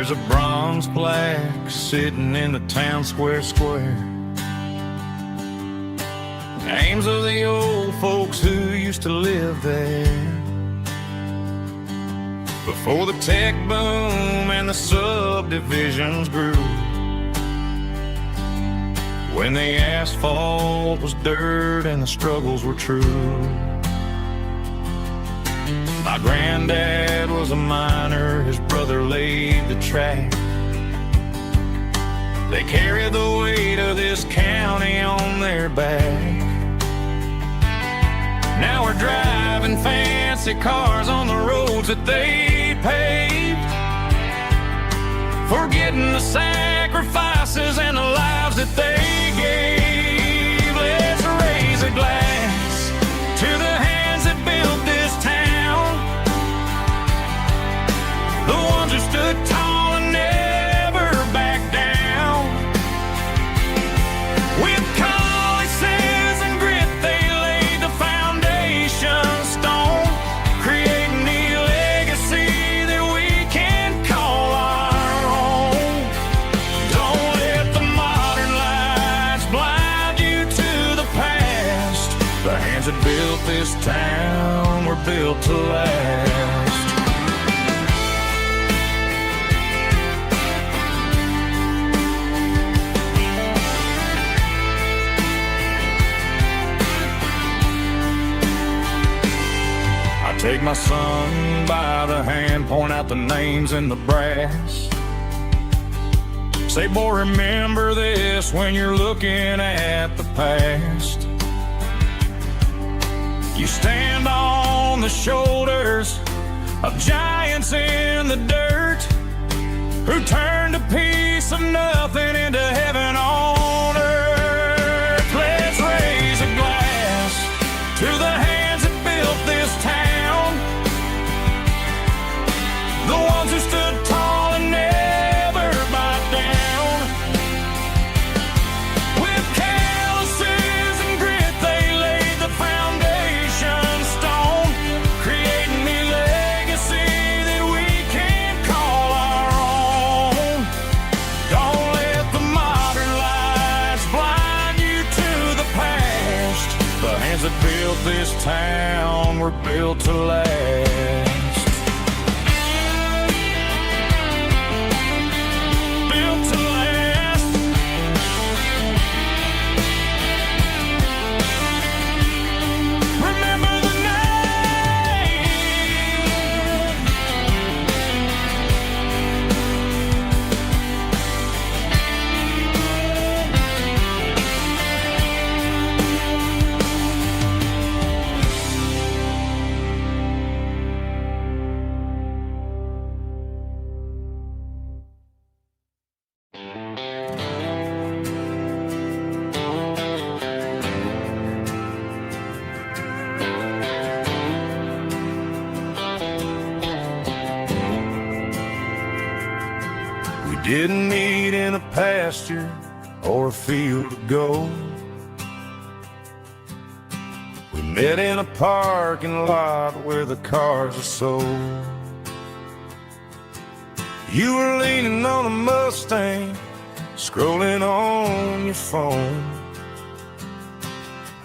There's a bronze plaque sitting in the town square. Names of the old folks who used to live there before the tech boom and the subdivisions grew. When the asphalt was dirt and the struggles were true. My granddad was a miner, his brother laid the track. They carried the weight of this county on their back. Now we're driving fancy cars on the roads that they paved, forgetting the sacrifices and the lives that they gave. Let's raise a glass to the hands that built this town, the ones who stood tall and never backed down. With calluses and grit they laid the foundation stone, creating a legacy that we can call our own. Don't let the modern lights blind you to the past. The hands that built this town were built to last. Take my son by the hand, point out the names in the brass. Say, boy, remember this when you're looking at the past. You stand on the shoulders of giants in the dirt who turned a piece of nothing into heaven on earth. Let's raise a glass to the hands that built this town, the ones who stood tall and never bowed down. With calluses and grit they laid the foundation stone, creating a legacy that we can call our own. Don't let the modern lights blind you to the past. The hands that built this town were built to last. Didn't meet in a pasture or a field of gold. We met in a parking lot where the cars are sold. You were leaning on a Mustang, scrolling on your phone.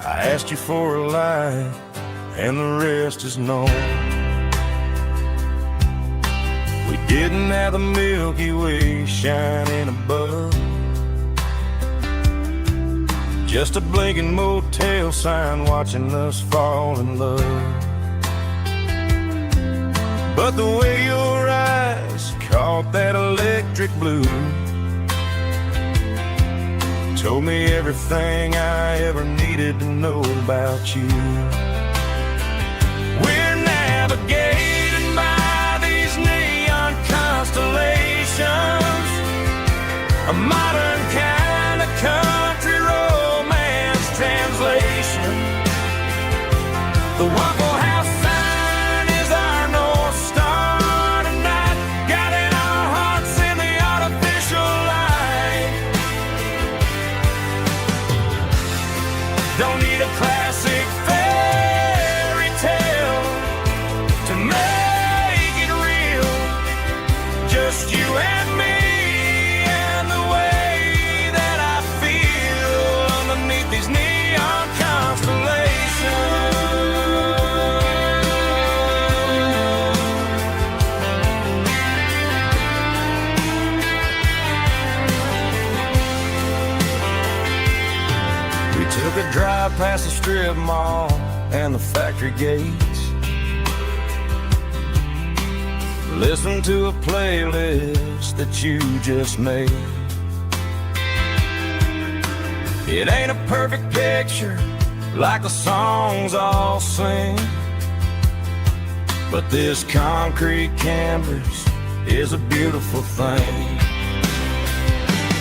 I asked you for a light, and the rest is known. We didn't have the Milky Way shining above, just a blinking motel sign watching us fall in love. But the way your eyes caught that electric blue told me everything I ever needed to know about you. We're navigating by these neon constellations, a modern kind of country romance translation. The Waffle House sign is our North Star tonight, guiding our hearts in the artificial light. Don't need a classic fairy tale to make it real, just you and me strip mall and the factory gates. Listen to a playlist that you just made. It ain't a perfect picture like the songs all sing, but this concrete canvas is a beautiful thing.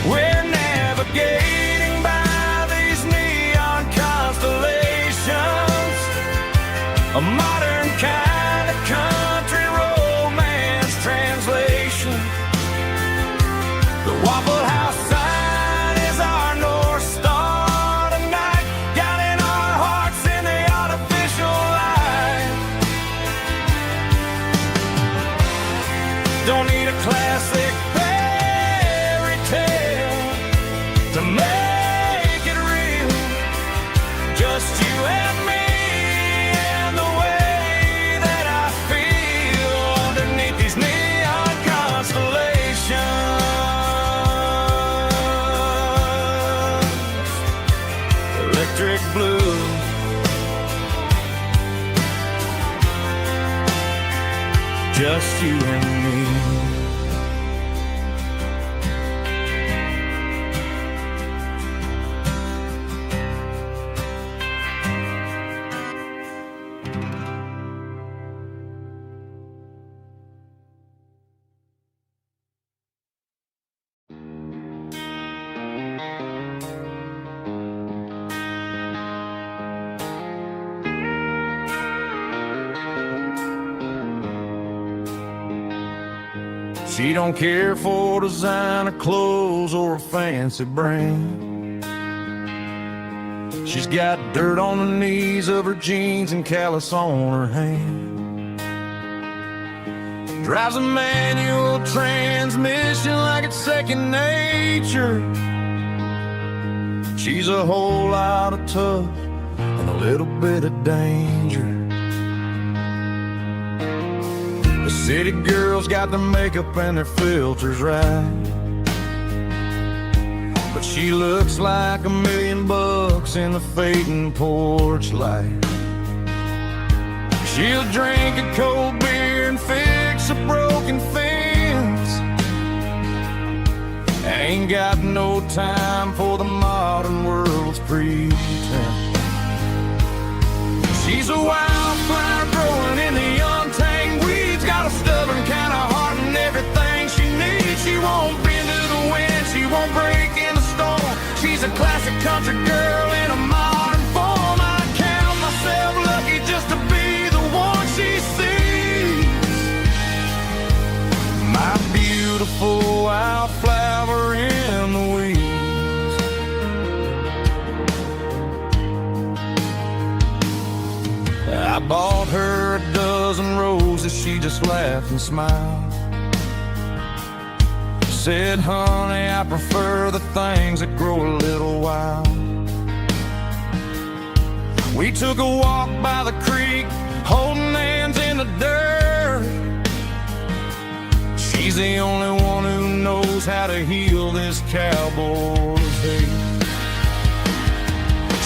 We're navigating by these neon constellations, a modern kind of country romance translation. The Waffle House sign is our North Star tonight, guiding our hearts in the artificial light. Don't need a classic fairy tale to make it real, just you and me and the way that I feel underneath these neon constellations. Electric blue, just you and me. She don't care for designer clothes or a fancy brand. She's got dirt on the knees of her jeans and callus on her hand. Drives a manual transmission like it's second nature. She's a whole lot of tough and a little bit of danger. The city girls got their makeup and their filters right, but she looks like $1 million in the fading porch light. She'll drink a cold beer and fix a broken fence. Ain't got no time for the modern world's pretense. She's a wildflower growing in the untamed weeds, got a stubborn kind of heart and everything she needs. She won't bend to the wind, she won't break in the storm. She's a classic country girl in a modern form. I count myself lucky just to be the one she sees. My beautiful wildflower in the weeds. I bought her a dozen roses, she just laughed and smiled. Said, honey, I prefer the things that grow a little wild. We took a walk by the creek, holding hands in the dirt. She's the only one who knows how to heal this cowboy's hate.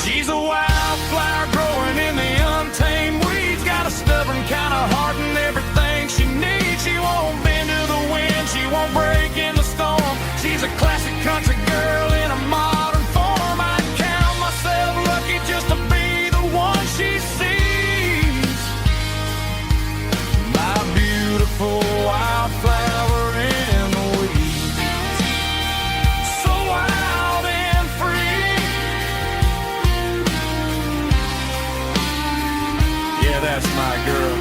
She's a wildflower growing in the untamed weeds, got a stubborn kind of heart and everything she needs. She won't bend to the wind, she won't break in the storm. She's a classic country girl in a modern form. I count myself lucky just to be the one she sees. My beautiful wildflower in the weeds, so wild and free. Yeah, that's my girl.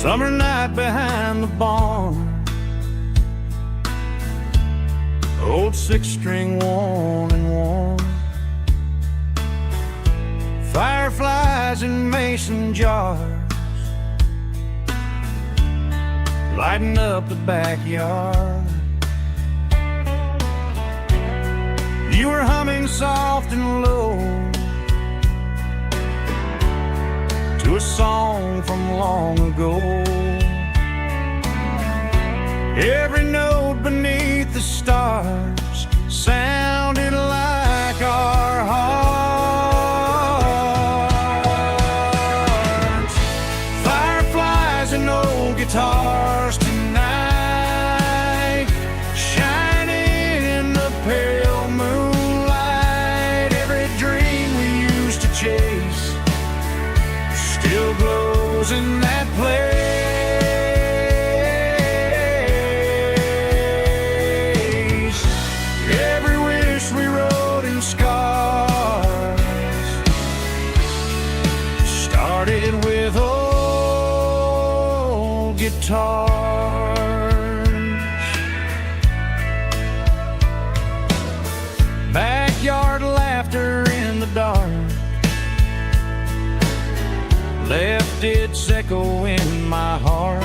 Summer night behind the barn, old six-string worn and worn, fireflies in mason jars, lighting up the backyard. You were humming soft and low to a song from long ago. Every note beneath the stars sounded like our hearts. Fireflies and old guitars tonight, shining in the pale moonlight. Every dream we used to chase still glows in that place. Every wish we wrote in scars started with old guitars. Backyard laughter in the dark left its echo in my heart.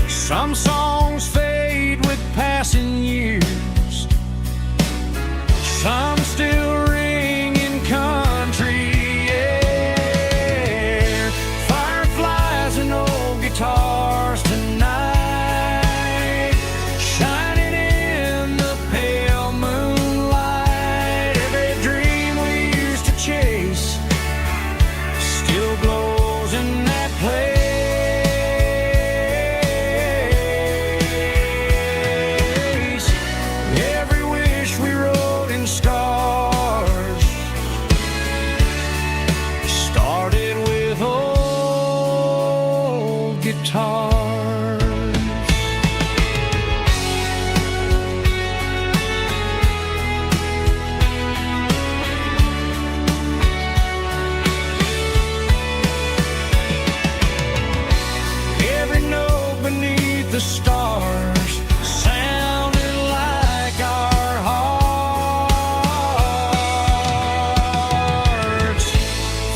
Some songs fade with passing years, some still ring in country air. Fireflies and old guitars tonight, shining in the pale moonlight. Every dream we used to chase still glows in that place. Every wish we wrote in scars started with old guitars. Every note beneath the stars sounded like our hearts.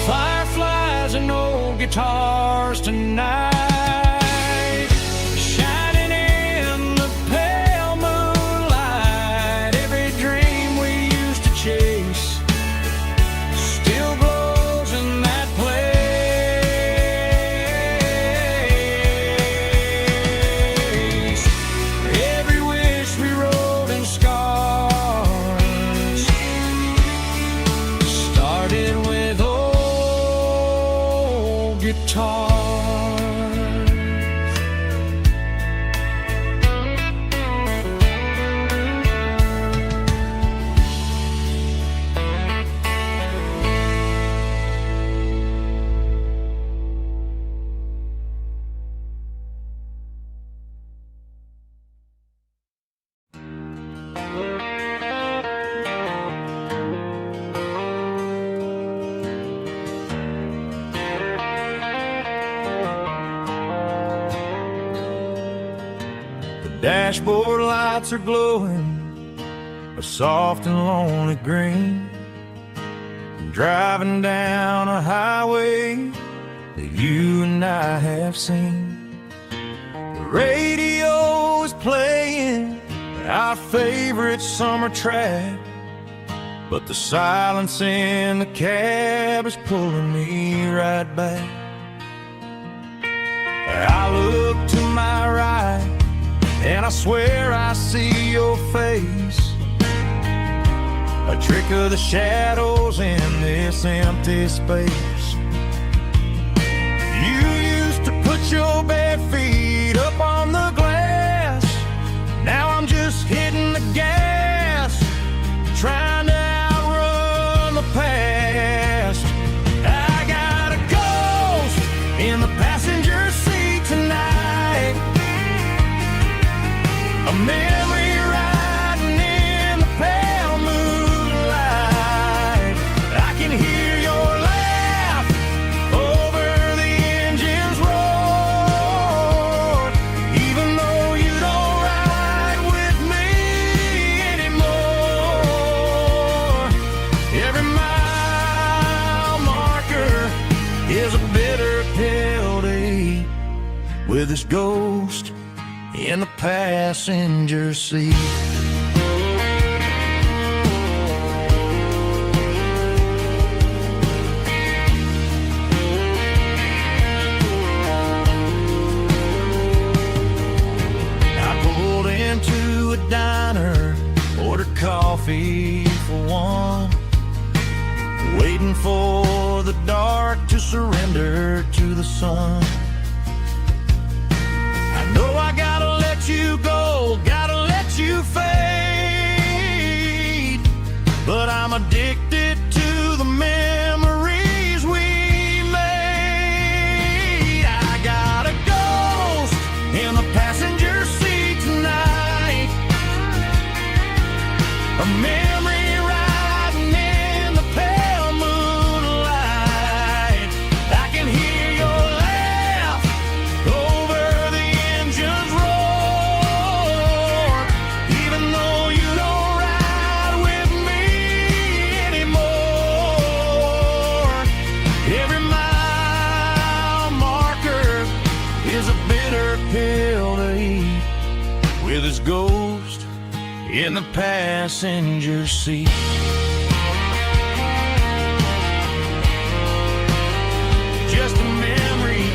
Fireflies and old guitars tonight, shining in the pale moonlight. Every dream we used to chase still glows in that place. Every wish we wrote in scars started with old guitars. The dashboard lights are glowing a soft and lonely green. I'm driving down a highway that you and I have seen. The radio is playing our favorite summer track, but the silence in the cab is pulling me right back. I look to my right and I swear I see your face, a trick of the shadows in this empty space. You used to put your bare feet up on the glass. Now I'm just hitting the gas, trying to outrun the past. I got a ghost in the passenger seat tonight, a memory riding in the pale moonlight. I can hear your laugh over the engine with his ghost in the passenger seat. I pulled into a diner, ordered coffee for one, waiting for the dark to surrender to the sun. I know I gotta let you go, gotta let you fade, but I'm addicted to the memories we made. I got a ghost in the passenger seat tonight, a memory riding in the pale moonlight. I can hear your laugh over the engine's roar, even though you don't ride with me anymore. Every mile marker is a bitter pill to eat, with his ghost in the passenger seat. Just a memory,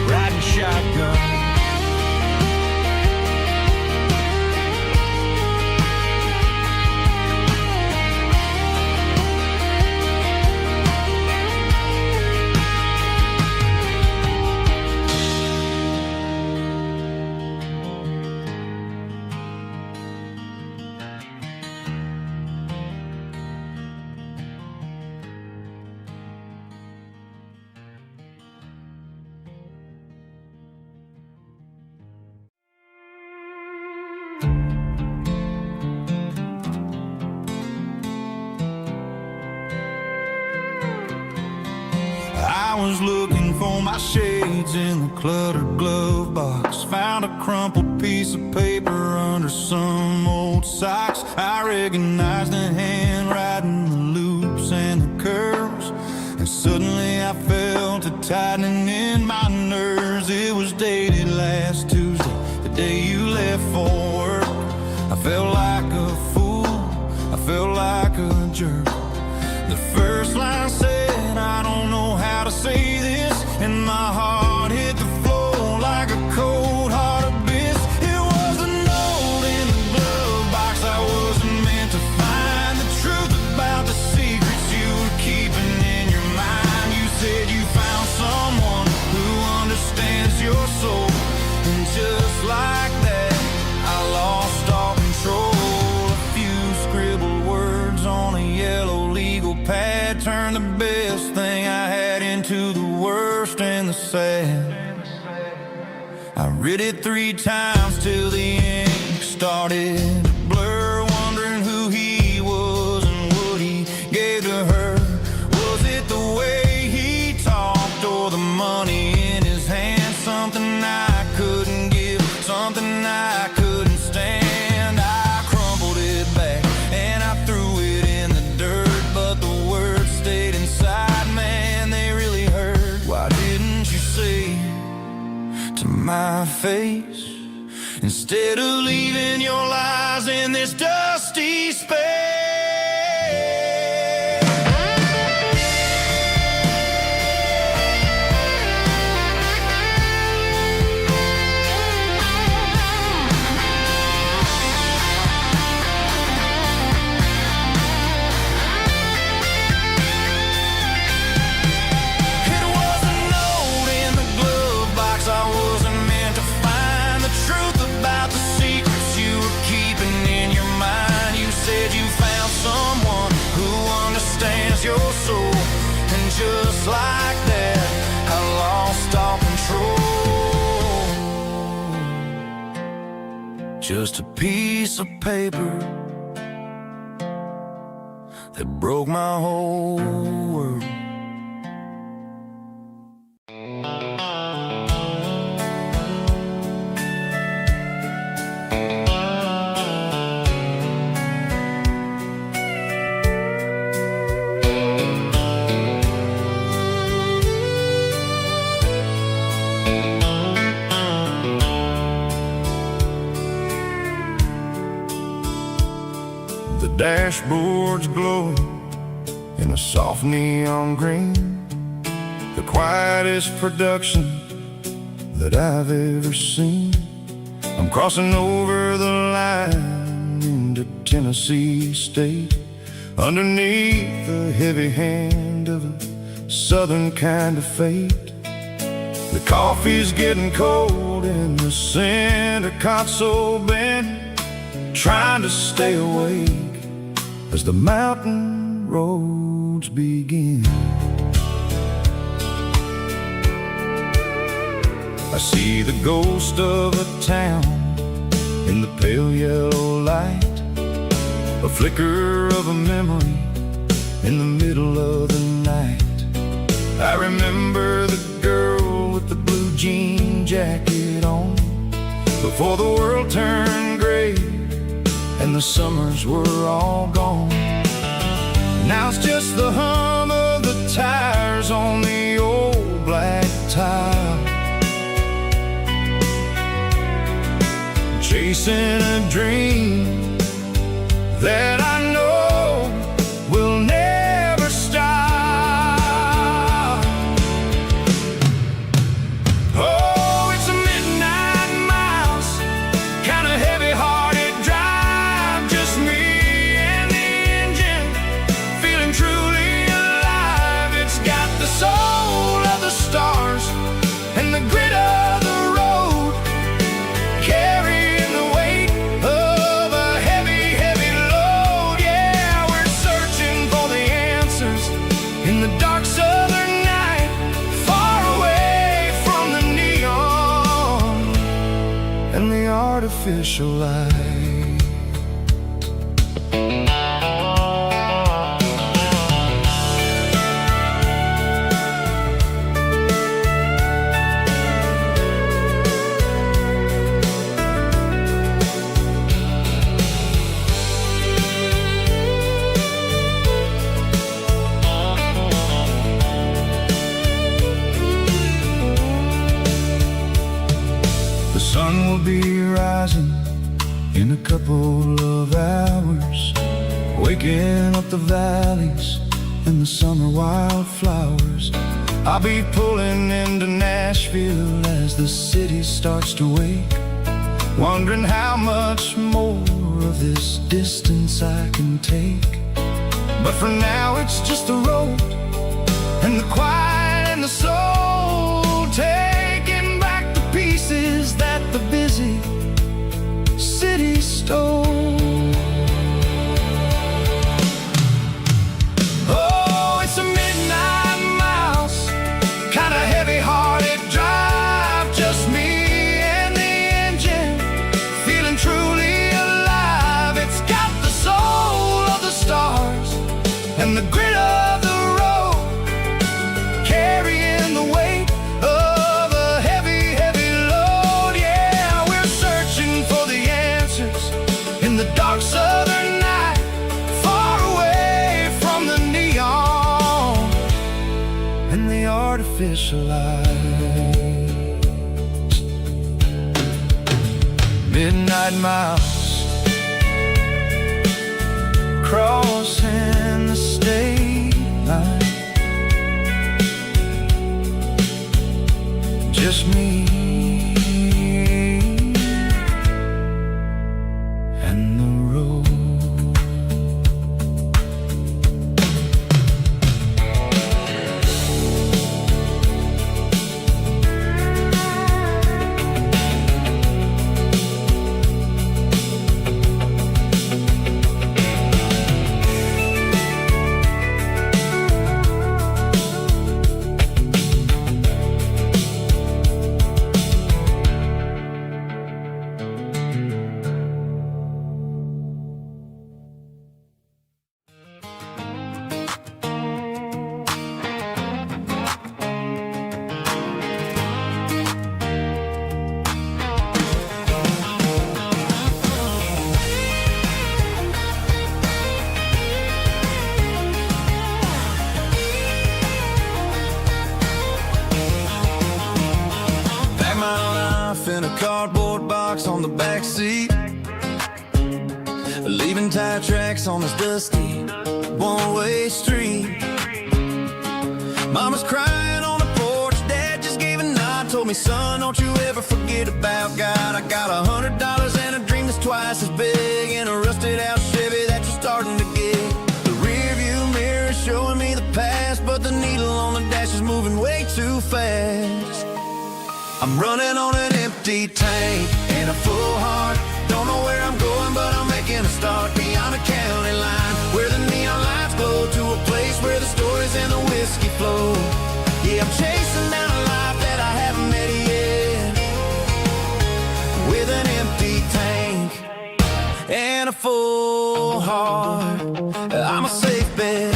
riding shotgun. I was looking for my shades in the cluttered glove box, found a crumpled piece of paper under some old socks. I recognized the handwriting, the loops and the curves, and suddenly I felt a tightening in my nerves. It was dated last Tuesday, the day you left for work. I felt like a fool, I felt like a jerk. The first line said, I don't know how to say this, and my heart hit the floor like a cold hard abyss. It was a note in the glove box I wasn't meant to find, the truth about the secrets you were keeping in your mind. You said you found someone who understands your soul, and just like that I lost all control. A few scribbled words on a yellow legal pad turned the best thing I had into the worst and the sad. I read it 3 times till the ink started to blur, wondering who he was and what he gave to her. Was it the way he talked or the money in his hand? Something I couldn't give, something I couldn't stand. I crumpled it back and I threw it in the dirt, but the words stayed inside, man, they really hurt. Why didn't you say to my face, instead of leaving your lies in this dusty space? It was a note in the glove box I wasn't meant to find, the truth about the secrets you were keeping in your mind. You said you found someone who understands your soul, and just like that I lost all control. Just a piece of paper that broke my whole world. The dashboard's glowing in a soft neon green, the quietest production that I've ever seen. I'm crossing over the line into Tennessee State, underneath the heavy hand of a southern kind of fate. The coffee's getting cold in the center console bin, trying to stay awake as the mountain roads begin. I see the ghost of a town in the pale yellow light, a flicker of a memory in the middle of the night. I remember the girl with the blue jean jacket on, before the world turned gray and the summers were all gone. Now it's just the hum of the tires on the old black tile, chasing a dream that I know will never stop. Oh, it's a midnight mouse, kind of heavy-hearted drive, just me and the engine, feeling truly alive. It's got the soul of the stars and the grit of the road, carrying the weight of a heavy, heavy load. Yeah, we're searching for the answers in the dark southern night, far away from the neon and the artificial light. The sun will be rising in a couple of hours, waking up the valleys and the summer wildflowers. I'll be pulling into Nashville as the city starts to wake, wondering how much more of this distance I can take. But for now it's just the road and the quiet and the soul, taking back the pieces that the busy city stole. Oh, it's a midnight mouse, kind of heavy-hearted drive, just me and the engine, feeling truly alive. It's got the soul of the stars and the grit of the road, carrying the weight of a heavy, heavy load. Yeah, we're searching for the answers in the dark southern night, far away from the neon and the artificial light. Midnight mouse, crossing the state line, just me and the road. leaving tire tracks on this dusty one-way street. Mama's crying on the porch, Dad just gave a nod, told me, son, don't you ever forget about God. I got $100 and a dream that's twice as big, and a rusted out Chevy that you're starting to get. The rear view mirror is showing me the past, but the needle on the dash is moving way too fast. I'm running on an empty tank and a full heart. Don't know where I'm going, but I'm making a start beyond the county line, where the neon lights glow, to a place where the stories and the whiskey flow. Yeah, I'm chasing down a life that I haven't met yet, with an empty tank and a full heart. I'm a safe bet.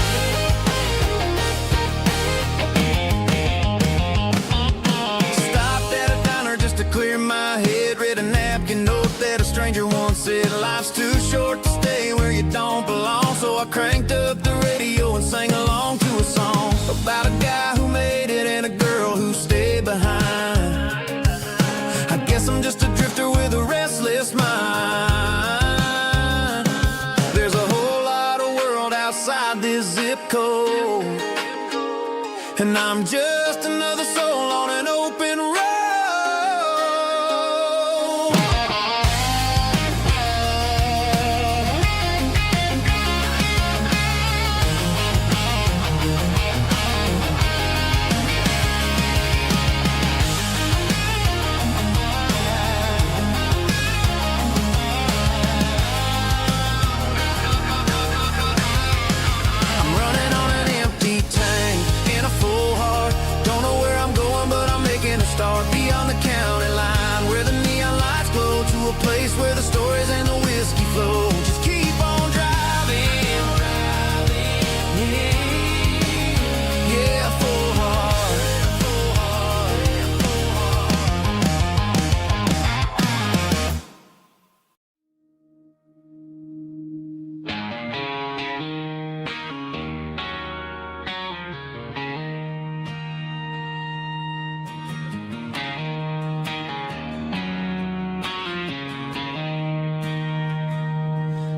Clear my head, read a napkin note that a stranger once said, life's too short to stay where you don't belong. So I cranked up the radio and sang along to a song about a guy who made it and a girl who stayed behind. I guess I'm just a drifter with a restless mind. There's a whole lot of world outside this zip code, and I'm just another soul on an open road. Start beyond the county line, where the neon lights glow, to a place where the stories and the whiskey flow. Just keep on driving, yeah, full heart, full heart, full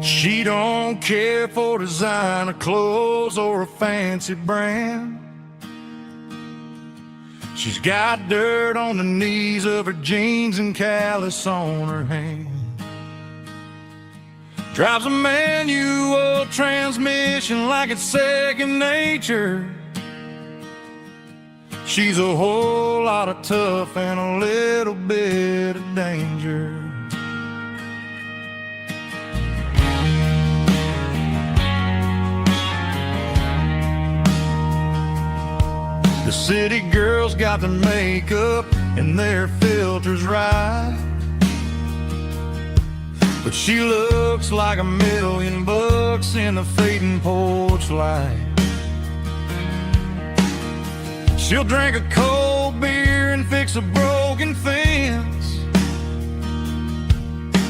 She don't care for designer clothes or a fancy brand. She's got dirt on the knees of her jeans and callus on her hand. Drives a manual transmission like it's second nature. She's a whole lot of tough and a little bit of danger. The city girls got their makeup and their filters right, but she looks like $1,000,000 in the fading porch light. She'll drink a cold beer and fix a broken fence.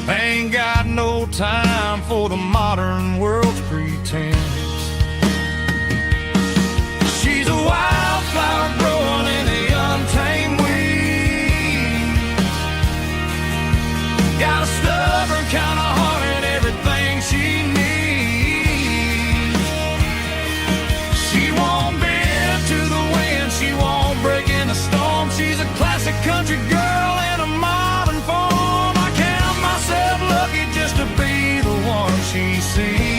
Ain't got no time for the modern world's pretense. She's a wildflower growing in the untamed weeds. Got a stubborn kind of heart and everything she needs. She won't bend to the wind, she won't break in the storm. She's a classic country girl in a modern form. I count myself lucky just to be the one she sees.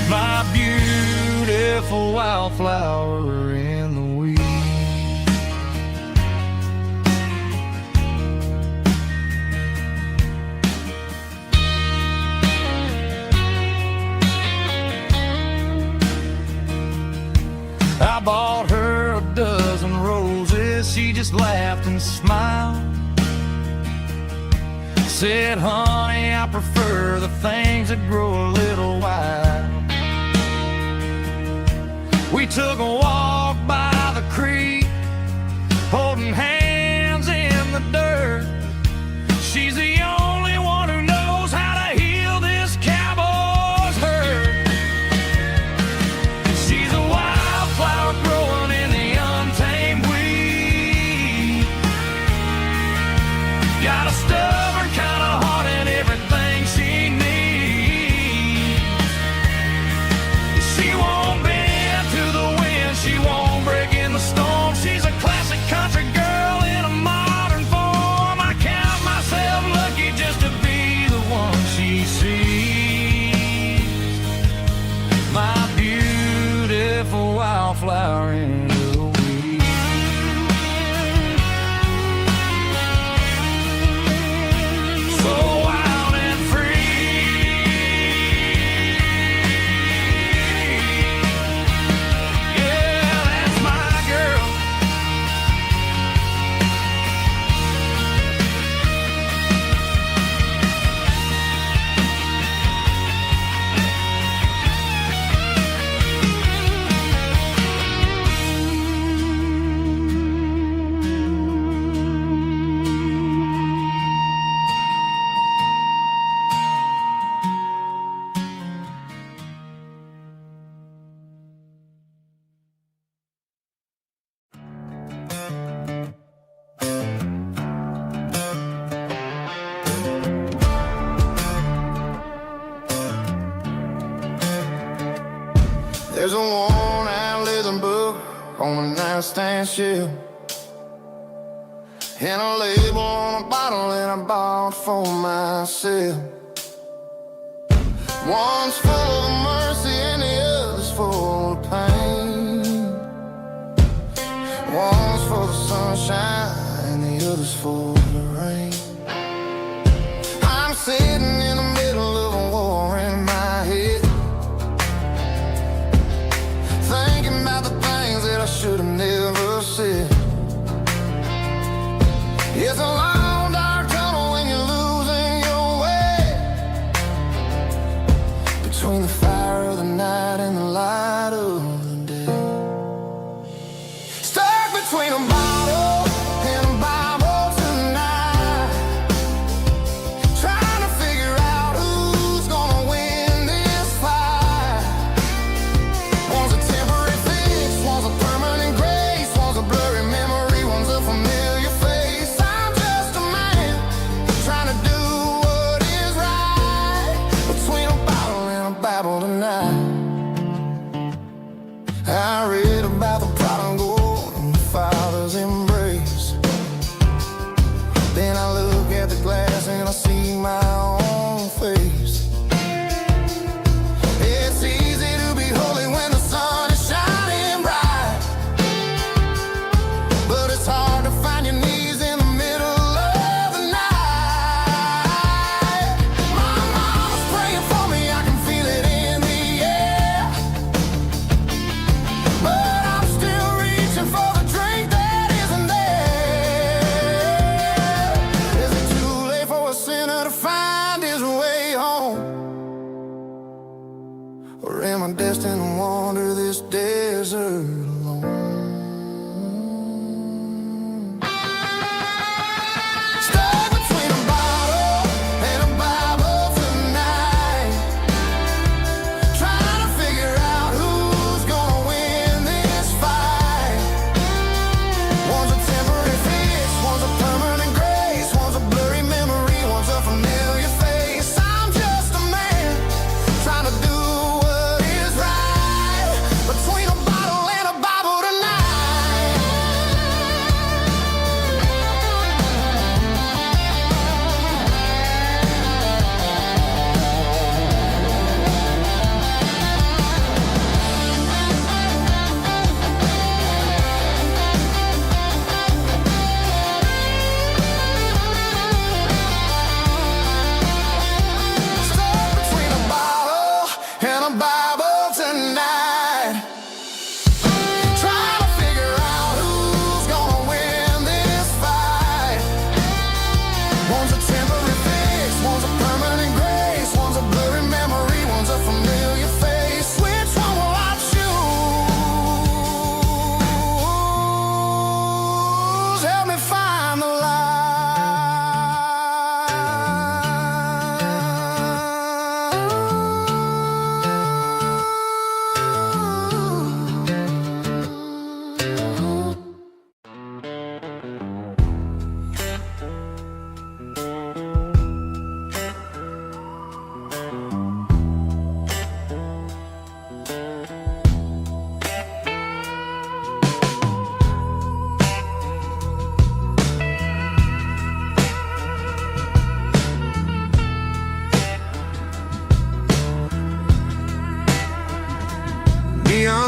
My beautiful wildflower in the weeds. I bought her a dozen roses, she just laughed and smiled. Said, honey, I prefer the things that grow a little wild. We took a walk by the creek, holding hands in the dirt. She's the only one who knows how to heal this cowboy's hurt. She's a wildflower growing in the untamed weed. Got a stubborn kind of heart and everything she sees my beautiful wildflower in the weed. So wild and free, yeah, that's my girl. There's a worn-out leather book on the nightstand shelf, and a label on a bottle that I bought for myself. One's full of mercy and the other's full of pain. One's for the sunshine and the other's for the rain. I'm sitting in the middle of a war in my head, thinking about the things that I should have never said. It's a long dark tunnel when you're losing your way, between the fire of the night and the light of the day. Stuck between a bottle and a Bible tonight.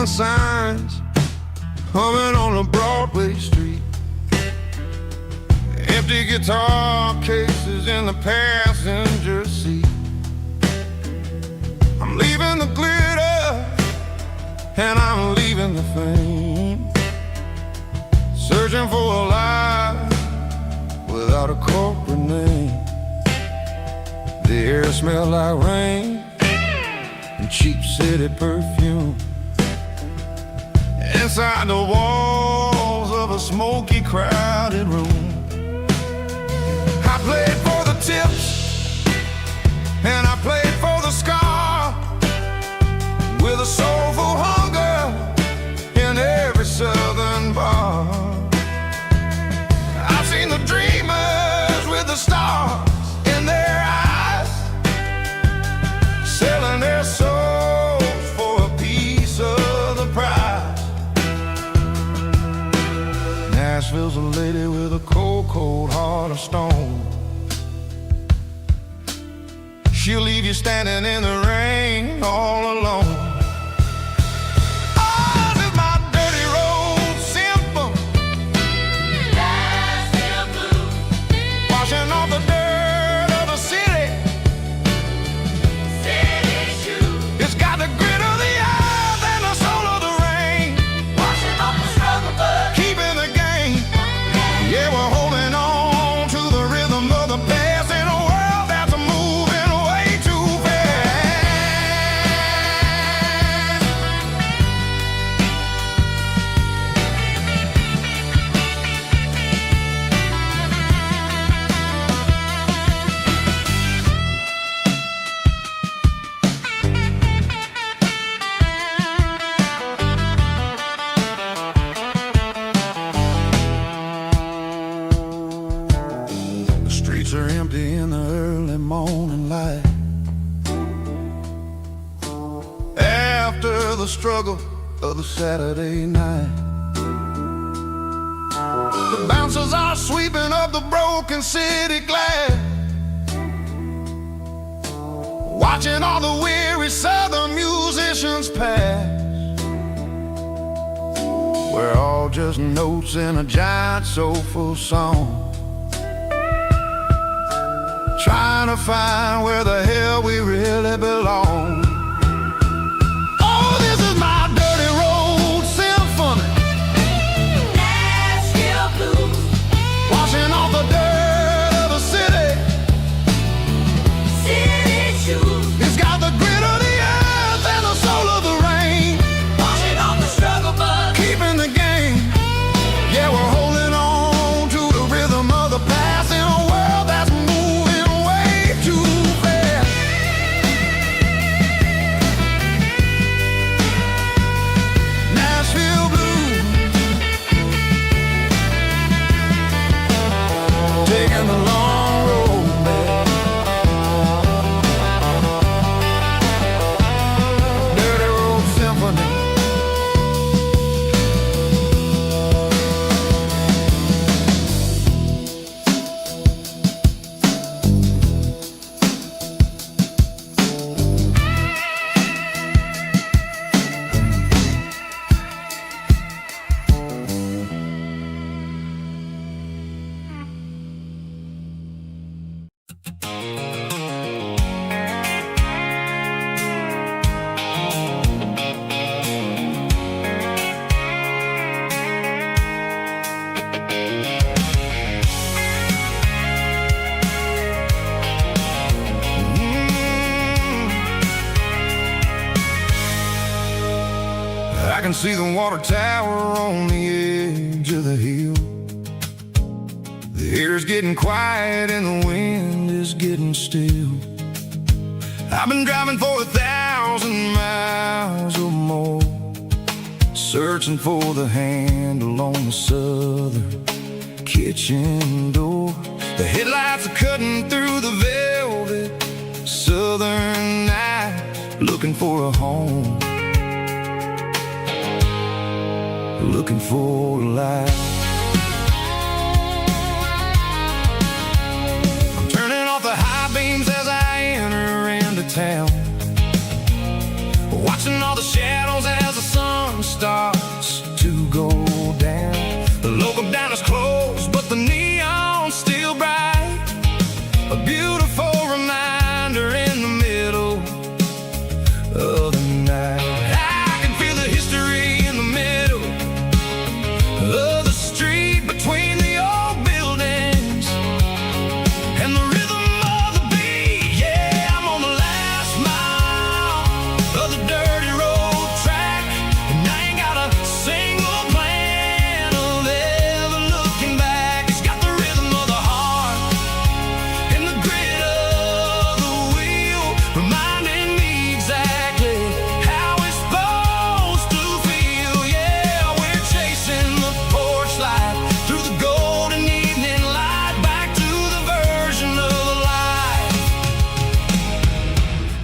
neon signs humming on a Broadway street. Empty guitar cases in the passenger seat. I'm leaving the glitter and I'm leaving the fame, searching for a life without a corporate name. The air smells like rain and cheap city perfume. Inside the walls of a smoky, crowded room, I played for the tips and I played for the scar, with a soulful hunger in every southern bar. I've seen the dreamers with the stars in their eyes, selling their souls for a piece of the prize. Nashville's a lady with a cold, cold heart of stone. She'll leave you standing in the rain all alone. Oh, this is my dirty road symphony, Nashville blues, washing off the dirt of the city, city shoes. It's got the grit of the earth and the soul of the rain, washing off the struggle but keeping the game. Yeah, we're holding on to the rhythm of the past in a world that's moving way too fast. The streets are empty in the early morning light, after the struggle of the Saturday night. The bouncers are sweeping up the broken city glass, watching all the weary southern musicians pass. We're all just notes in a giant soulful song, trying to find where the hell we really belong. Oh, this is my dirty road symphony, Nashville blues, washing off the dirt of the city, city shoes. It's got the grit of the earth and the soul of the rain, washing off the struggle but keeping the game. Yeah, we're holding on to the rhythm of the past in a world that's moving way too fast. Nashville blues, taking the long road back. Dirty road symphony. I can see the water tower on the edge of the hill. The air's getting quiet and the wind is getting still. I've been driving for 1,000 miles or more, searching for the handle on the southern kitchen door. The headlights are cutting through the velvet southern night, looking for a home, looking for a life. I'm turning off the high beams as I enter into town, watching all the shadows as the sun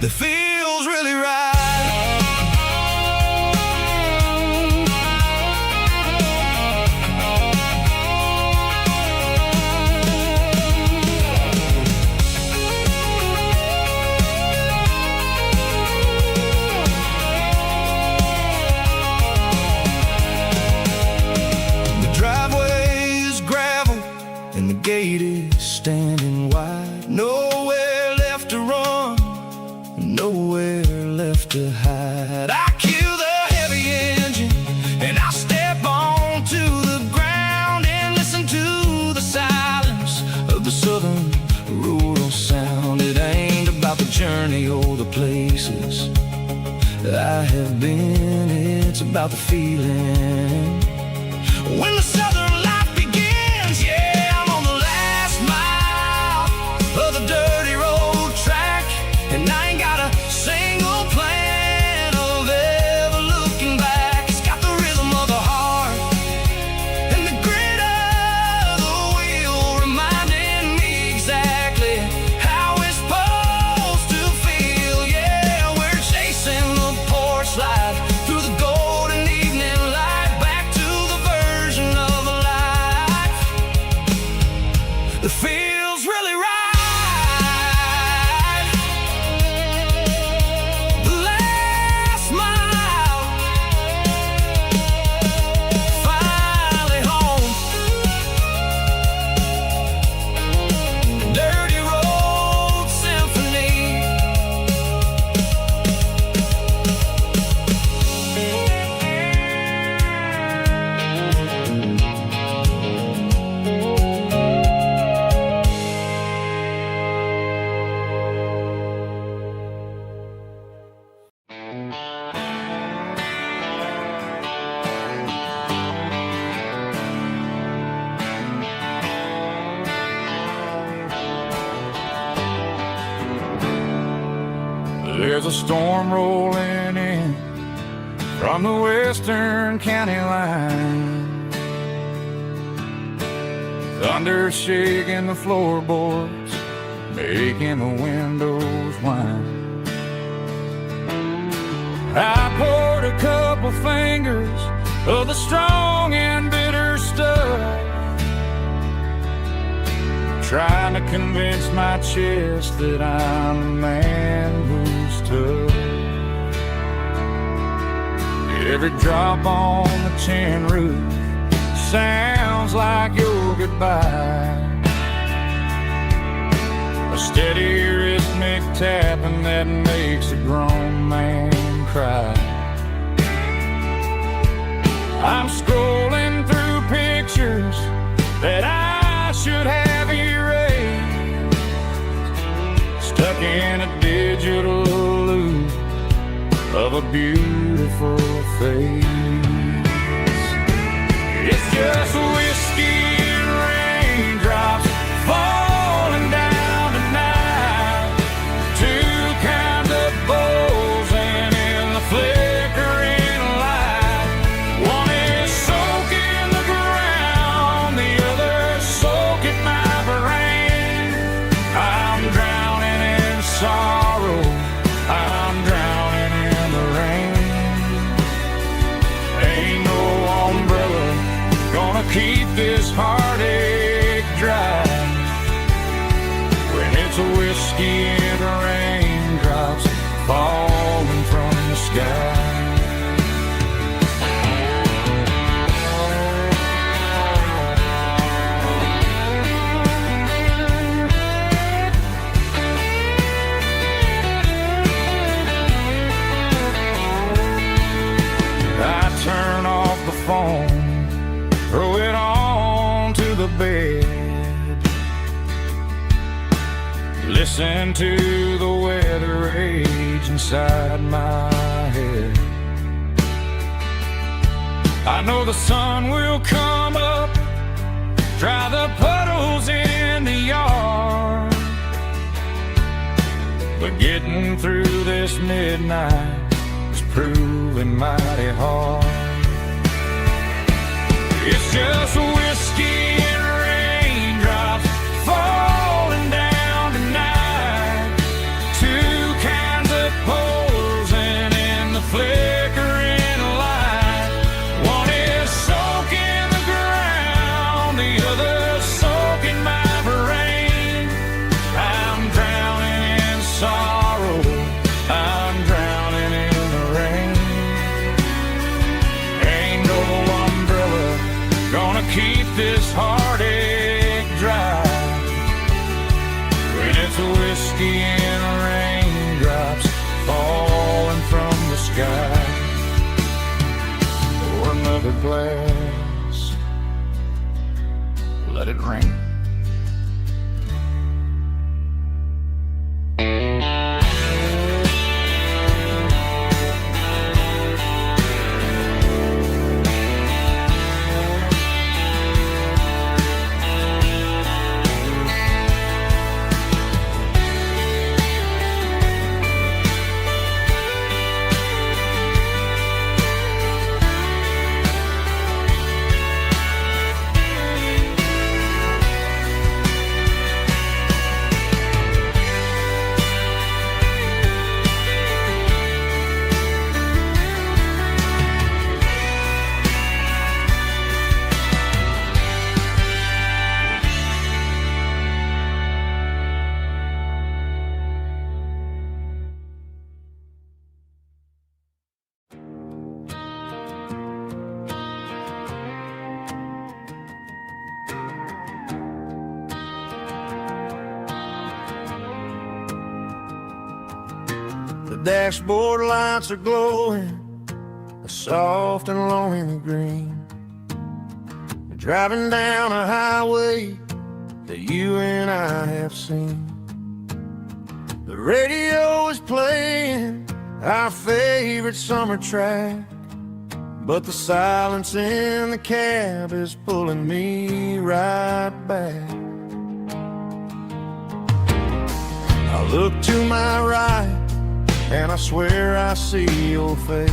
that feels really right. The driveway is gravel and the gate is standing wide. Nowhere left to run, nowhere left to hide. I kill the heavy engine and I step onto the ground and listen to the silence of the southern rural sound. It ain't about the journey or the places I have been, it's about the feeling when the southern life begins. Yeah, I'm on the last mile of the dirty road track, and I ain't got a single plan of ever looking back. It's got the rhythm of the heart and the grit of the wheel, reminding me exactly how it's supposed to feel. Yeah, we're chasing the porch light through the golden evening light, back to the version of life that feels really right. The last mile, finally home. Dirty road symphony. There's a storm rolling in from the western county line. Thunder shaking the floorboards, making the windows whine. I poured a couple fingers of the strong and bitter stuff, trying to convince my chest that I'm a man who's tough. Every drop on the tin roof sounds like your goodbye, a steady rhythmic tapping that makes a grown man cry. I'm scrolling through pictures that I should have erased, stuck in a digital loop of a beautiful face. It's just whiskey and raindrops falling down tonight, two kinds of bowls and in the flickering light. One is soaking the ground, the other soaking my brain. I'm drowning in sorrow, I'm drowning in the rain. Ain't no umbrella gonna keep this heartache dry when it's a whiskey and raindrops falling from the sky. I turn off the phone, throw it on to the bed, listen to the weather rage inside my head. I know the sun will come up, dry the puddles in the yard, but getting through this midnight is proving mighty hard. It's just whiskey and raindrops falling down tonight, two kinds of whiskey and raindrops falling from the sky. Pour another glass, let it rain. The dashboard lights are glowing, a soft and lonely green. Driving down a highway that you and I have seen. The radio is playing our favorite summer track, but the silence in the cab is pulling me right back. I look to my right and I swear I see your face,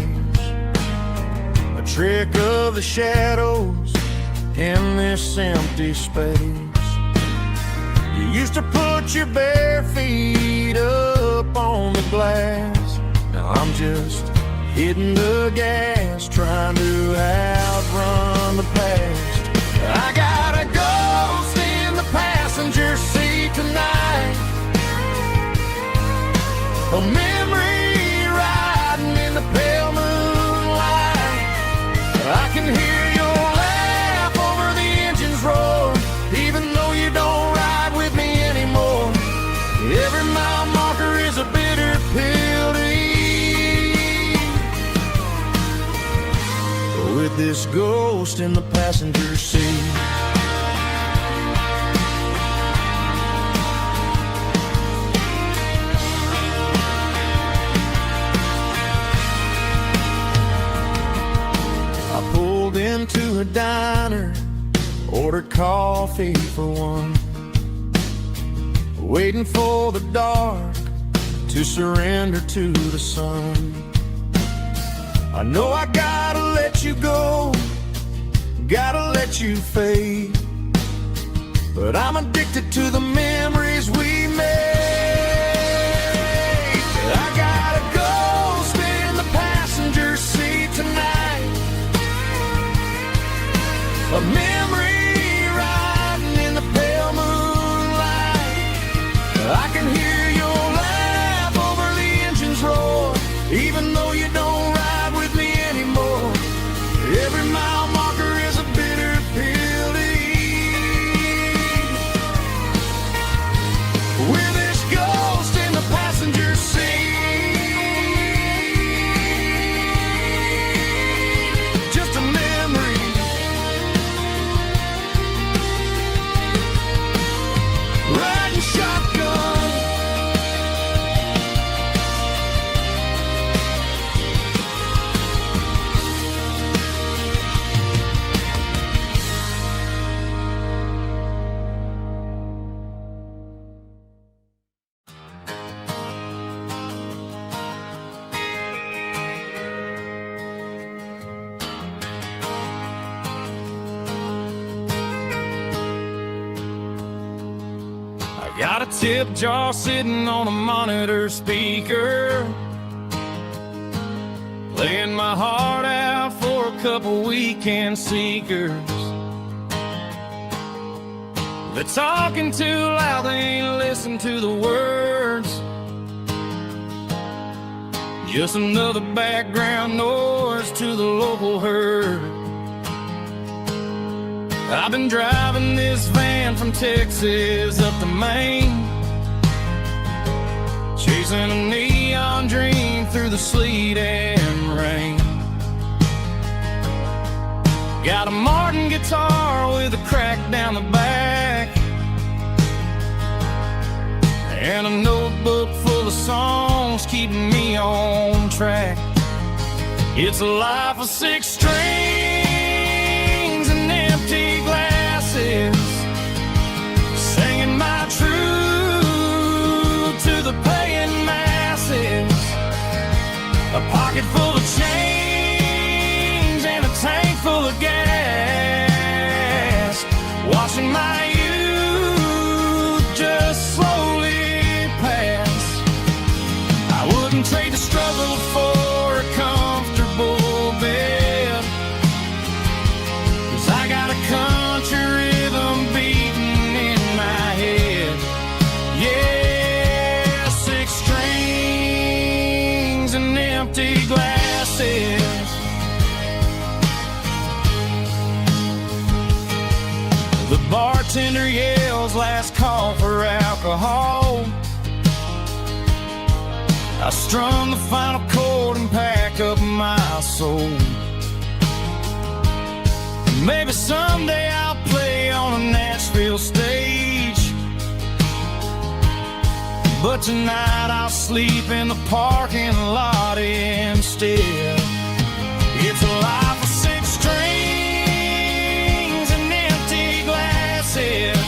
a trick of the shadows in this empty space. You used to put your bare feet up on the glass. Now I'm just hitting the gas, trying to outrun the past. I got a ghost in the passenger seat tonight, a memory riding in the pale moonlight. I can hear your laugh over the engine's roar, even though you don't ride with me anymore. Every mile marker is a bitter pill to eat, with this ghost in the passenger seat. Into a diner, ordered coffee for one, waiting for the dark to surrender to the sun. I know I gotta let you go, gotta let you fade, but I'm addicted to the memories we made. I got a ghost in the passenger seat tonight, a memory riding in the pale moonlight. I can hear your laugh over the engine's roar, even though you don't ride with me anymore. Every mile marker is a bitter pill to eat, with this ghost in the passenger seat. Just a memory, riding shotgun. Got a tip jar sitting on a monitor speaker, playing my heart out for a couple weekend seekers. They're talking too loud, they ain't listen to the words. Just another background noise to the local herd. I've been driving this van from Texas up to Maine, chasing a neon dream through the sleet and rain. Got a Martin guitar with a crack down the back, and a notebook full of songs keeping me on track. It's a life of 6 strings and empty glasses, singing my truth to the paying masses. A pocket full of change and a tank full of gas, watching my youth just slowly pass. I wouldn't trade the struggle for a comfortable bed, 'cause I got a country rhythm beating in my head. Yeah, 6 strings and empty glasses. The bartender yells last call for alcohol. I strum the final chord and pack up my soul. Maybe someday I'll play on a Nashville stage, but tonight I'll sleep in the parking lot instead. It's a life of 6 strings and empty glasses,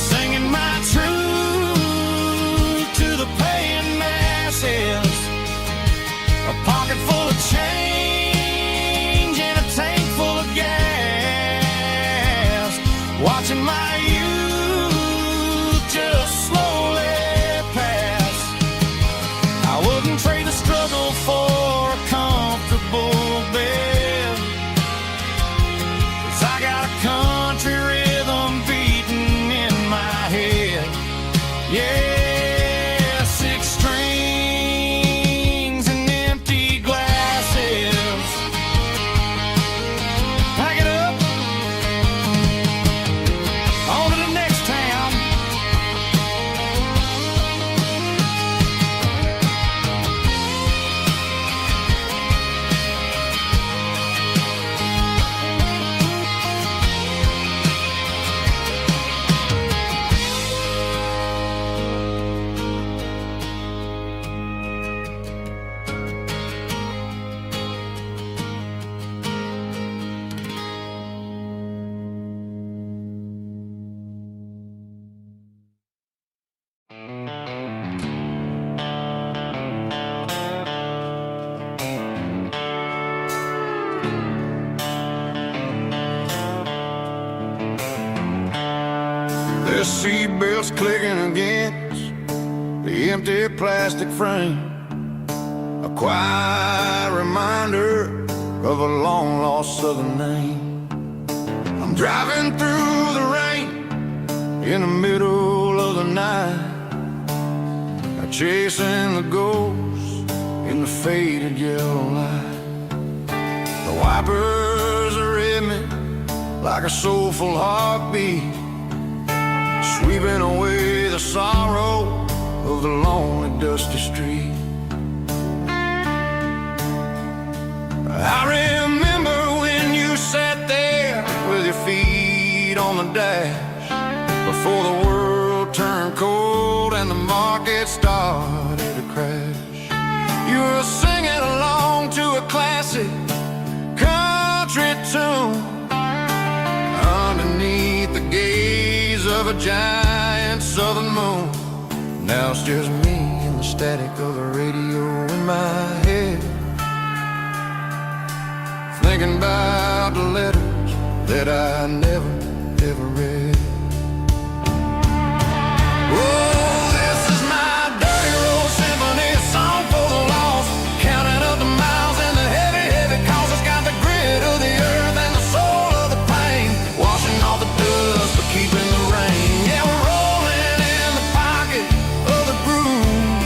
singing my truth to the paying masses. A pocket full of change and a tank full of gas, watching my youth just slowly pass. I wouldn't trade the struggle for a comfortable bed, 'cause I got a country rhythm beating in my head. Yeah, 6 strings and empty glasses. Pack it up, on to the next town. The seatbelts clicking against the empty plastic frame, a quiet reminder of a long-lost southern name. I'm driving through the rain in the middle of the night, chasing the ghosts in the faded yellow light. The wipers are in me like a soulful heartbeat, sweeping away the sorrow of the lonely, dusty street. I remember when you sat there with your feet on the dash, before the world turned cold and the market started to crash. You were singing along to a classic country tune underneath the gaze of a giant southern moon. Now it's just me and the static of the radio in my head, thinking about the letters that I never, ever read. Oh, this is my dirty road symphony, a song for the lost, counting up the miles and the heavy, heavy calls. It's got the grit of the earth and the soul of the pain, washing off the dust but keeping the rain. Yeah, we're rolling in the pocket of the groove,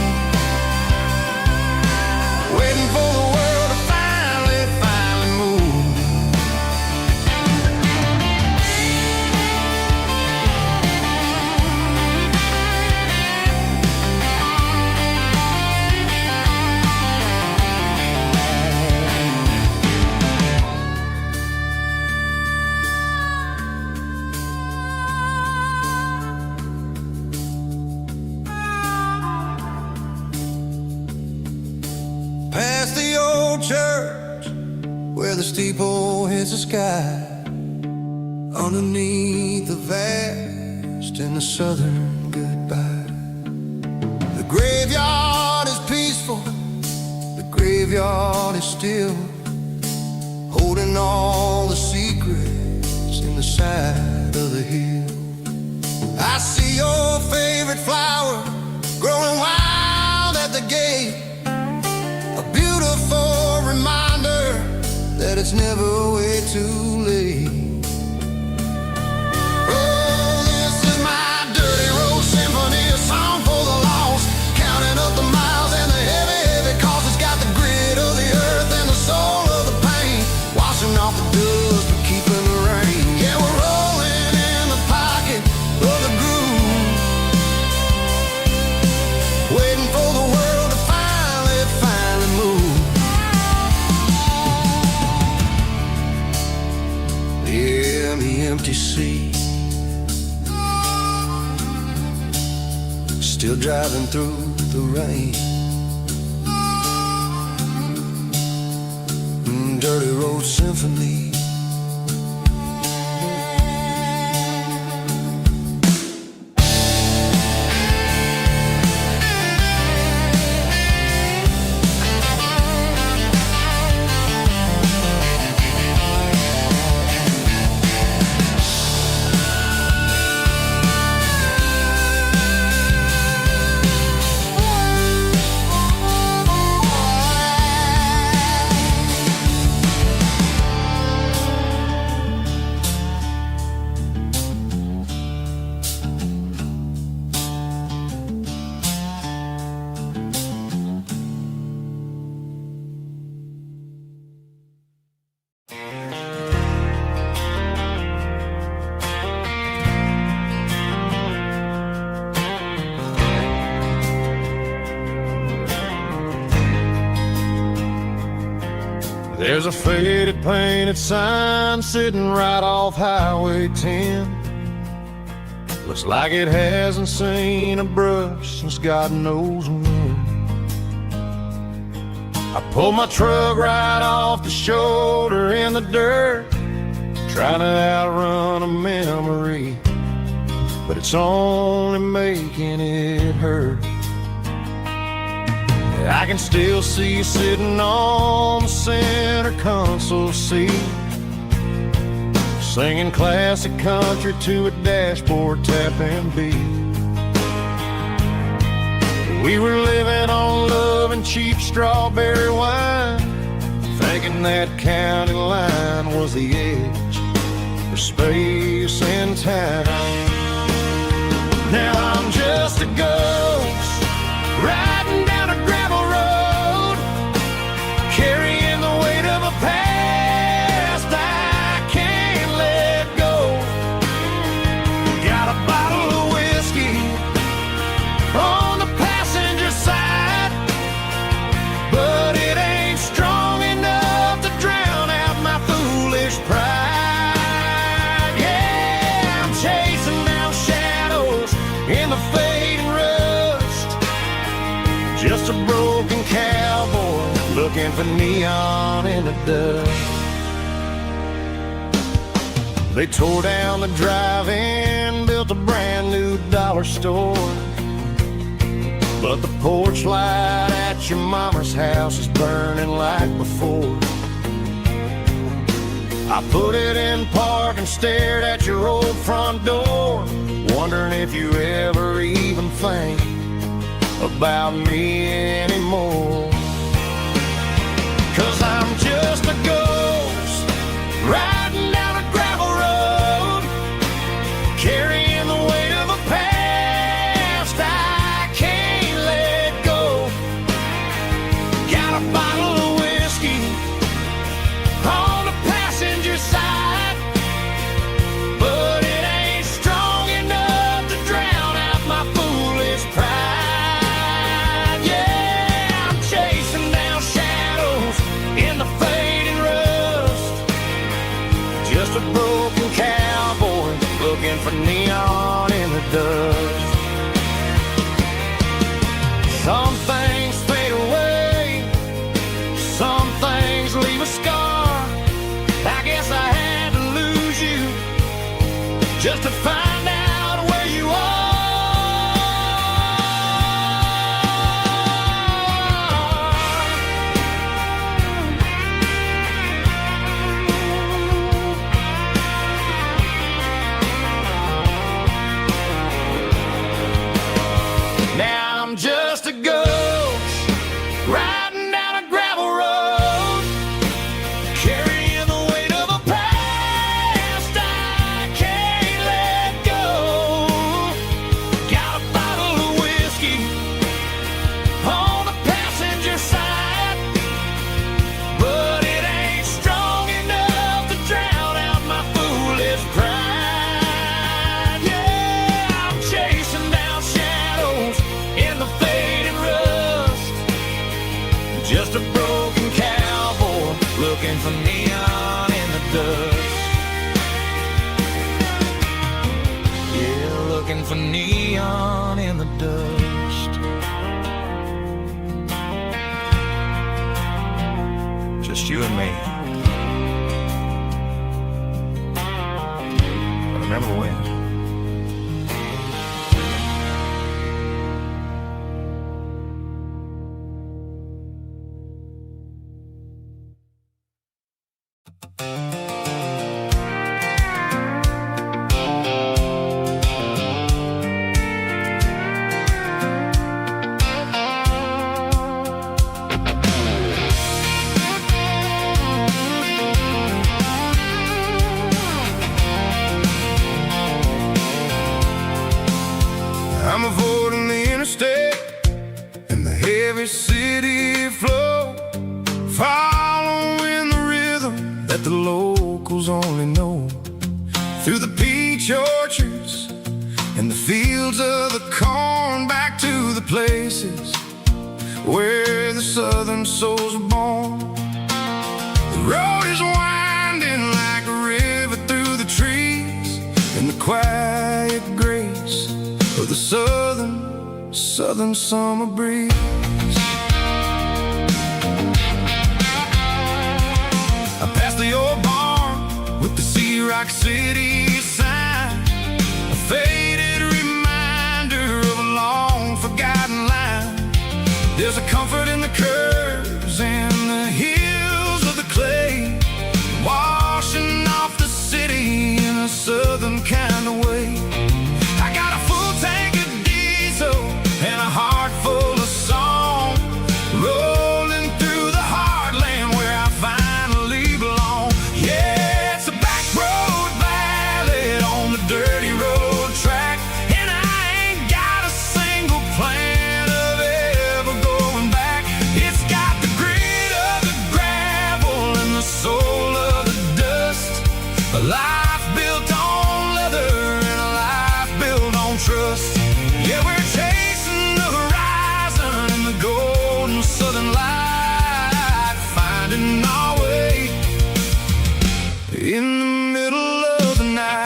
waiting for the world to finally move. past the old church where the steeple hits the sky, underneath the vast and the southern goodbye. The graveyard is peaceful, the graveyard is still, holding all the secrets in the side of the hill. I see your favorite flower growing wild at the gate, a beautiful reminder that it's never way too late. Oh, this is my dirty road symphony, a song for the lost, counting up the miles and the heavy, heavy cost. It's got the grit of the earth and the soul of the pain, washing off the dust but keeping the rain. Yeah, we're rolling in the pocket of the groove, waiting for the world to finally move. Yeah, the empty sea, still driving through the rain. Dirty road symphony. There's a faded painted sign sitting right off Highway 10. Looks like it hasn't seen a brush since God knows when. I pulled my truck right off the shoulder in the dirt, trying to outrun a memory, but it's only making it hurt. I can still see you sitting on the center console seat, singing classic country to a dashboard tapping beat. We were living on love and cheap strawberry wine, thinking that county line was the edge for space and time. Now I'm just a ghost riding down a gravel road, carrying the weight of a past I can't let go. Got a bottle of whiskey on the passenger side, but it ain't strong enough to drown out my foolish pride. Yeah, I'm chasing down shadows in the fading rust, just a broken cowboy looking for neon in the dust. They tore down the drive-in, built a brand new dollar store, but the porch light at your mama's house is burning like before. I put it in park and stared at your old front door, wondering if you ever even think about me anymore. 'Cause I'm just a ghost riding down a gravel road, carrying the weight of a past I can't let go. Got a bottle of whiskey on the passenger side, but it ain't strong enough to drown out my foolish pride. Yeah, I'm chasing down shadows in the fading rust, just a broken cowboy looking for neon in the dust. Some things fade away you and me. But remember when? I'm avoiding the interstate and the heavy city flow, following the rhythm that the locals only know. Through the peach orchards and the fields of the corn, back to the places where the southern souls are born. The road is winding like a river through the trees, and the quiet grace of the southern summer breeze. I passed the old barn with the Sea Rock City sign, a faded reminder of a long forgotten line. There's a comfort in the curves and the hills of the clay, washing off the city in a southern kind of way. I got a full tank of diesel and a heart full of song, rolling through the heartland where I finally belong. Yeah, it's a back road ballad on the dirty road track, and I ain't got a single plan of ever going back. It's got the grit of the gravel and the soul of the dust, a life built on leather and a life built on trust. Yeah, we're chasing the horizon in the golden southern light, finding our way in the middle of the night.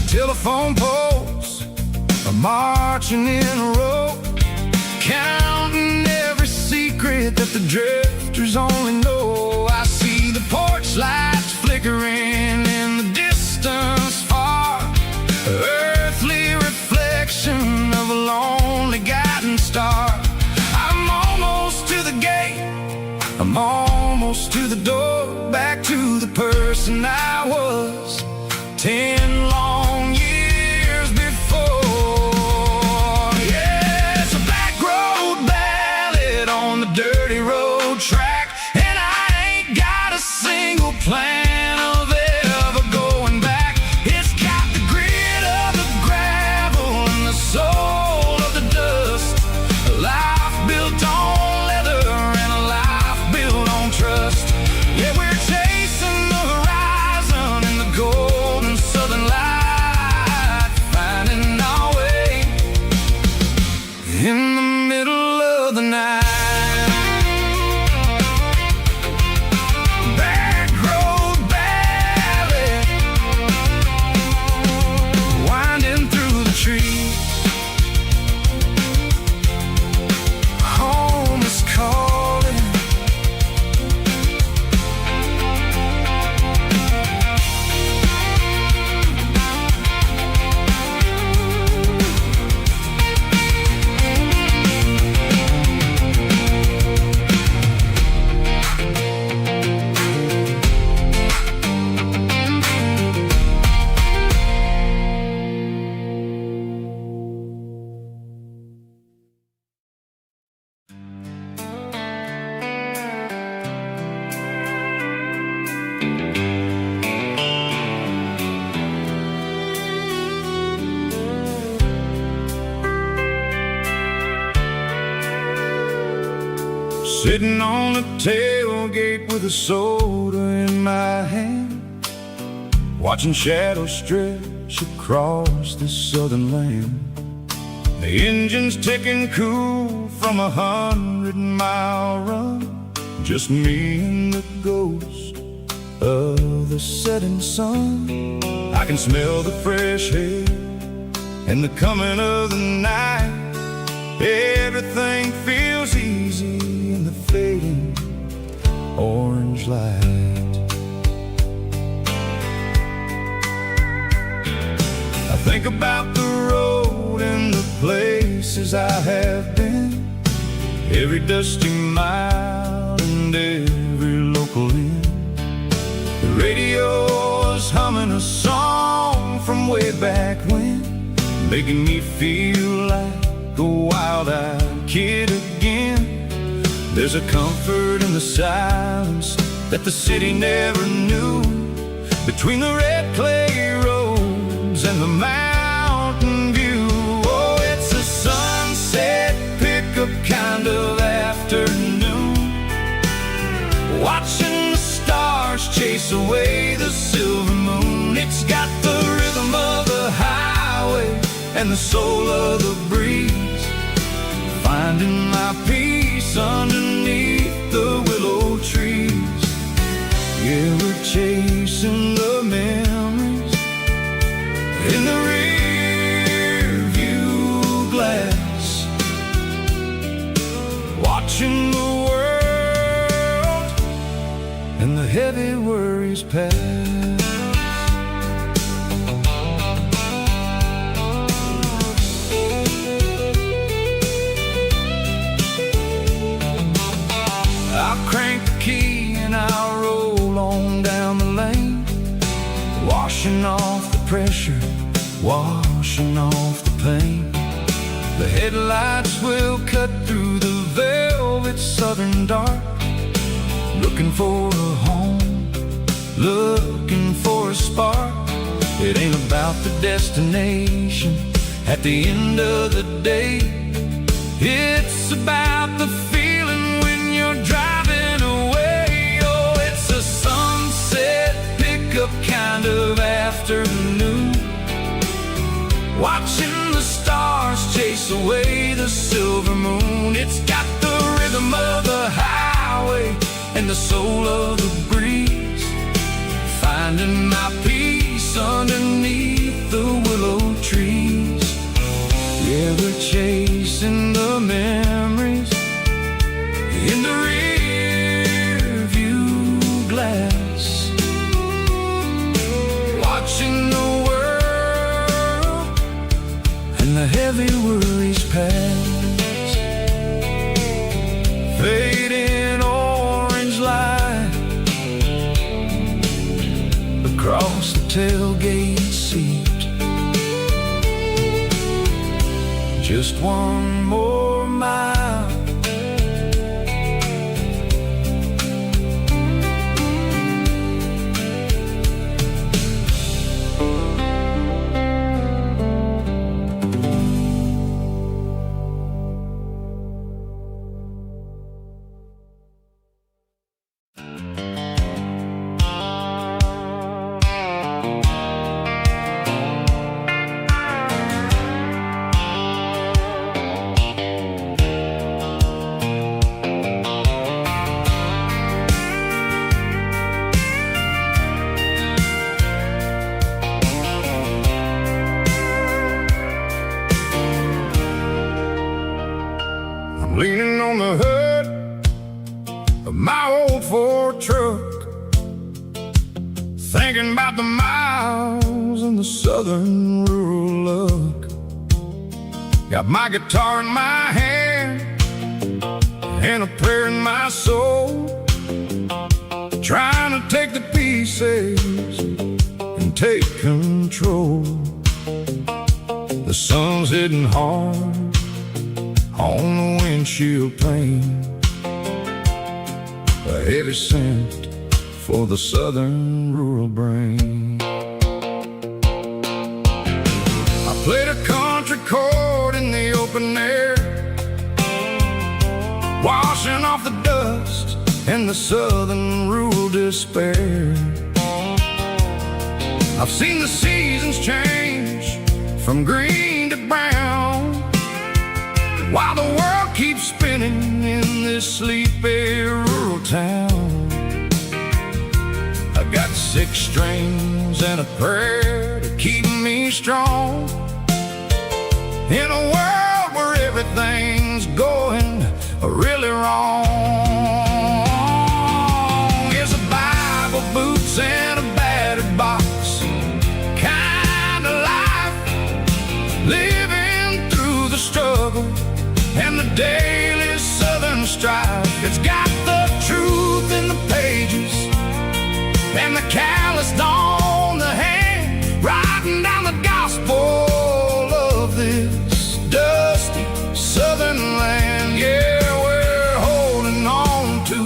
Telephone poles are marching in a row, counting every secret that the drifters only know. I see the porch lights flickering in the distance far, earthly reflection of a lonely guiding star. I'm almost to the gate, I'm almost to the door, back to the person I was 10 long years before. Yeah, it's a back road ballad on the dirty road track, and I ain't got a single plan of ever going back. It's got the grit of the gravel and the soul of the dust, a life built on leather and a life built on trust. Yeah, we're chasing the horizon in the golden southern light, finding our way in the middle of the night. Back road ballad, winding through the trees. Home is calling. Sitting on the tailgate with a soda in my hand, watching shadows stretch across this southern land. The engine's ticking cool from 100-mile run. Just me and the ghost of the setting sun. I can smell the fresh air and the coming of the night. Everything feels easy in the fading orange light. I think about the road and the places I have been, every dusty mile and every local inn. The radio is humming a song from way back when, making me feel like a wild-eyed kid again. There's a comfort in the silence that the city never knew, between the red clay roads and the mountain view. Oh, it's a sunset pickup kind of afternoon, watching the stars chase away the silver moon. It's got the rhythm of the highway and the soul of the breeze, finding my peace underneath the willow trees. Yeah, we're chasing the memories in the rear view glass, watching the world and the heavy worries pass. I'll crank the key and I'll roll on down the lane, washing off the pressure, washing off the pain. The headlights will cut through the velvet southern dark, looking for a home, looking for a spark. It ain't about the destination at the end of the day, it's about the feeling when you're driving away. Oh, it's a sunset pickup kind of afternoon, watching the stars chase away the silver moon. It's got the rhythm of the highway and the soul of the breeze, finding my peace underneath the willow trees. Yeah, we're chasing the memories in the rear view glass, watching the world and the heavy worries pass. Fading orange light across the tailgate seat, just one more mile. Leaning on the hood of my old Ford truck, thinking about the miles and the southern rural look. Got my guitar in my hand and a prayer in my soul, trying to take the pieces and take control. The sun's hitting hard on the windshield pane, a heavy scent for the southern rural brain. I played a country chord in the open air, washing off the dust and the southern rural despair. I've seen the seasons change from green to brown, while the world keeps spinning in this sleepy rural town. I got 6 strings and a prayer to keep me strong. In a world where everything's going really wrong, is a Bible, boots, and a battered box kind of life, living through the struggle and the daily southern strife. It's got the truth in the pages and the calloused on the hand, writing down the gospel of this dusty southern land. Yeah, we're holding on to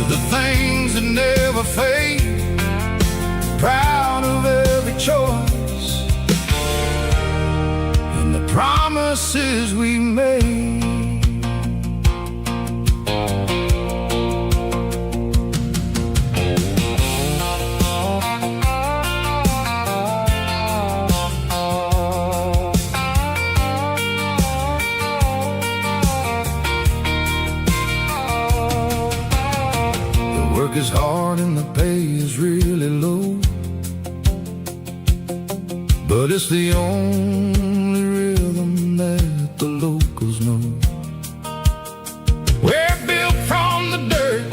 the things that never fade, proud of every choice and the promises we made. Is hard and the pay is really low, but it's the only rhythm that the locals know. We're built from the dirt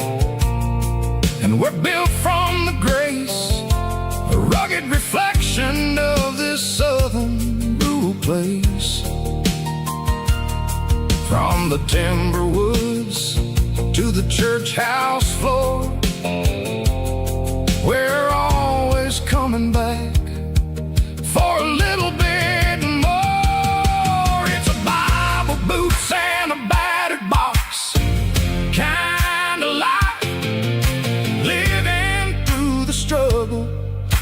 and we're built from the grace, a rugged reflection of this southern rural place. From the timber woods to the church house floor, we're always coming back for a little bit more. It's a Bible, boots, and a battered box kind of life, living through the struggle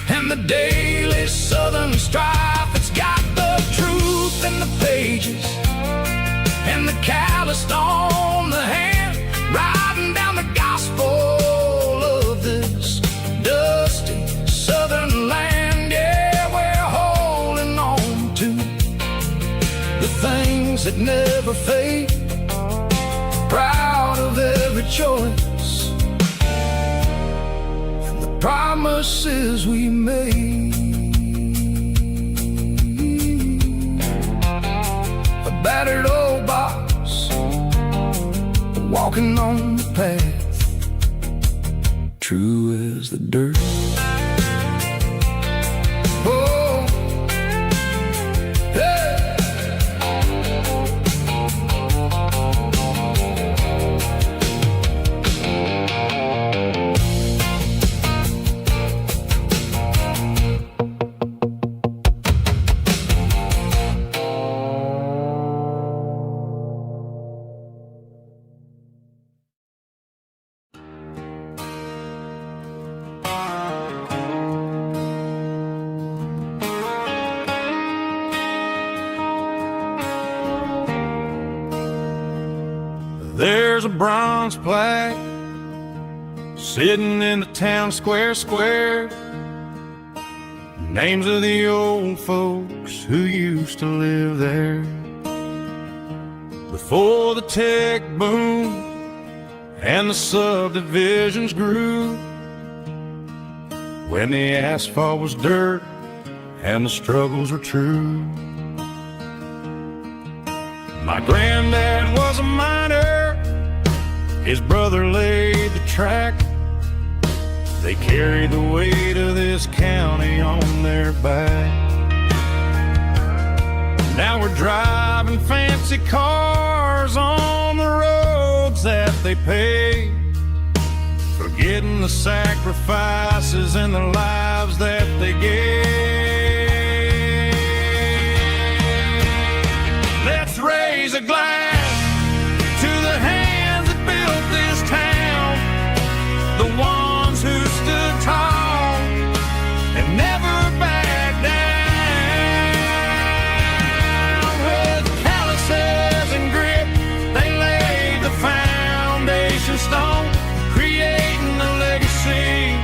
and the daily southern strife. It's got the truth in the pages and the calloused on the hand, writing down the gospel of this dusty southern land. Yeah, we're holding on to the things that never fade, proud of every choice and the promises we made. A battered old box, walking on the path, true as the dirt. Oh, hey. There's a bronze plaque sitting in the town square. Names of the old folks who used to live there before the tech boom and the subdivisions grew, when the asphalt was dirt and the struggles were true. My granddad was a miner, his brother laid the track. They carried the weight of this county on their back. Now we're driving fancy cars on the roads that they paved, forgetting the sacrifices and the lives that they gave. Let's raise a glass to the hands that built this town, the ones who stood tall and never backed down. With calluses and grit, they laid the foundation stone, creating a legacy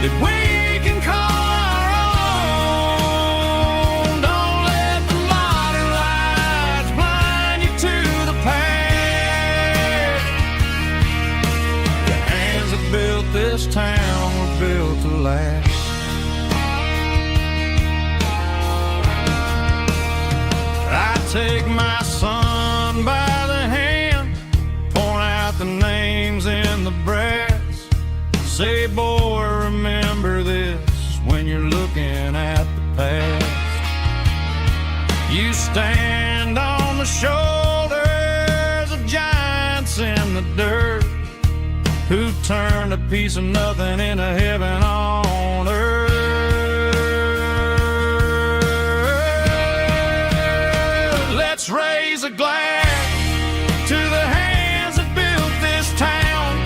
that we can call our own. take my son by the hand, point out the names in the brass, say, boy, remember this when you're looking at the past. You stand on the shoulders of giants in the dirt, who turned a piece of nothing into heaven on earth. Let's raise a glass to the hands that built this town,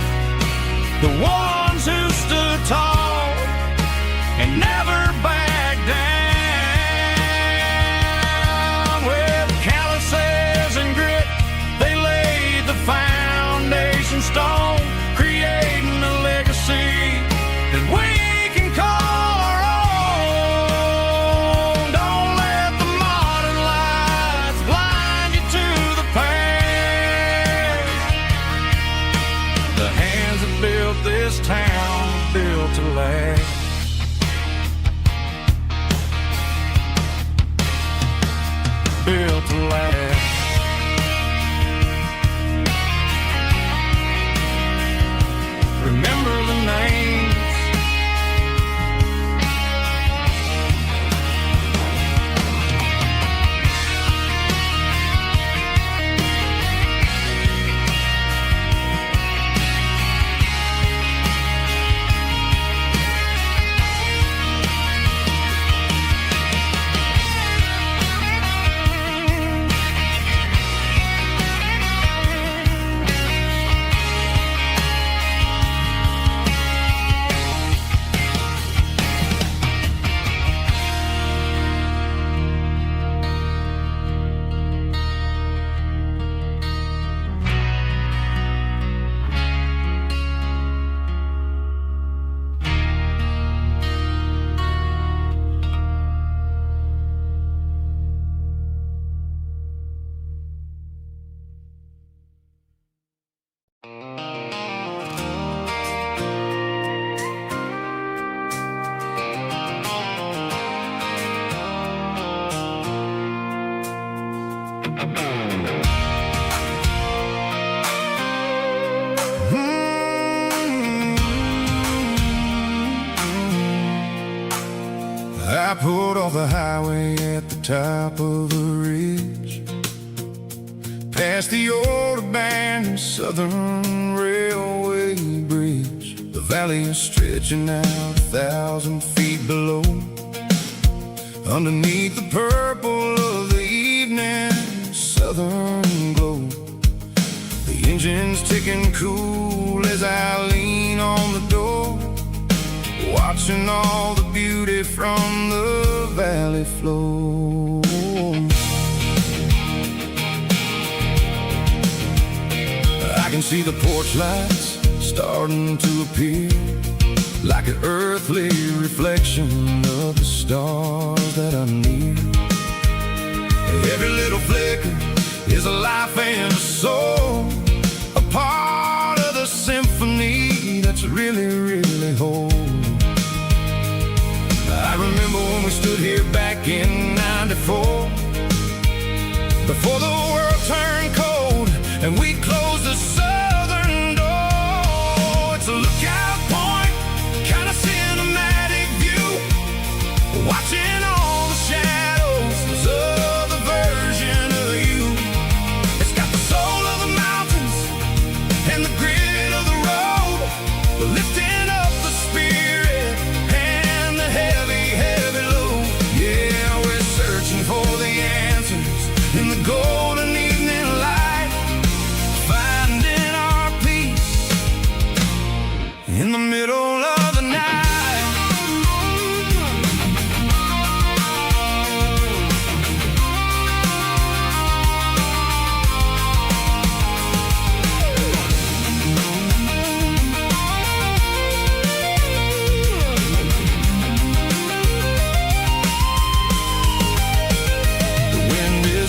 the ones who stood tall and never backed down. With calluses and grit, they laid the foundation stone, creating a legacy that we can call our own. Don't let the modern lights blind you to the past. The hands that built this town built to last. Built to last. Remember the names. I pulled off the highway at the top of a ridge, past the old abandoned Southern Railway bridge. The valley is stretching out 1,000 feet below, underneath the purple of the evening southern glow. The engine's ticking cool as I lean on the door, watching all the beauty from the valley flow. I can see the porch lights starting to appear, like an earthly reflection of the stars that are near. Every little flicker is a life and a soul, a part of the symphony that's really, really whole. I remember when we stood here back in '94, before the world turned cold and we closed the southern door. It's a lookout point, kind of cinematic view, watching all the shadows of the version of you. It's got the soul of the mountains and the grit of the road, lifting up the spirit and the heavy, heavy load. Yeah, we're searching for the answers in the golden evening light, finding our peace in the middle of the night.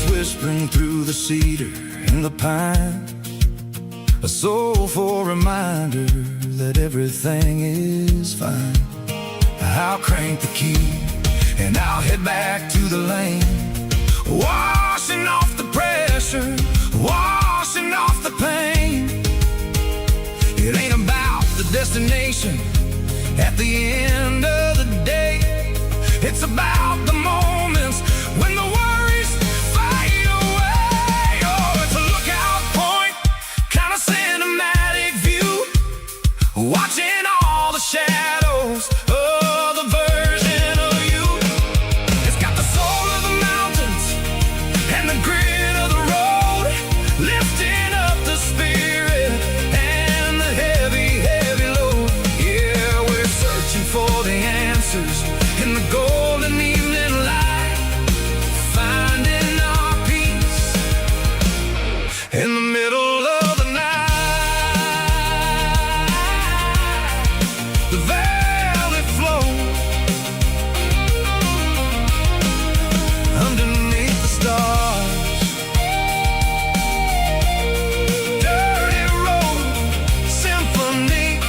Whispering through the cedar and the pine, a soulful reminder that everything is fine. I'll crank the key and I'll head back to the lane, washing off the end of the day, it's about the moments when the worries fade away. Oh, it's a lookout point, kind of cinematic view, watching all the shadows of the version of you. It's got the soul of the mountains and the grit of the road, lifting up the spirit and the heavy, heavy load. Yeah, we're searching for the answers in the golden evening light, finding our peace in the middle of the night. The velvet flow underneath the stars. Dirty road symphony.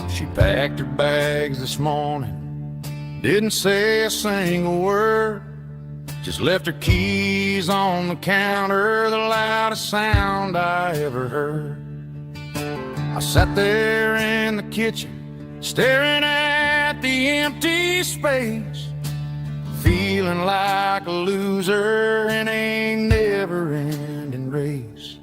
She packed her bags this morning, didn't say a single word, just left her keys on the counter, the loudest sound I ever heard. I sat there in the kitchen, staring at the empty space, feeling like a loser in a never-ending race.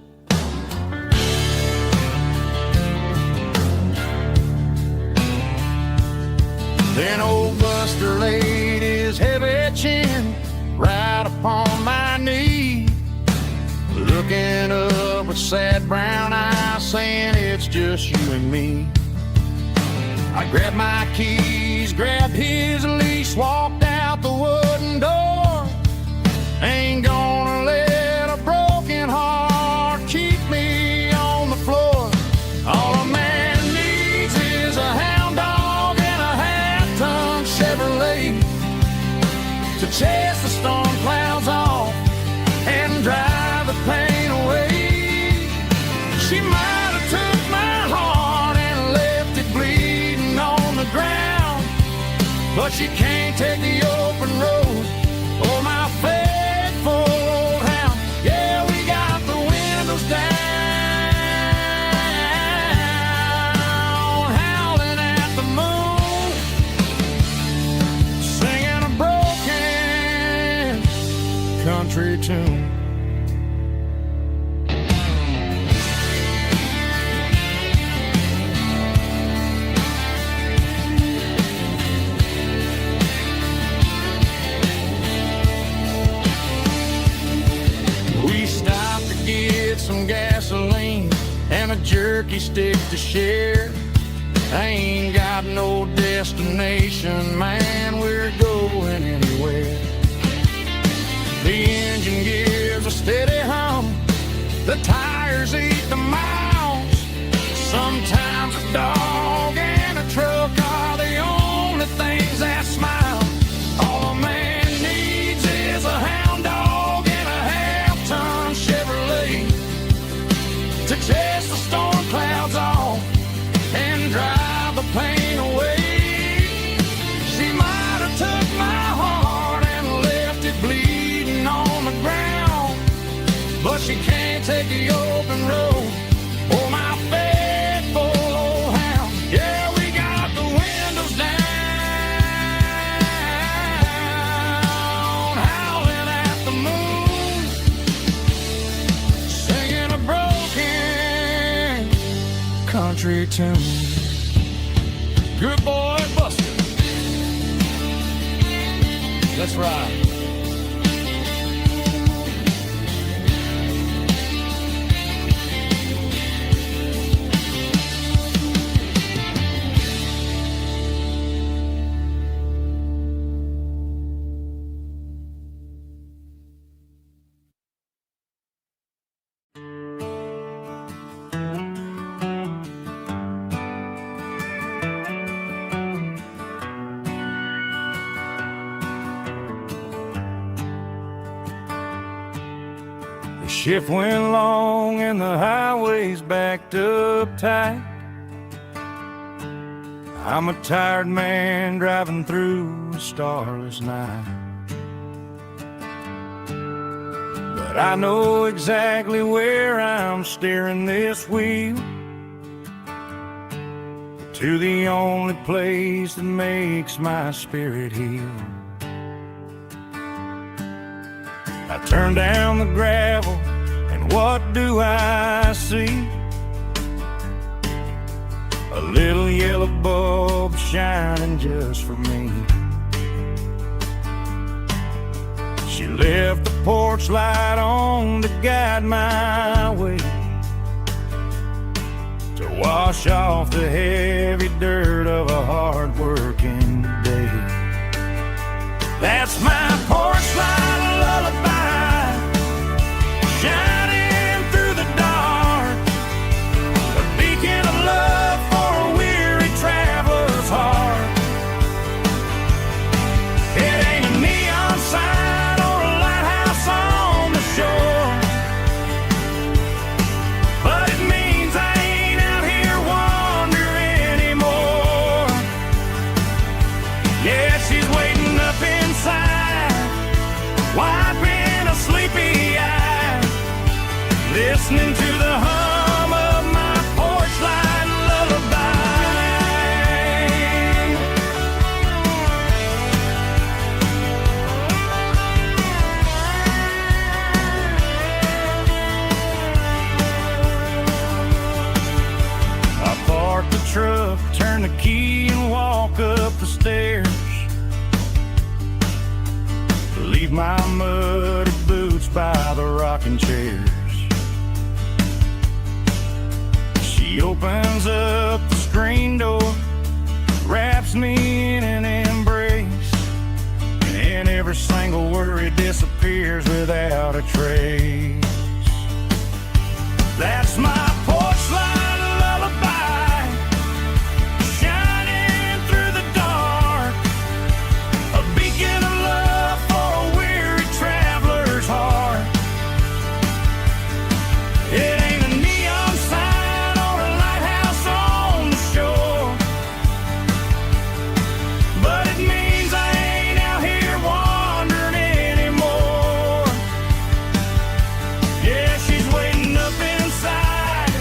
Then old Buster laid his heavy chin right upon my knee, looking up with sad brown eyes, saying it's just you and me. I grabbed my keys, grabbed his leash, walked out the wooden door. Ain't gonna let a broken heart keep me on the floor. All a man needs is a hound dog and a half-ton Chevrolet to chase the storm clouds off and drive the pain away. She might have took my heart and left it bleeding on the ground, but she can't take the open road or my faithful old hound. Yeah, we got the windows down, howling at the moon, singing a broken country tune. We stopped to get some gasoline and a jerky stick to share. I ain't got no destination, man, we're going anywhere. The engine gives a steady hum, the tires eat the miles. Sometimes a dog and a truck are the only things that smile. All a man needs is a hound dog and a half-ton Chevrolet to chase the storm clouds off and drive the pain away. She might have took my heart and left it bleeding on the ground, but she can't take the open road or my faithful old hound. Yeah, we got the windows down, howling at the moon, singing a broken country tune. Good boy, Buster. Let's ride. Shift went long and the highway's backed up tight. I'm a tired man driving through a starless night. But I know exactly where I'm steering this wheel, to the only place that makes my spirit heal. I turn down the gravel, and what do I see? A little yellow bulb shining just for me. She left the porch light on to guide my way, to wash off the heavy dirt of a hard-working day. That's my porch light lullaby, shining through the dark, a beacon of love for a weary traveler's heart. It ain't a neon sign or a lighthouse on the shore, but it means I ain't out here wandering anymore. Yeah, she's waiting up inside, wiping a sleepy eye, listening to the hum of my porch light lullaby. I park the truck, turn the key and walk up the stairs, leave my muddy boots by the rocking chairs. She opens up the screen door, wraps me in an embrace, and every single worry disappears without a trace. That's my porch light lullaby, shining through the dark, a beacon of love for a weary traveler's heart. It ain't a neon sign or a lighthouse on the shore, but it means I ain't out here wandering anymore. Yeah, she's waiting up inside,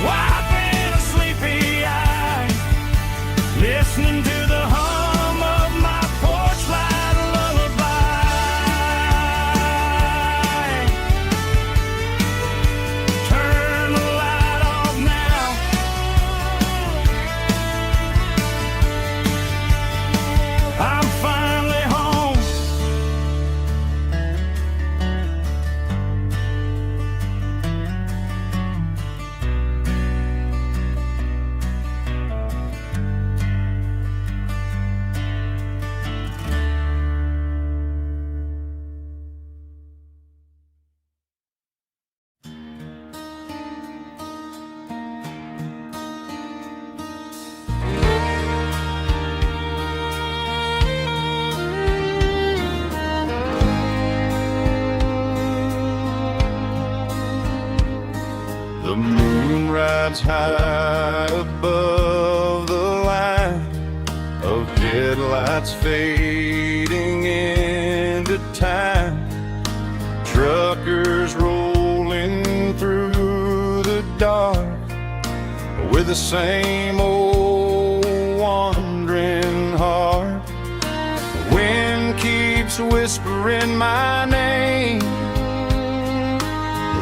wiping a sleepy eye, listening to the hum of my porch light lullaby. Turn the light off now, I'm finally home. The moon rides high above the line of headlights fading into time. Truckers rolling through the dark with the same old wandering heart. The wind keeps whispering my name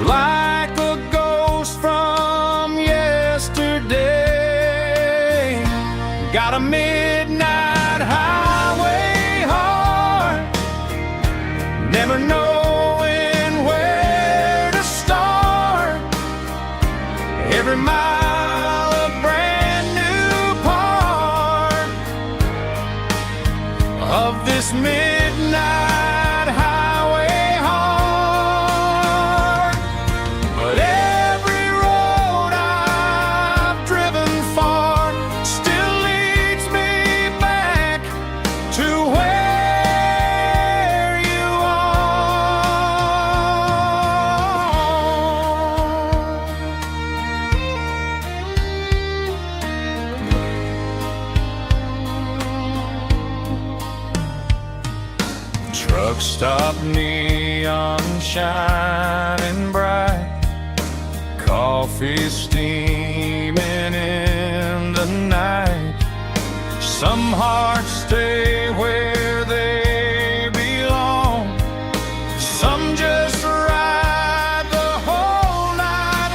like a ghost from yesterday. Got a midnight highway heart, never knowing where to start. Every mile a brand new part of this midnight highway heart. But every road I've driven far still leads me back to where you are. Top neon shining bright, coffee steaming in the night. Some hearts stay where they belong, some just ride the whole night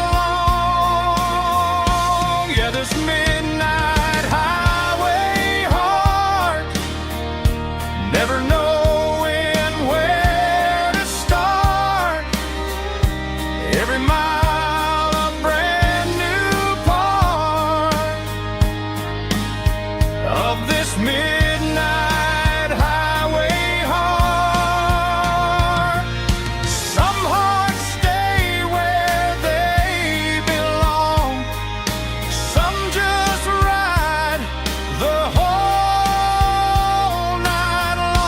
long. Yeah, this midnight highway heart, never knowing where to start. Every mile a brand new part of this midnight highway heart. Some hearts stay where they belong, some just ride the whole night long.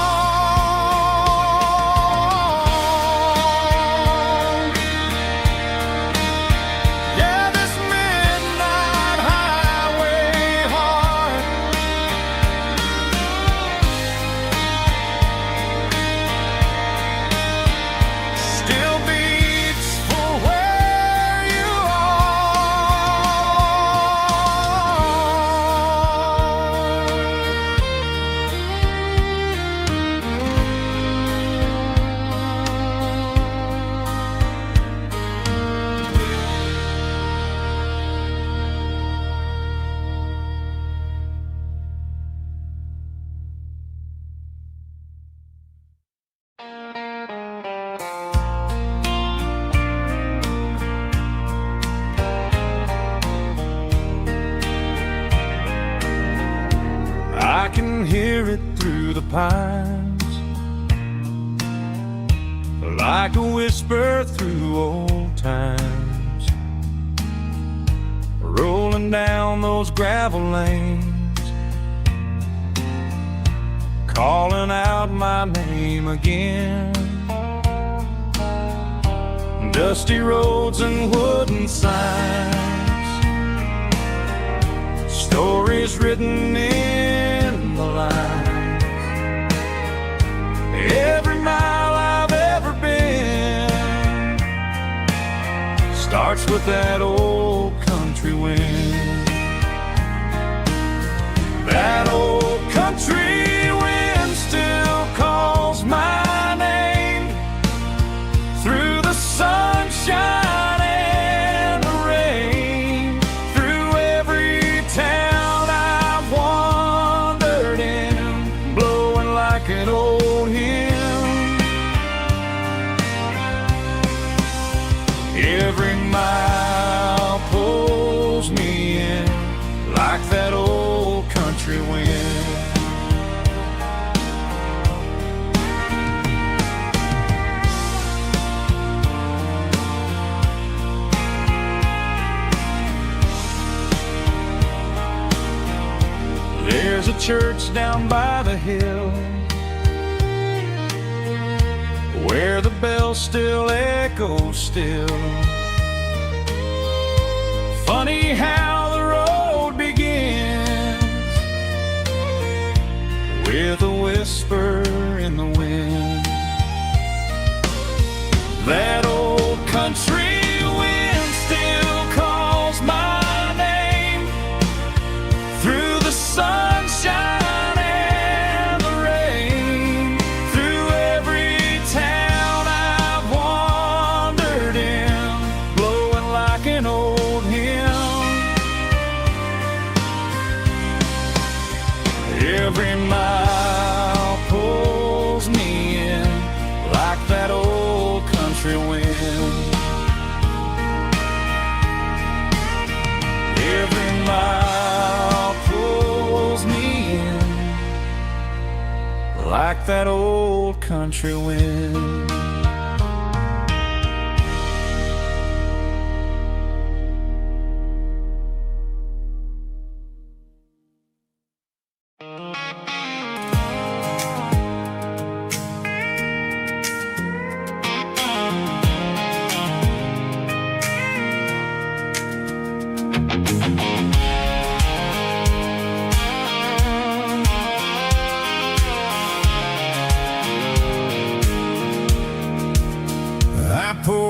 Yeah, this midnight highway heart still beats for where you I can hear it through the pines, like a whisper through old times, rolling down those gravel lanes, calling out my name again. Dusty roads and wooden signs, stories written in the lines. Every mile I've ever been starts with that old country wind. That old country wind still calls my name through the sunshine and the rain, through every town I've wandered in, blowing like an old hymn. Every mile pulls me in like that old country wind. There's a church down by the hill where the bells still echo still. Funny how the road begins with a whisper in the wind. That old country wind still calls my name through the sunshine and the rain, through every town I've wandered in, blowing like an old hymn. Every mile pulls me in like that old country wind. Every mile pulls me in like that old country wind.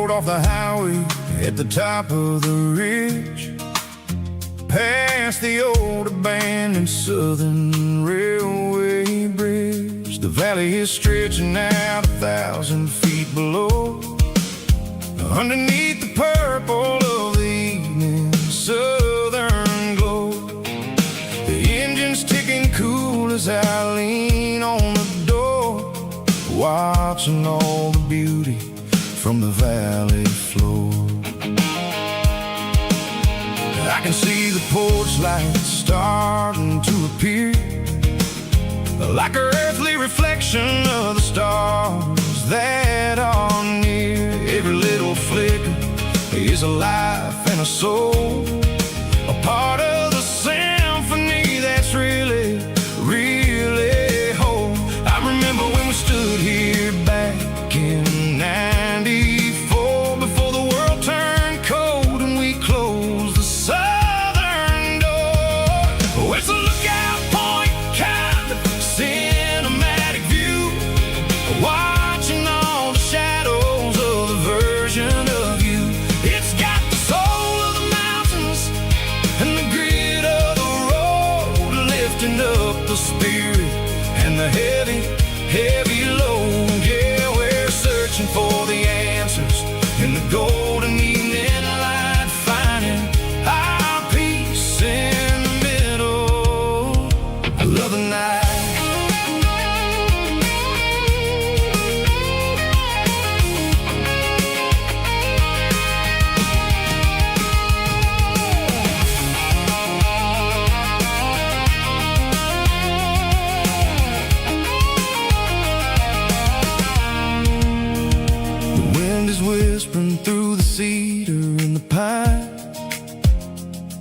rode off the highway at the top of the ridge, past the old abandoned Southern Railway bridge. The valley is stretching out 1,000 feet below, underneath the purple of the evening southern glow. The engine's ticking cool as I lean on the door, watching all the beauty from the valley floor. I can see the porch lights starting to appear, like an earthly reflection of the stars that are near. Every little flicker is a life and a soul, a part of the symphony that's really, really whole. I remember when we stood here back in '94, before the world turned cold and we closed the southern door. Oh, it's a lookout point, kind of cinematic view, watching all the shadows of the version of you. It's got the soul of the mountains and the grit of the road, lifting up the spirit and the heavy, heavy load. Yeah, we're searching for the answers in the golden evening light, finding our peace in the middle of the night. The wind is whispering through the cedar and the pine,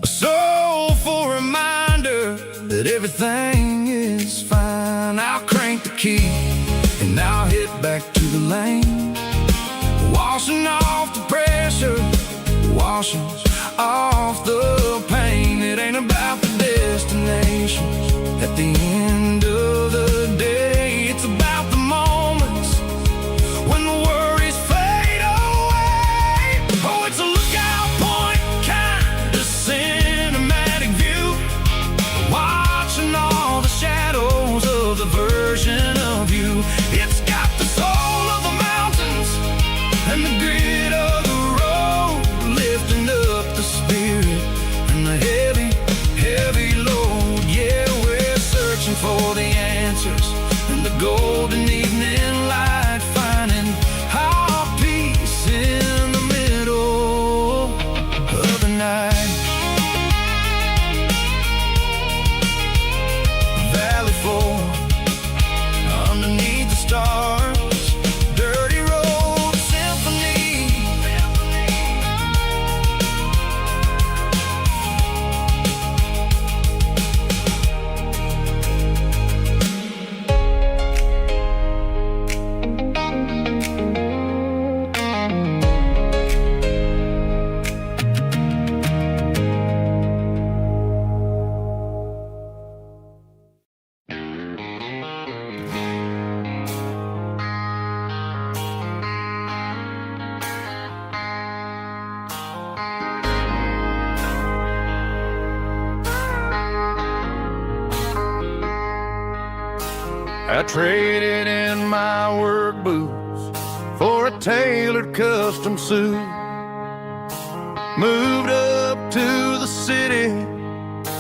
a soulful reminder that everything is fine. I'll crank the key and I'll hit back to the lane, washing off the pressure, washing off the pain. It ain't about the destinations at the end of the day, it's about the moments when the worries fade away. Oh, it's a lookout point, kind of cinematic view, watching all the shadows of the version of you. It's got the soul of the mountains and the grit of the road, lifting up the spirit and the heavy, heavy load. Yeah, we're searching for the answers in the golden evening light, finding our peace in the middle of the night. Valley floor, underneath the stars, dirty road symphony. I traded in my work boots for a tailored custom suit, moved up to the city,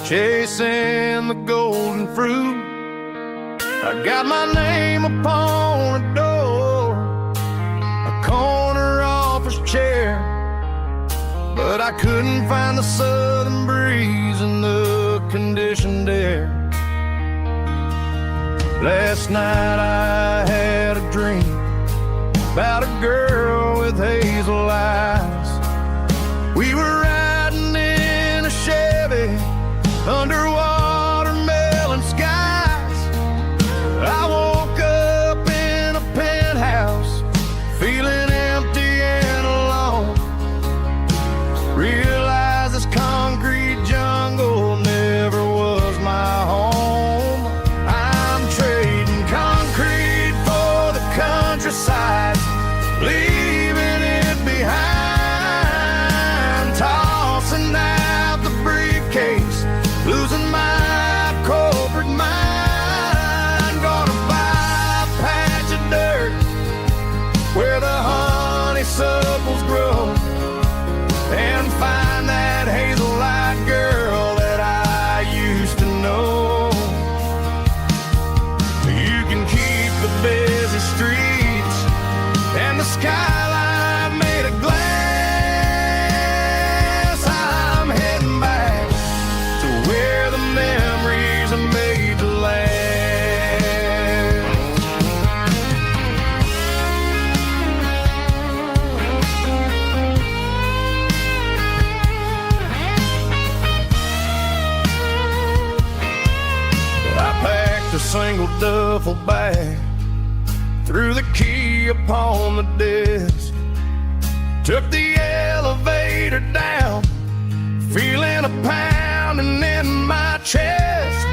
chasing the golden fruit. I got my name upon a door, a corner office chair, but I couldn't find the southern breeze in the conditioned air. Last night I had a dream about a girl with hazel eyes. We were riding in a Chevy under watermelon skies. I woke up in a penthouse feeling empty and alone. Realized this concrete jungle never was my home. Countryside, leaving it behind. honeysuckles grow and find that hazel-eyed girl that I used to know. You can keep the busy streets and the skyline made of glass. I'm heading back to where the memories are made to last. A single duffel bag, threw the key upon the desk, took the elevator down, feeling a pounding in my chest,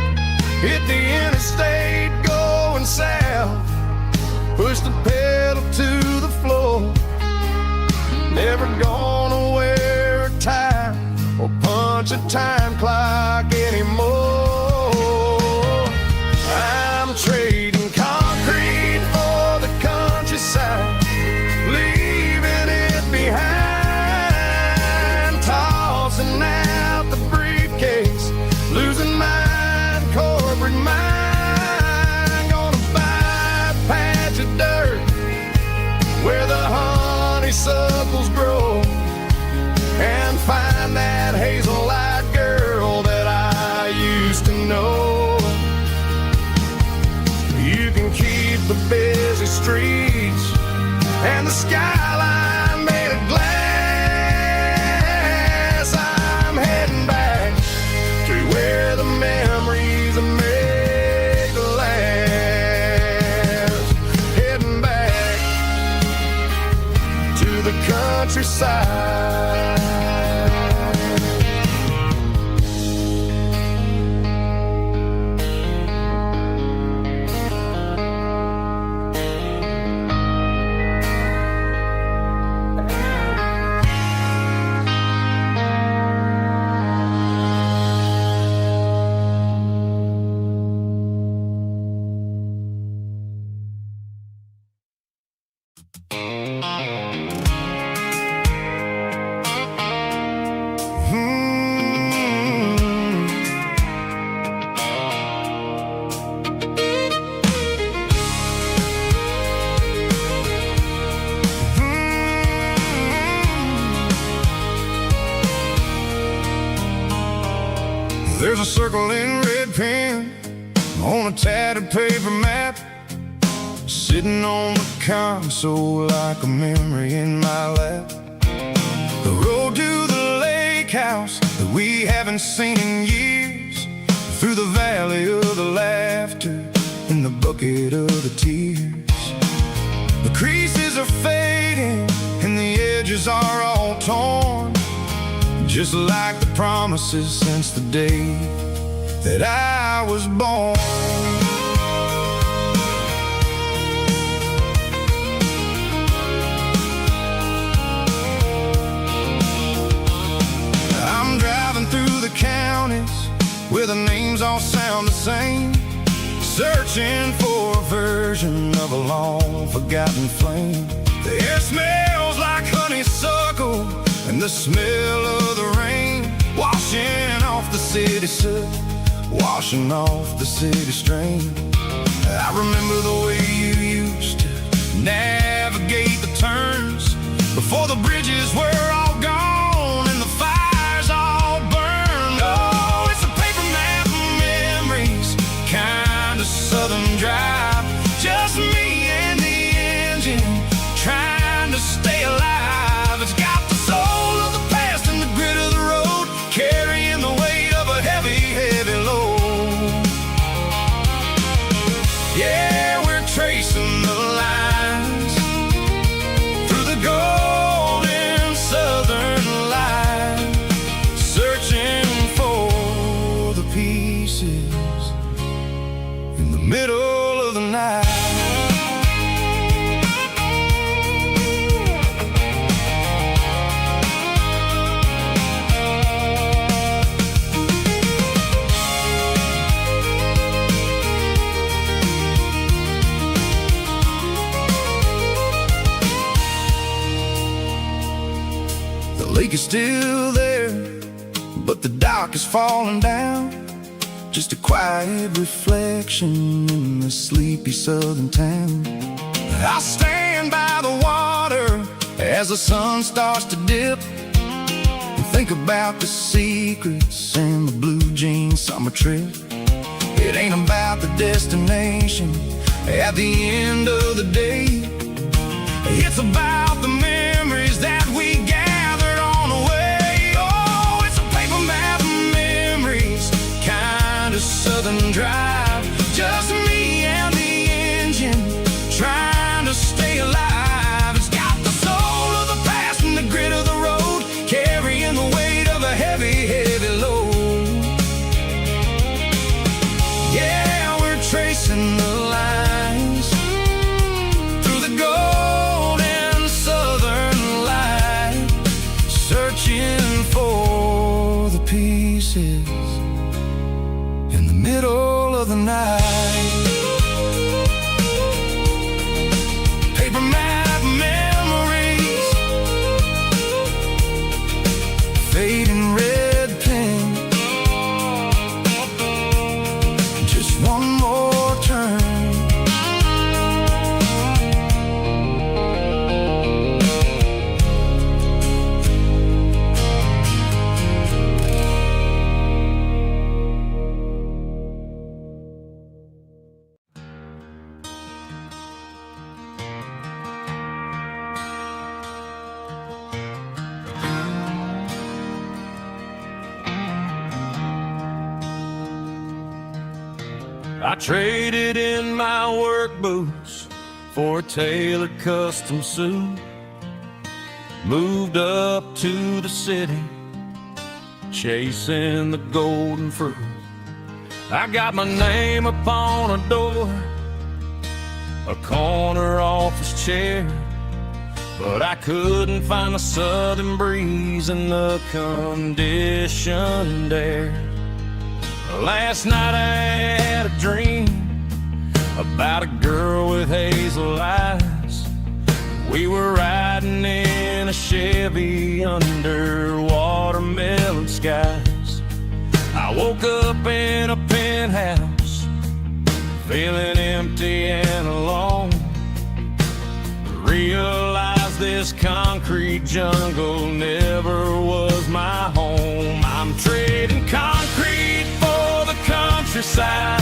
hit the interstate going south, pushed the pedal to the floor, never gonna wear a tie or punch a time clock anymore. I'm trading concrete for the countryside, leaving it behind, tossing out the briefcase, losing my corporate mind. Gonna buy a patch of dirt where the honeysuckles grow and find that hazel-eyed girl that I used to know. The busy streets and the skyline made of glass. I'm heading back to where the memories are made to last. Heading back to the countryside. There's a circle in red pen on a tattered paper map, sitting on the console like a memory in my lap. The road to the lake house that we haven't seen in years, through the valley of the laughter and the bucket of the tears. The creases are fading and the edges are all torn, just like the promises since the day that I was born. I'm driving through the counties where the names all sound the same, searching for a version of a long forgotten flame. The air smells like honeysuckle and the smell of the rain, washing off the city soot, washing off the city strain. I remember the way you used to navigate the turns before the bridges were all gone and the fires all burned. Oh, it's a paper map of memories, kind of southern drive, just me and the engine trying to stay alive. It's got the soul of the past and the grit of the road, carrying the weight of a heavy, heavy load. Yeah, we're tracing the lines lake is still there, but the dock is falling down. Just a quiet reflection in the sleepy southern town. I stand by the water as the sun starts to dip, and think about the secrets and the blue jean summer trip. It ain't about the destination at the end of the day. It's about the memories that we gathered on the way. Oh, it's a paper map of memories, kind of southern drive. Just me and the engine, trying to stay alive. It's got the soul of the past and the grit of the road, carrying the weight of a heavy, heavy load. Yeah, we're tracing the lines through the golden southern light, searching for the pieces in the middle of the night. Paper map memories, fading red pen, just one more turn. I traded in my work boots for a tailored custom suit. Moved up to the city, chasing the golden fruit. I got my name upon a door, a corner office chair, but I couldn't find the southern breeze in the conditioned air. Last night I had a dream about a girl with hazel eyes. We were riding in a Chevy under watermelon skies. I woke up in a penthouse, feeling empty and alone. Realized this concrete jungle never was my home. I'm trading concrete for the countryside,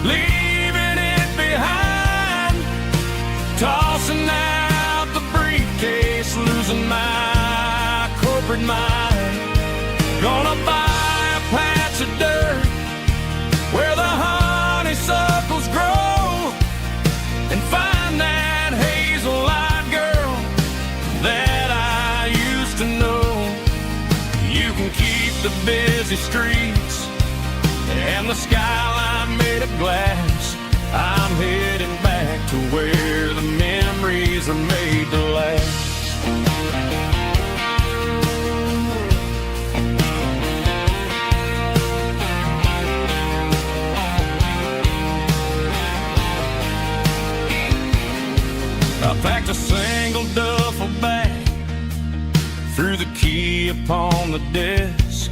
leaving it behind, tossing out the briefcase, losing my corporate mind. Gonna buy a patch of dirt where the honeysuckles grow, and find that hazel-eyed girl that I used to know. You can keep the busy streets and the skyline made of glass. I'm heading back to where the memories are made to last. I packed a single duffel bag, threw the key upon the desk,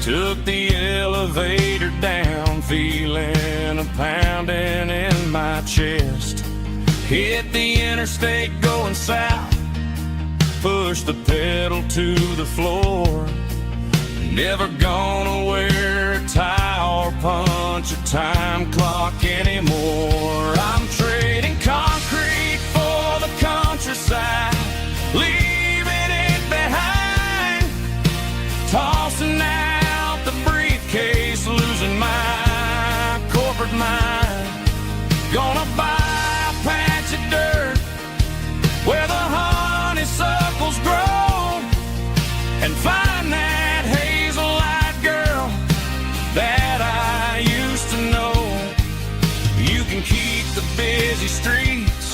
took the elevator down, feeling a pounding in my chest. Hit the interstate going south, pushed the pedal to the floor. Never gonna wear a tie or punch a time clock anymore. I'm trading concrete for the countryside, leaving it behind, tossing out the briefcase, losing my corporate mind. Gonna buy a patch of dirt where the honeysuckles grow, and find that hazel-eyed girl that I used to know. You can keep the busy streets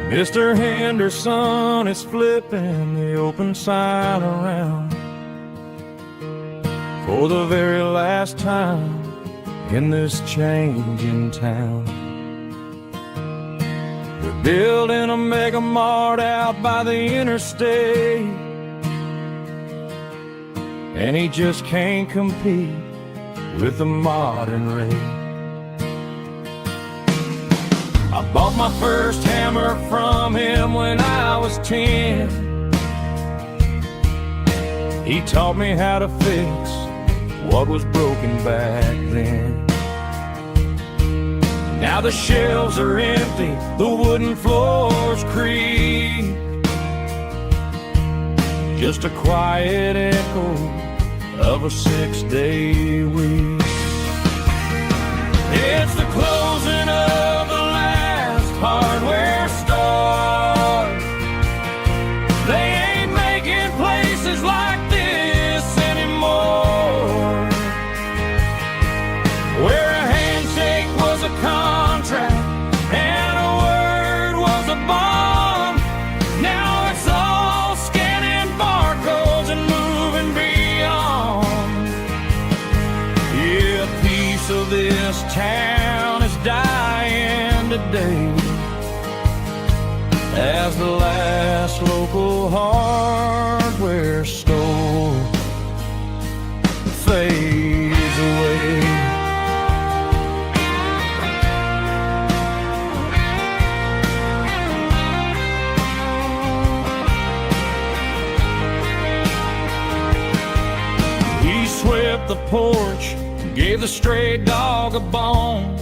Mr. Henderson is flipping the open sign around for the very last time in this changing town. They're building a mega mart out by the interstate, and he just can't compete with the modern rate. I bought my first hammer from him when I was 10. He taught me how to fix what was broken back then. Now the shelves are empty, the wooden floors creak, just a quiet echo of a 6-day week. It's the closing of the last hardware store. They ain't making places like this anymore, where a handshake was a contract and a word was a bond. Now it's all scanning barcodes and moving beyond. Yeah, a piece of this town is dying today as the last local hardware store fades away. He swept the porch, gave the stray dog a bone,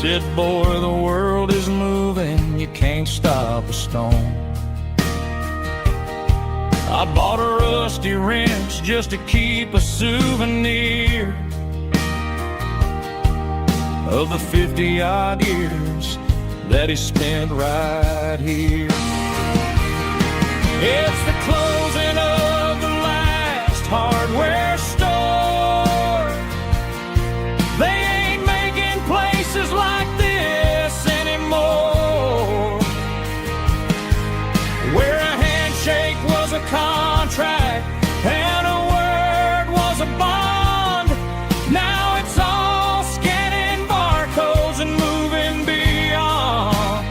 said, boy, the world is moving, you can't stop a stone. I bought a rusty wrench just to keep a souvenir of the 50-odd years that he spent right here. It's the closing of the last hardware store. They ain't making places like this anymore, where a handshake was a contract and a word was a bond. Now it's all scanning barcodes and moving beyond.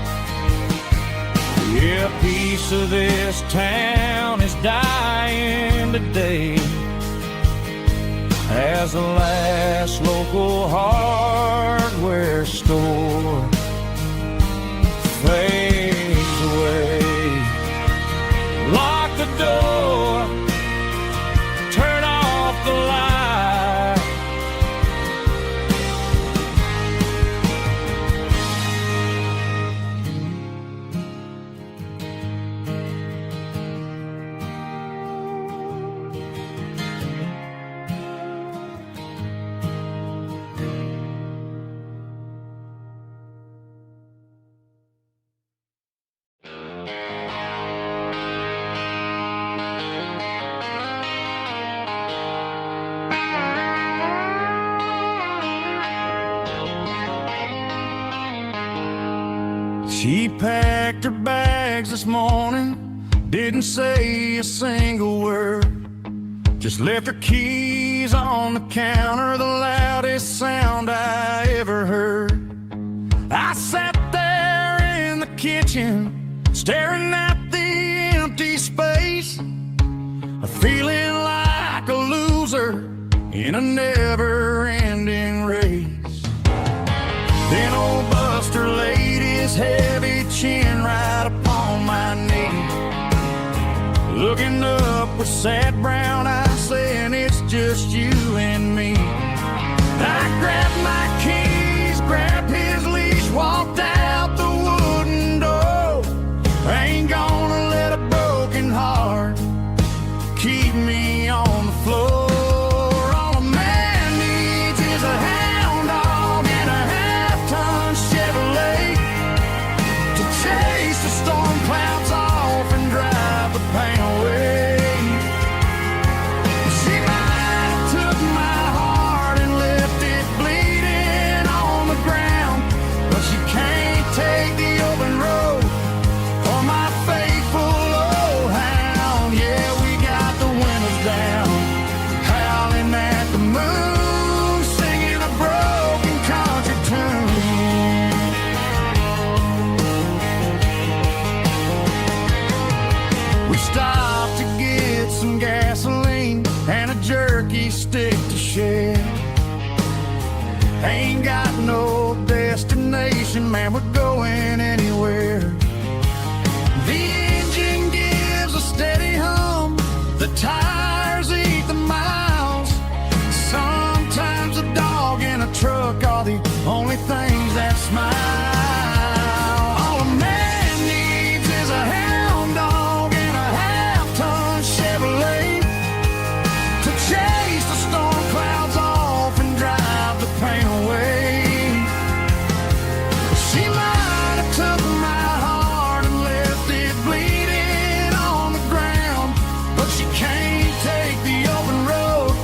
Yeah, a piece of this town is dying today as the last local hardware store fades away. Lock the door, turn off the light. She packed her bags this morning, didn't say a single word, just left her keys on the counter, the loudest sound I ever heard. I sat there in the kitchen, staring at the empty space, feeling like a loser in a never-ending race. Then old Buster laid his heavy chin right upon my knee, looking up with sad brown eyes, saying it's just you and me. I grabbed my keys, grabbed his leash, walked out the wooden door. I ain't gonna let a broken heart keep me on the floor. All a man needs is a hound dog and a half-ton Chevrolet to chase the storm clouds off and drive the pain away. She might have took my heart we stick to share. Ain't got no destination, man, we're going anywhere. The engine gives a steady hum, the tires eat the miles. Sometimes a dog in a truck are the only things that smile. All a man needs is a hound dog and a half-ton Chevrolet to chase the storm clouds off and drive the pain away. She might have took my heart and left it bleeding on the ground, but she can't take the open road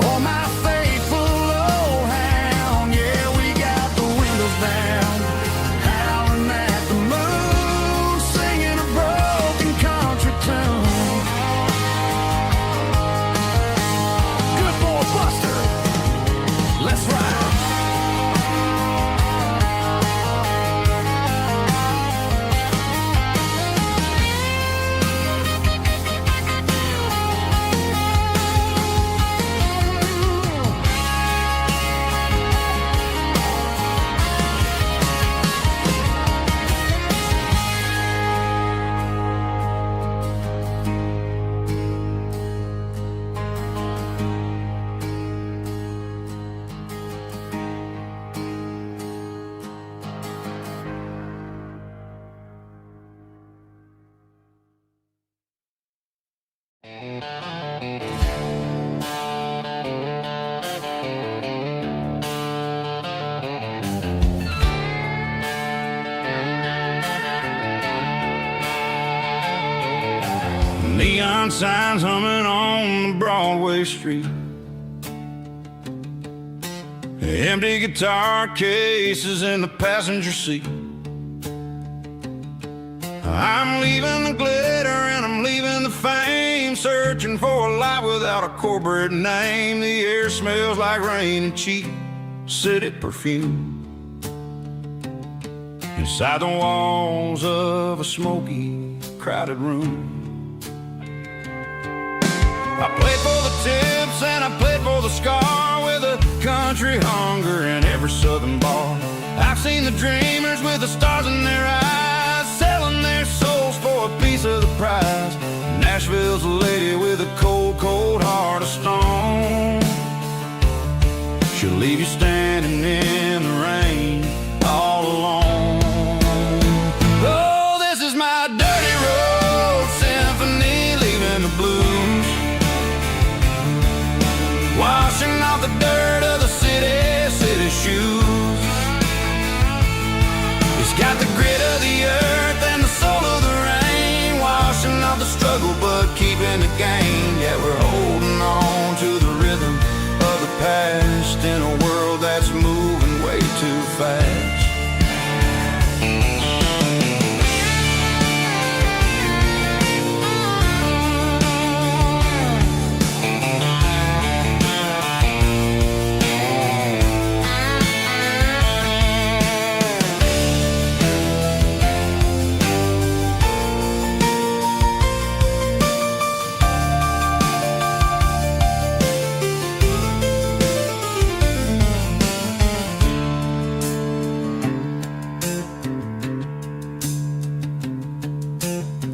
or my faithful old hound. Yeah, we got the windows down, howling at the moon, singing a broken country tune. Good boy Buster, let's ride. Neon signs humming on the Broadway street. Empty guitar cases in the passenger seat. I'm leaving the glitter and I'm leaving the fame, searching for a life without a corporate name. The air smells like rain and cheap city perfume. Inside the walls of a smoky, crowded room. I played for the tips and I played for the scar, with a country hunger in every southern bar. I've seen the dreamers with the stars in their eyes, selling their souls for a piece of the prize. Nashville's a lady with a cold, cold heart of stone. She'll leave you standing in the rain all alone. Oh, this is my dirty road symphony, leaving the blues, washing off the dirt of the city shoes. It's got the grit of the earth and the soul of the rain, washing off the struggle but keeping the gain. Yeah, we're holding on to the rhythm of the past in a world that's moving way too fast.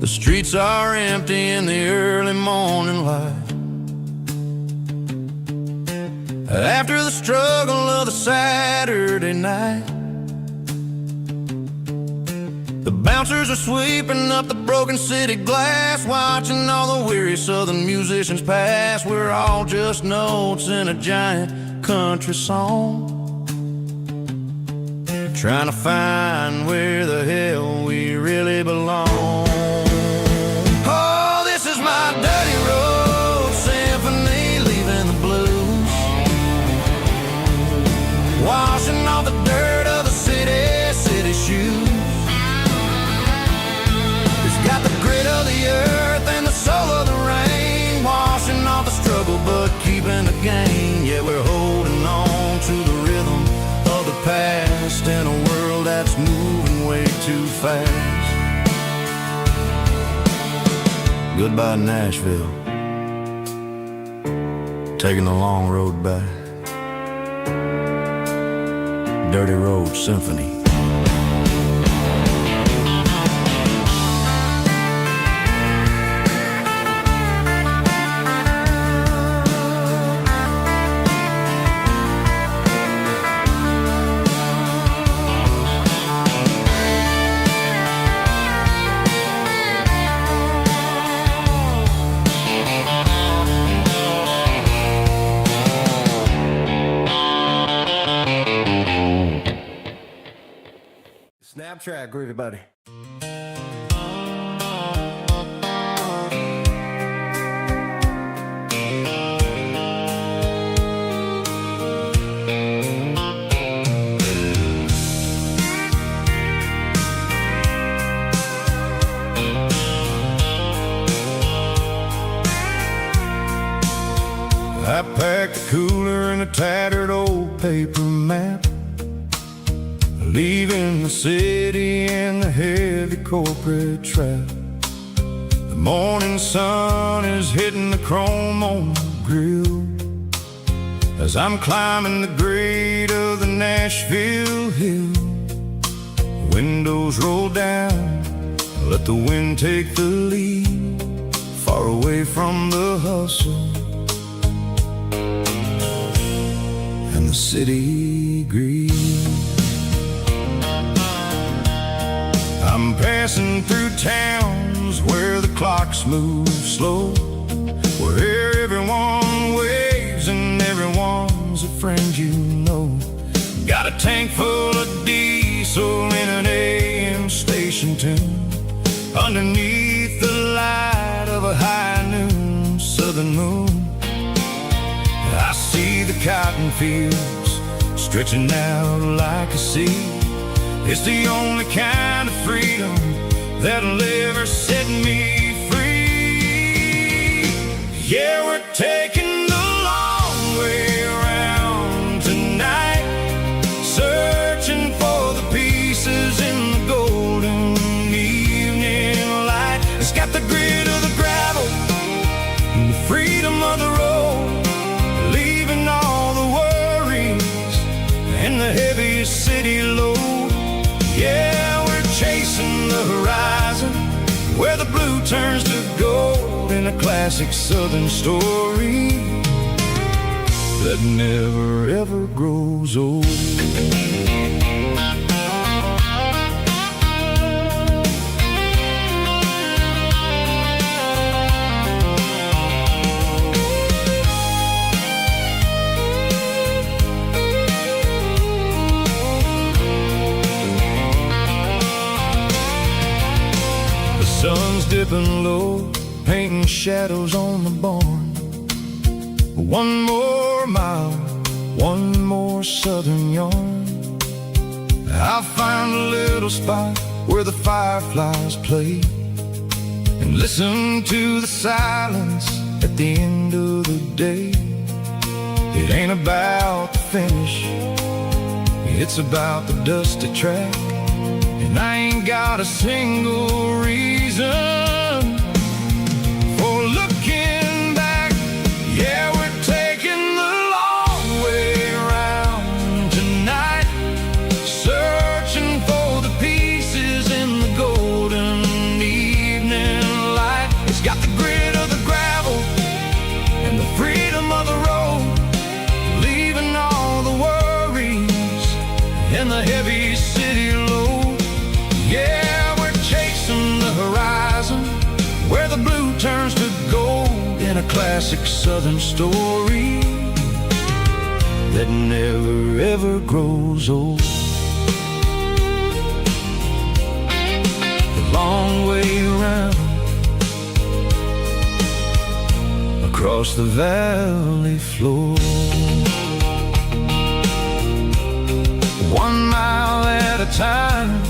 The streets are empty in the early morning light, after the struggle of the Saturday night. The bouncers are sweeping up the broken city glass, watching all the weary southern musicians pass. We're all just notes in a giant country song, trying to find where the hell we really belong. Oh, this is my dirty road symphony, leaving the blues, washing off the dirt of the city shoes. It's got the grit of the earth and the soul of the rain, washing off the struggle but keeping the gain. Yeah, we're holding on to the rhythm of the past in a world that's moving way too fast. Goodbye, Nashville. taking the long road back. Dirty Road Symphony. Snap track, groovy buddy. I packed a cooler and a tattered old paper map, leaving the city and the heavy corporate trap. The morning sun is hitting the chrome on the grill as I'm climbing the grade of the Nashville hill. Windows roll down, let the wind take the lead, far away from the hustle and the city greed. I'm passing through towns where the clocks move slow, where everyone waves and everyone's a friend you know. Got a tank full of diesel in an AM station tune, underneath the light of a high noon southern moon. I see the cotton fields stretching out like a sea. It's the only kind of freedom that'll ever set me free. Yeah, we're taking the long way around tonight, searching for the pieces in the golden evening light. It's got the grit of the gravel and the freedom of the road, leaving all the worries and the heavy city load. Yeah, we're chasing the horizon, where the blue turns to gold, in a classic southern story that never ever grows old. Sun's dipping low, painting shadows on the barn. One more mile, one more southern yarn. I'll find a little spot where the fireflies play, and listen to the silence at the end of the day. It ain't about the finish, it's about the dusty track. And I ain't got a single reason for looking back. Yeah, we're taking the long way around tonight, searching for the pieces in the golden evening light. It's got the grit of the gravel and the freedom of the road, leaving all the worries and the heavy city load. Yeah, we're chasing the horizon, where the blue turns to gold, in a classic southern story that never ever grows old. The long way around, across the valley floor, 1 mile at a time.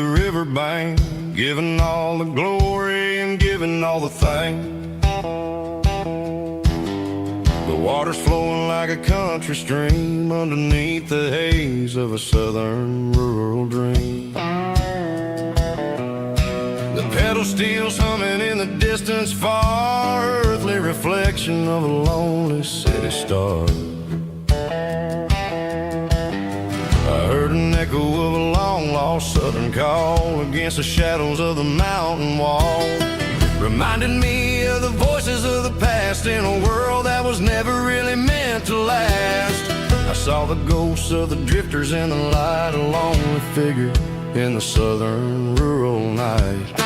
the riverbank, giving all the glory and giving all the thanks. The water's flowing like a country stream underneath the haze of a southern rural dream. The pedal steel's humming in the distance far, earthly reflection of a lonely city star. I heard an echo of a long-lost southern call against the shadows of the mountain wall, reminding me of the voices of the past in a world that was never really meant to last. I saw the ghosts of the drifters in the light, a lonely figure in the southern rural night.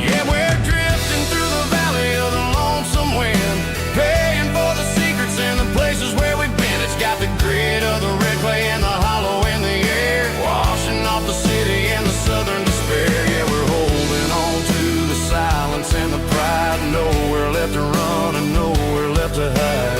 Yeah, we're drifting through the valley of the lonesome wind, paying for the secrets and the places where we've been. It's got the grit of the red clay and the hollow in the air, washing off the city and the southern despair. Yeah, we're holding on to the silence and the pride, nowhere left to run and nowhere left to hide.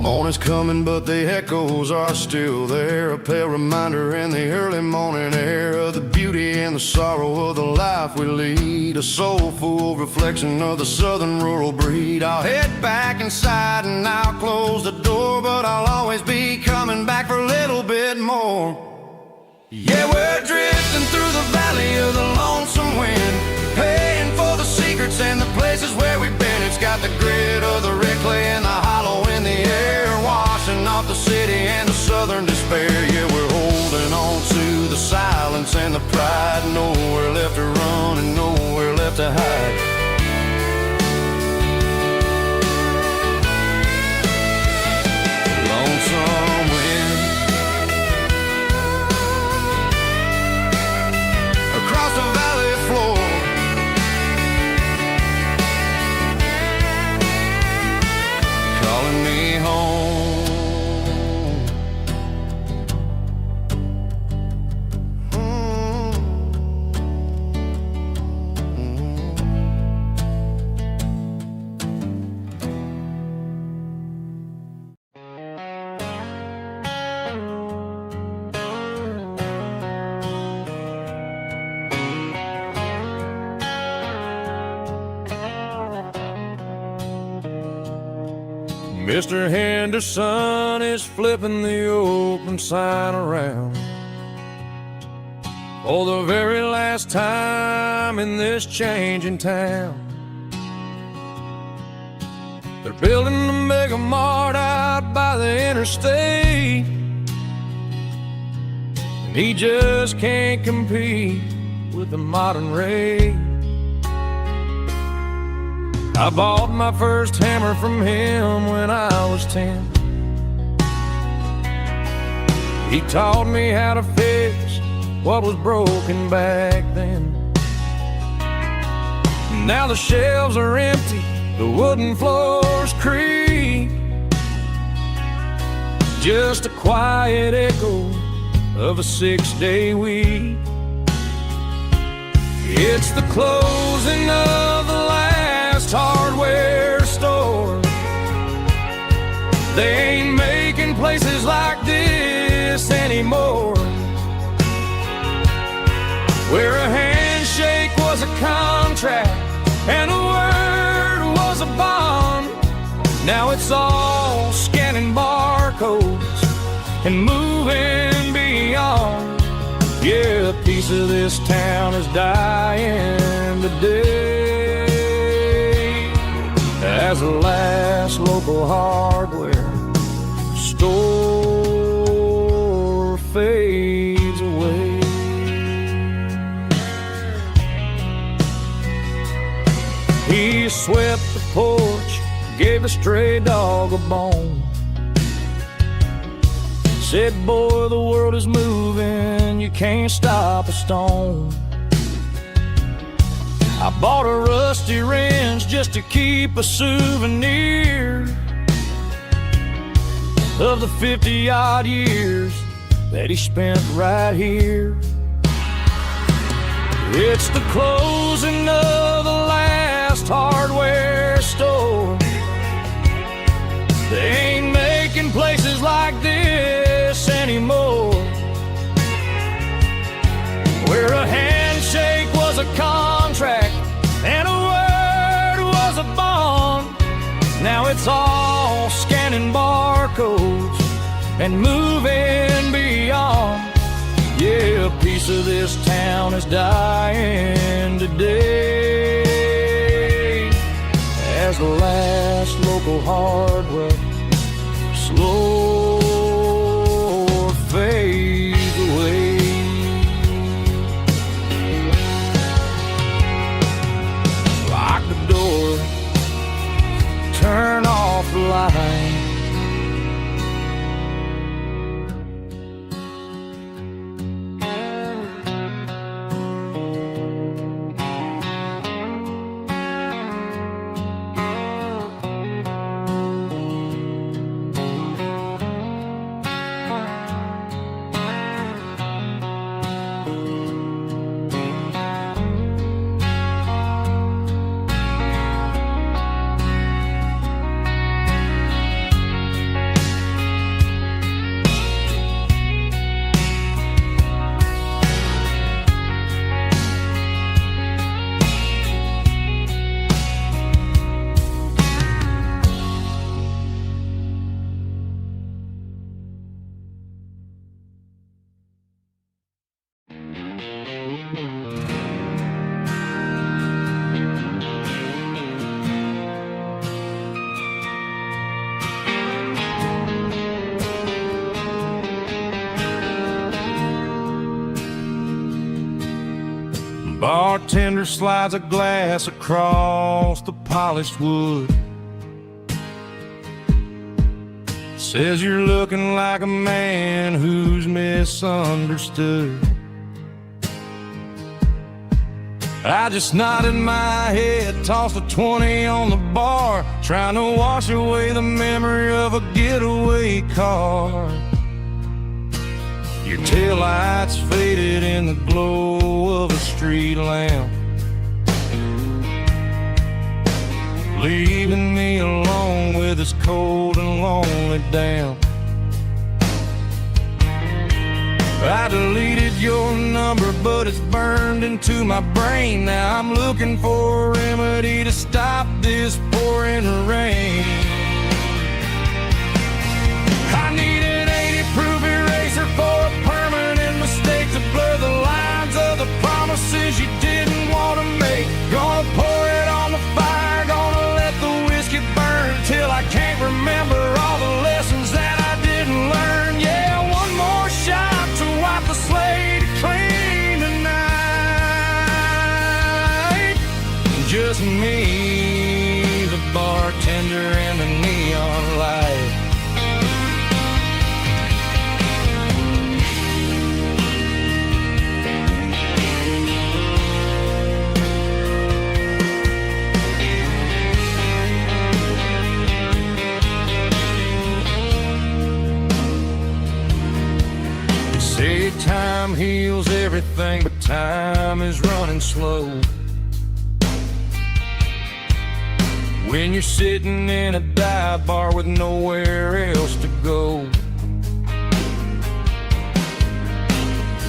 Morning's coming, but the echoes are still there, a pale reminder in the early morning air of the beauty and the sorrow of the life we lead, a soulful reflection of the southern rural breed. I'll head back inside and I'll close the door, but I'll always be coming back for a little bit more. Yeah, we're drifting through the valley of the lonesome wind, paying for the secrets and the places where we've been. It's got the grit of the red clay and the hollow in the air, washing off the city and the southern despair. Yeah, we're holding on to the silence and the pride, nowhere left to run and nowhere left to hide. Lonesome wind across the valley floor, calling me home. Mr. Henderson is flipping the open sign around for the very last time in this changing town. They're building a mega mart out by the interstate, and he just can't compete with the modern rate. I bought my first hammer from him when I was 10. He taught me how to fix what was broken back then. Now the shelves are empty, the wooden floors creak, just a quiet echo of a 6-day week. It's the closing of the last hardware store. They ain't making places like this anymore, where a handshake was a contract and a word was a bond. Now it's all scanning barcodes and moving beyond. Yeah, a piece of this town is dying today as the last local hardware store fades away. He swept the porch, gave a stray dog a bone, said, boy, the world is moving, you can't stop a stone. I bought a rusty wrench just to keep a souvenir of the 50-odd years that he spent right here. It's the closing of the last hardware store. They ain't making places like this anymore, where a handshake was a contract and a word was a bond. Now it's all scanning barcodes and moving beyond. Yeah, a piece of this town is dying today as the last local hardware slow fades away. Lock the door, turn off the light. Bartender slides a glass across the polished wood. Says you're looking like a man who's misunderstood. I just nodded my head, tossed a 20 on the bar, trying to wash away the memory of a getaway car. Your taillights faded in the glow of a street lamp, leaving me alone with this cold and lonely damp. I deleted your number, but it's burned into my brain. Now I'm looking for a remedy to stop this pouring rain. I need an 80-proof eraser for a permanent mistake to blur the lines of the promises you didn't want to make. Gonna pour it on the fire, gonna let the whiskey burn till I can't remember all the lessons that I didn't learn. Yeah, one more shot to wipe the slate clean tonight. Just me, the bartender, and the neon light. Say time heals everything, but time is running slow. When you're sitting in a dive bar with nowhere else to go,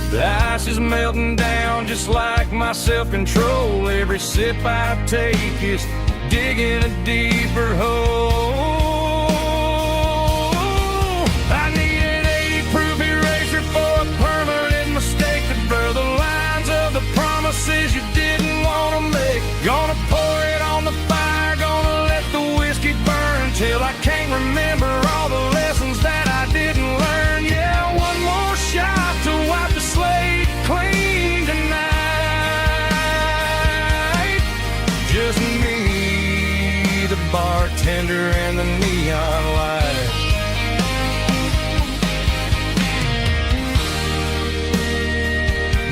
the ice is melting down just like my self-control. Every sip I take is digging a deeper hole. I need an 80-proof eraser for a permanent mistake to blur the lines of the promises you didn't want to make. Gonna pour it on the fire, gonna let the whiskey burn till I can't remember all the lessons that I didn't learn. Yeah, one more shot to wipe the slate clean tonight. Just me, the bartender, and the neon light.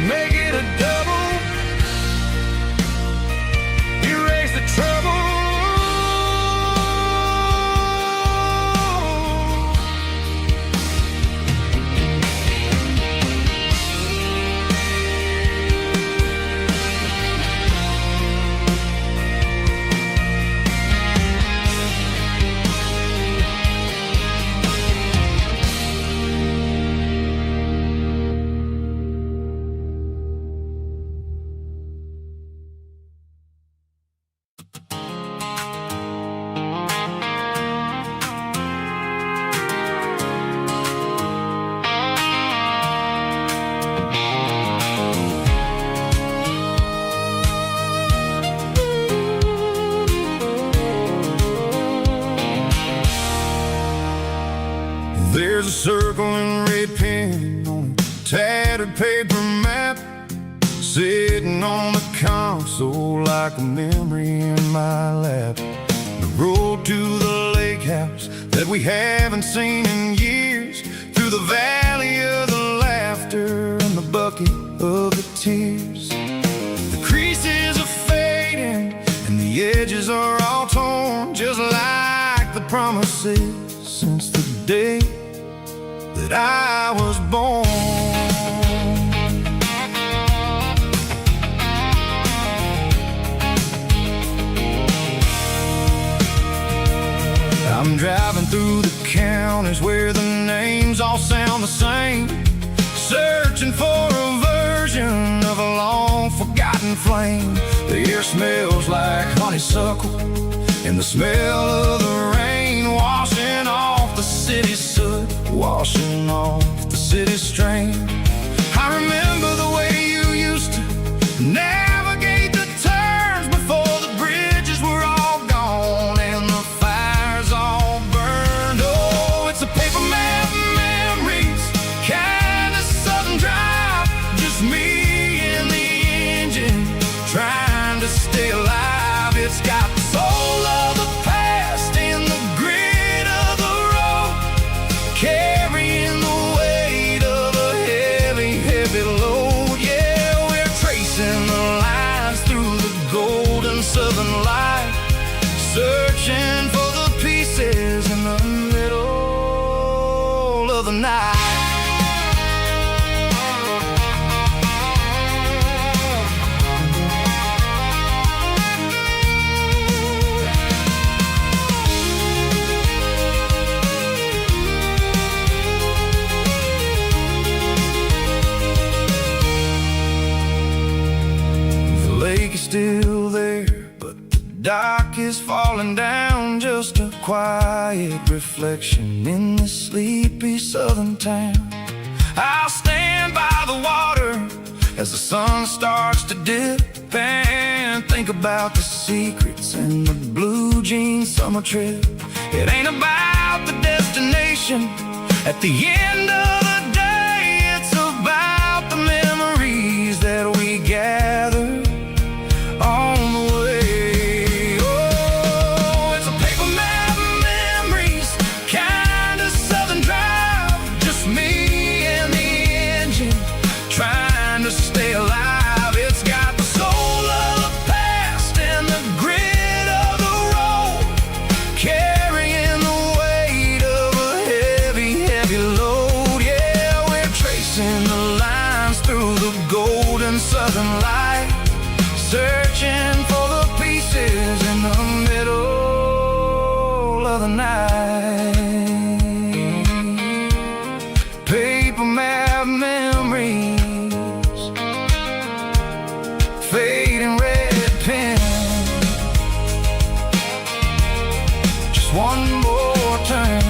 Make it a double, There's a circle and red pen on a tattered paper map, sitting on the console like a memory in my lap. The road to the lake house that we haven't seen in years, through the valley of the laughter and the bucket of the tears. The creases are fading and the edges are all torn, just like the promises since the day that I was born. I'm driving through the counties where the names all sound the same, searching for a version of a long forgotten flame. The air smells like honeysuckle and the smell of the rain, washing off the city's soot, washing off the city's strain. I remember the way you used to navigate the turns before the bridges were all gone and the fires all burned. Oh, it's a paper map memories, kind of southern drive, just me and the engine trying to stay alive. It's got the soul of the past and the grit of the road, carrying the weight of a heavy, heavy load. Yeah, we're tracing the lines through the golden southern light, searching for the pieces in the middle of the night. The lake is still there, but the dock is falling down, just a quiet reflection in the sleepy southern town. I'll stand by the water as the sun starts to dip and think about the secrets and the blue jean summer trip. It ain't about the destination at the end of the day, it's about the memories that we gather on the way. Oh, it's a paper map memories, kind of southern drive, just me and the engine trying to stay alive. It's got the soul of the past and the grit of the road, carrying the weight of a heavy, heavy load. Yeah, we're tracing the lines through the golden southern light, searching for the pieces in the middle of the night. Paper map memories, fading red pen, just one more turn.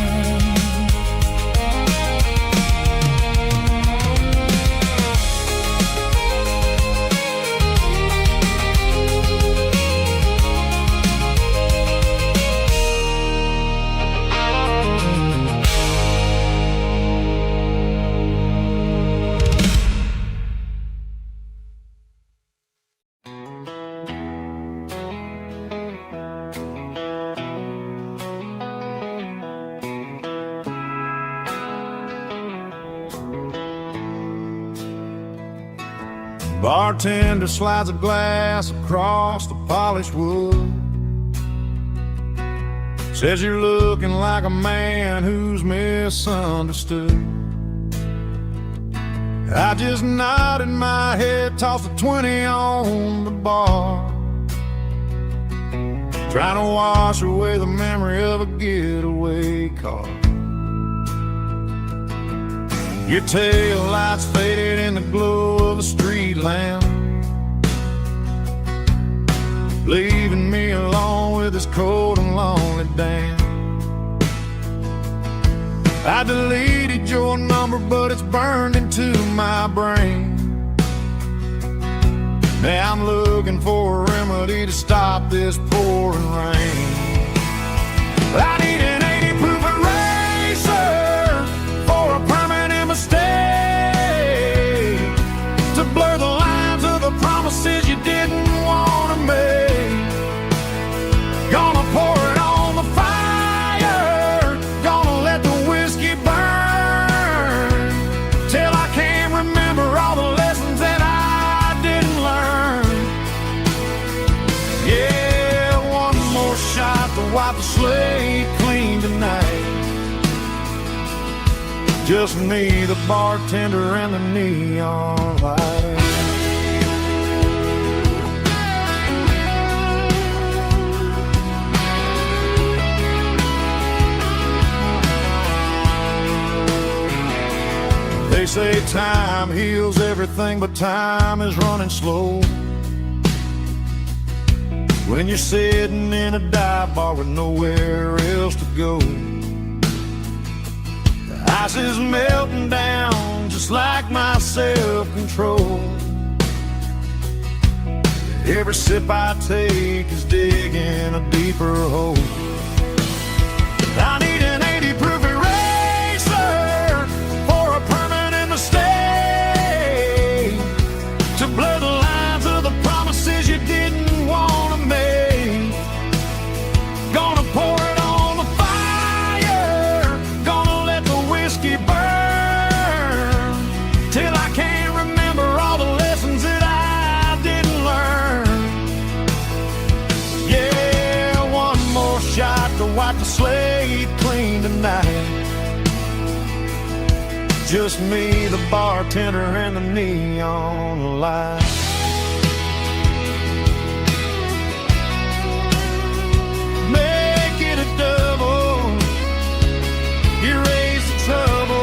Bartender slides a glass across the polished wood, says you're looking like a man who's misunderstood. I just nodded my head, tossed a 20 on the bar, trying to wash away the memory of a getaway car. Your tail lights faded in the glow of a street lamp, leaving me alone with this cold and lonely damn. I deleted your number, but it's burned into my brain. Now I'm looking for a remedy to stop this pouring rain. I need an 80 proof eraser Just me, the bartender, and the neon light. They say time heals everything, but time is running slow. When you're sitting in a dive bar with nowhere else to go, the ice is melting down just like my self-control. Every sip I take is digging a deeper hole. I need an 80 proof eraser for a permanent mistake, to blur the lines of the promises you didn't want to make. Gonna pour it on the fire, gonna let the whiskey burn, till I can't remember all the lessons that I didn't learn. Yeah, one more shot to wipe the slate clean tonight. Just me, the bartender, and the neon light. Make it a double, erase the trouble.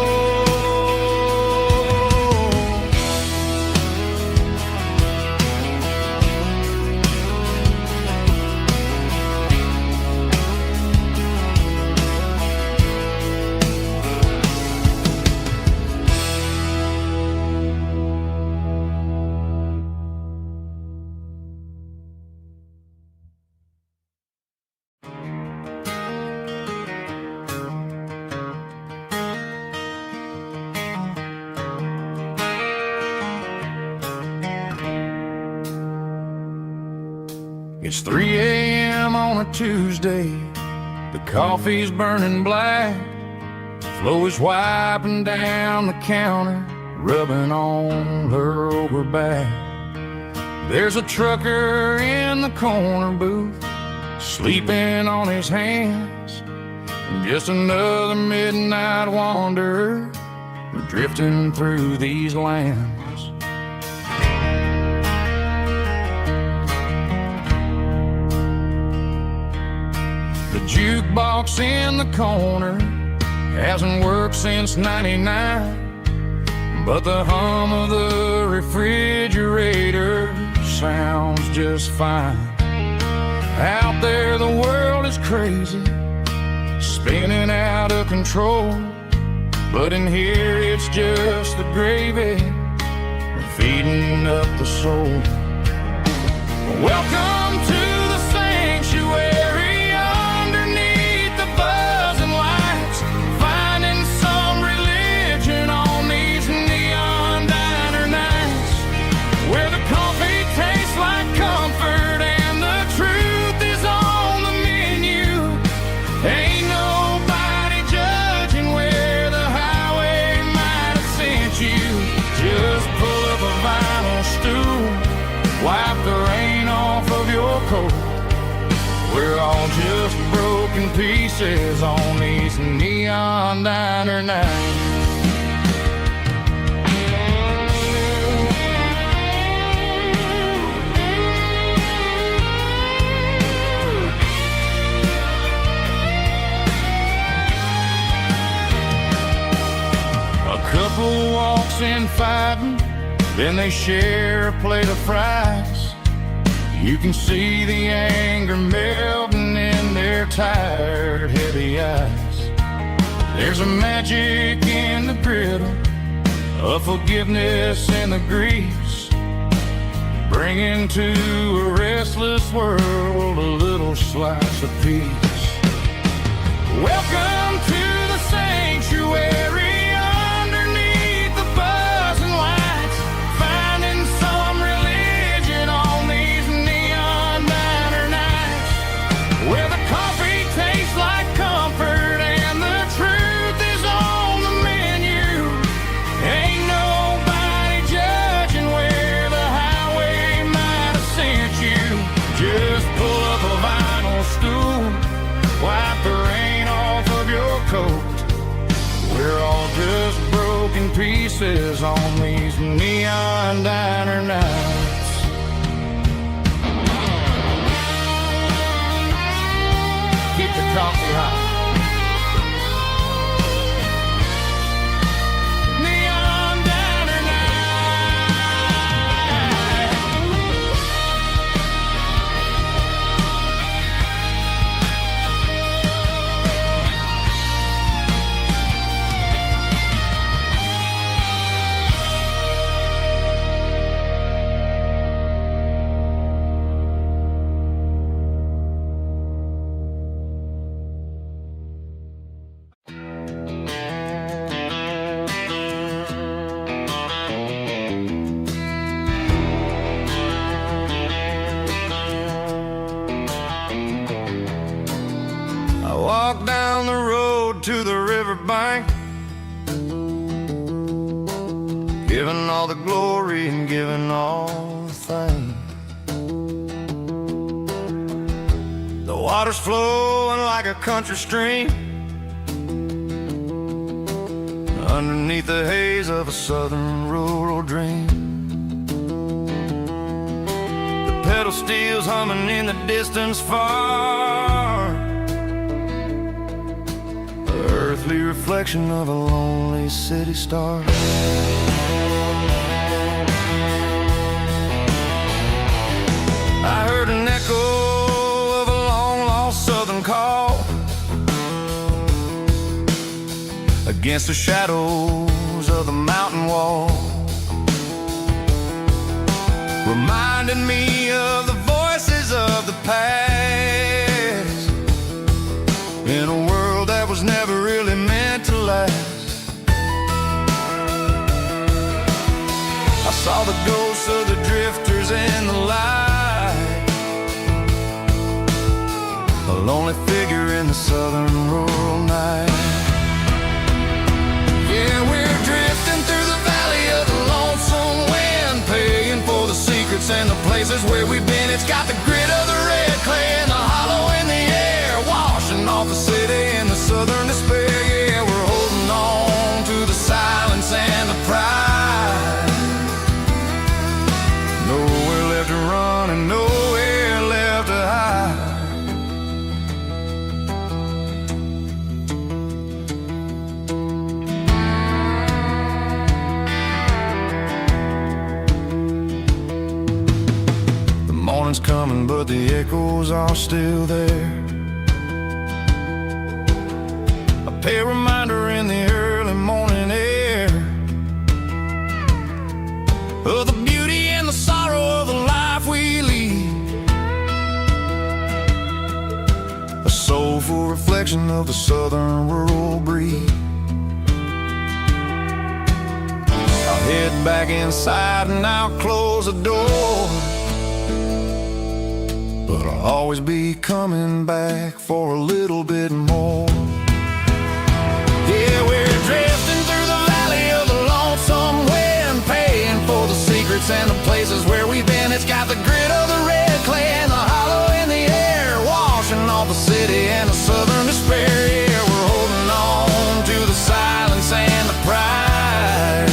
It's 3 a.m. on a Tuesday. The coffee's burning black. Flo is wiping down the counter, rubbing on her over back. There's a trucker in the corner booth, sleeping on his hands. Just another midnight wanderer, drifting through these lands. The jukebox in the corner hasn't worked since '99, but the hum of the refrigerator sounds just fine. Out there the world is crazy, spinning out of control, but in here it's just the gravy feeding up the soul. Welcome to the sanctuary, underneath the buzzing lights, finding some religion on these neon diner nights, where the coffee tastes like comfort and the truth is on the menu. Ain't nobody judging where the highway might have sent you. Just pull up a vinyl stool, wipe the rain off of your coat. We're all just broken pieces on these neon diner nights. A couple walks in fighting, then they share a plate of fries. You can see the anger melting in their tired, heavy eyes. There's a magic in the griddle, a forgiveness in the grease, bringing to a restless world a little slice of peace. Welcome to the sanctuary, underneath the buzzing lights, finding some religion on these neon diner nights, where the coffee tastes like comfort and the truth is on the menu. Ain't nobody judging where the highway might have sent you. Just pull up a vinyl stool, wipe the rain off of pieces on these neon diner nights. Keep the coffee hot. Neon diner Walk down the road to the riverbank, giving all the glory and giving all the thanks. The water's flowing like a country stream underneath the haze of a southern rural dream. The pedal steel's humming in the distance far, earthly reflection of a lonely city star. I heard an echo of a long-lost southern call against the shadows of the mountain wall, reminding me of the voices of the past in a world that was never really meant to last. I saw the ghosts of the drifters in the light, a lonely figure in the southern rural night. Yeah, we're drifting through the valley of the lonesome wind, paying for the secrets and the places where we've been. It's got the grit of the red clay and the hollow in the air, washing off the city and the southern despair. Yeah, we're holding on to the silence and the pride. Nowhere left to run and nowhere left to hide. The morning's coming, but the echoes are still there. A reminder in the early morning air of the beauty and the sorrow of the life we lead, a soulful reflection of the southern rural breed. I'll head back inside and I'll close the door, but I'll always be coming back for a little bit more. Yeah, we're drifting through the valley of the lonesome wind, paying for the secrets and the places where we've been. It's got the grit of the red clay and the hollow in the air, washing off the city and the southern despair. Yeah, we're holding on to the silence and the pride.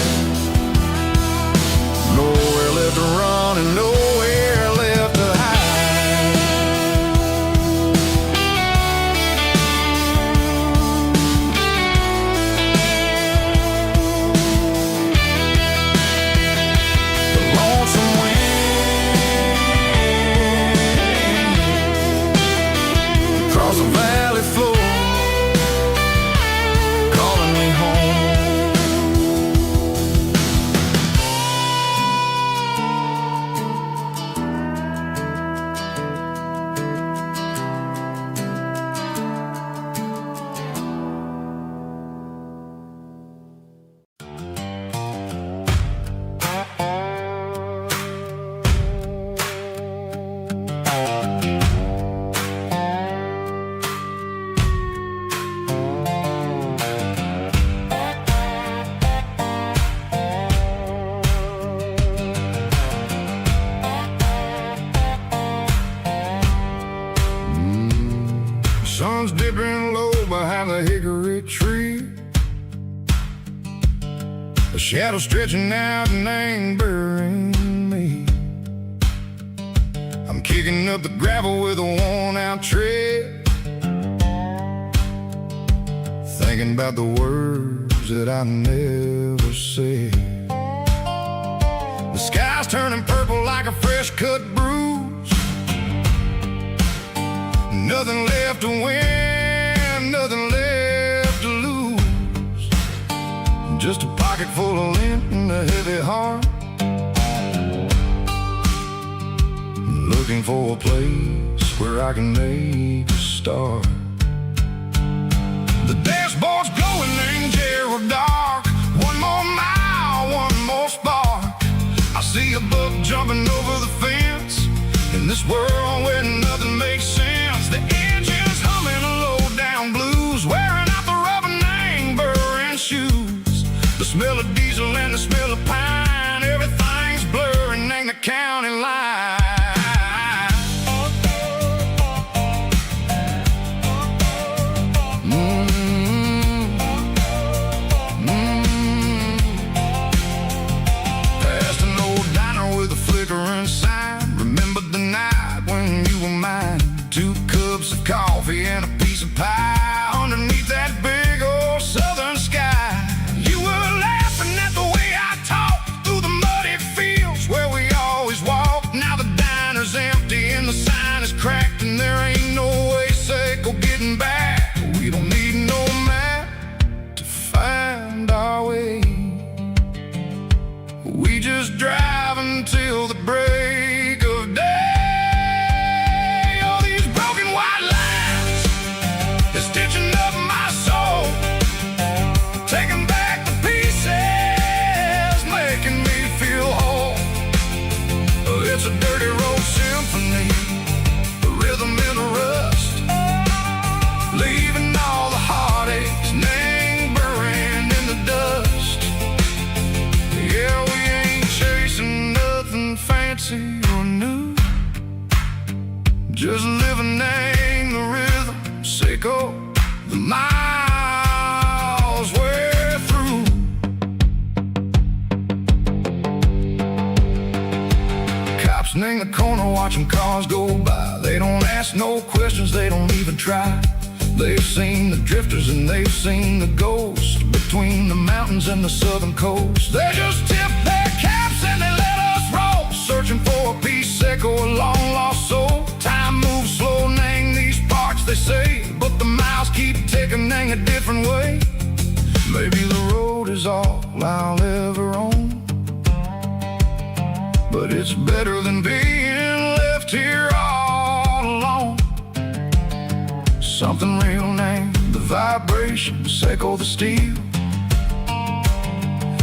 Nowhere left to run and nowhere left to hide. The valley floor calling me home. Sun's dipping low behind the hickory tree. The shadow stretching out and ain't burying me. I'm kicking up the gravel with a worn-out tread, thinking about the words that I never said. The sky's turning purple like a fresh-cut bruise. Nothing left to win, nothing left to lose. Just a pocket full of lint and a heavy heart, looking for a place where I can make a start. The dashboard's glowing, ain't Gerald dark. One more mile, one more spark. I see a buck jumping over the fence in this world where nothing makes sense. The engine's humming a low-down blues, wearing out the rubber name burring shoes. The smell of diesel and the smell of pine, everything's blurring, ain't the county line. Coffee and a piece of pie underneath that big old southern sky. You were laughing at the way I talked through the muddy fields where we always walked. Now the diner's empty and the sign is cracked, and there ain't no way safe or getting back. We don't need no map to find our way. We just drive until the break of day. It's a dirty road symphony, a rhythm in a rust, leaving all the heartaches, name burning in the dust. Yeah, we ain't chasing nothing fancy or new, just living name the rhythm, sicko, the miles we're through. In the corner watching cars go by, they don't ask no questions, they don't even try. They've seen the drifters and they've seen the ghosts between the mountains and the southern coast. They just tip their caps and they let us roll, searching for a piece sick or a long lost soul. Time moves slow, nang these parts they say, but the miles keep ticking, nang a different way. Maybe the road is all I'll ever own, but it's better than being left here all alone. Something real named the vibration, echo the steel.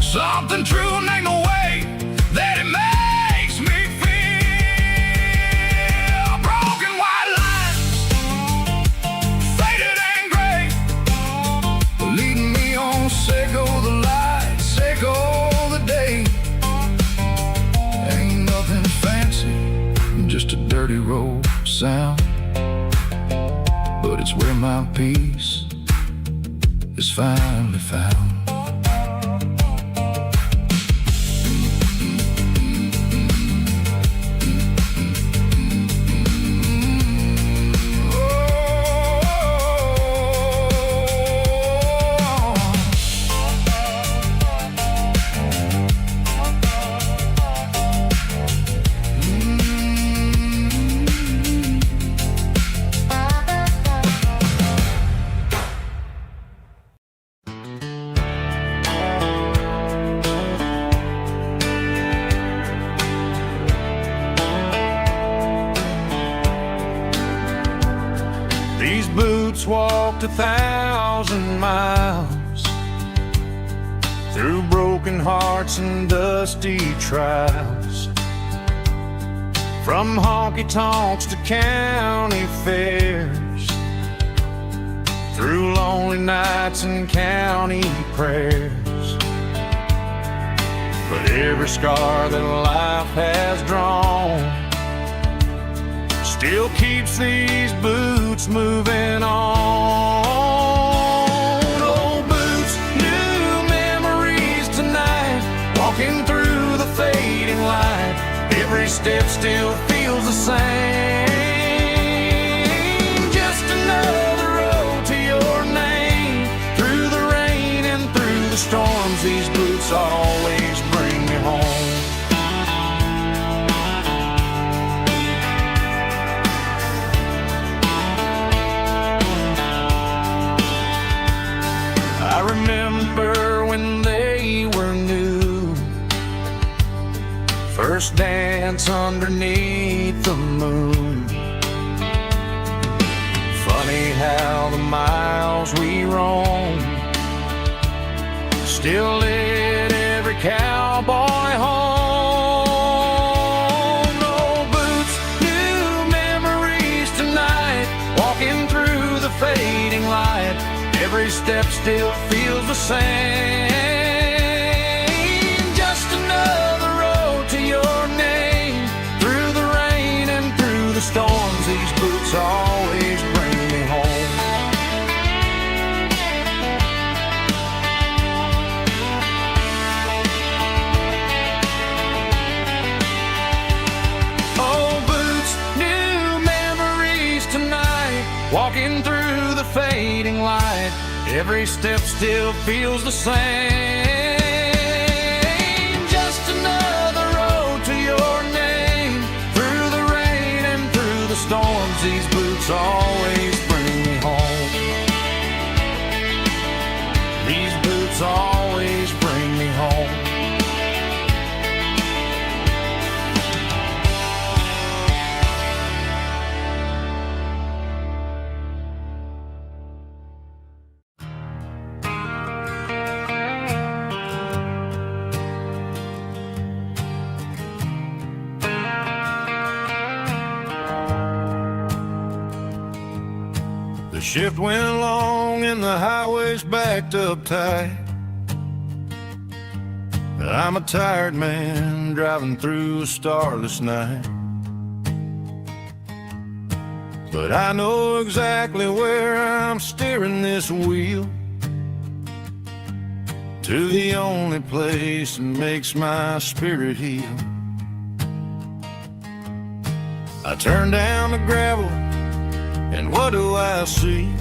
Something true named the way that it makes me feel. Broken white lines, faded and gray, leading me on, echo the light, echo the day. Just a dirty road sound, but it's where my peace is finally found. Walked 1,000 miles through broken hearts and dusty trials, from honky-tonks to county fairs, through lonely nights and county prayers. But every scar that life has drawn still keeps these boots moving on. Old boots, new memories tonight. step still feels the same. Just another road to your name. Through the rain and through the storms, these boots always bring me home. I remember when they were new, first dance underneath the moon. Funny how the miles we roam still lit every cowboy home. No boots, new memories tonight, walking through the fading light. Every step still feels the same. Just another road to your name. Through the rain and through the storms, these boots always bring me home. Oh, boots, new memories tonight, walking through the fading light. Every step still feels the same. Just another road to your name. Through the rain and through the storms, these boots always bring me home. These boots always bring me home. The shift went long and the highway's backed up tight. I'm a tired man driving through a starless night. But I know exactly where I'm steering this wheel, to the only place that makes my spirit heal. I turn down the gravel, and what do I see?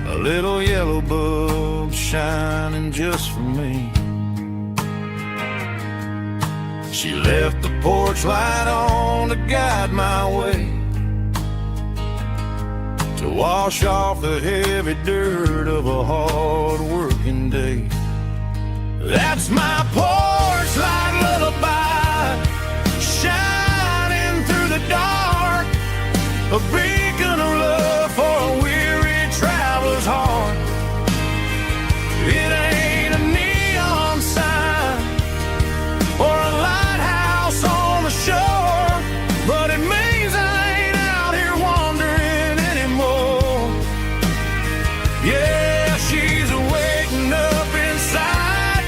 A little yellow bulb shining just for me. She left the porch light on to guide my way, to wash off the heavy dirt of a hard working day. That's my porch light lullaby, shining through the dark, a beacon of love for a weary traveler's heart. It ain't a neon sign or a lighthouse on the shore, but it means I ain't out here wandering anymore. Yeah, she's waking up inside,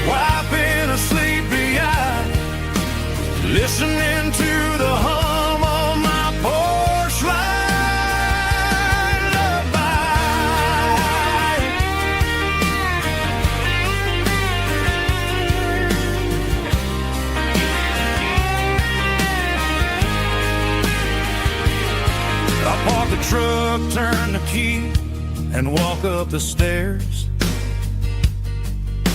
wiping a sleepy eye, listening to the hum of my porch light lullaby. I park the truck, turn the key, and walk up the stairs.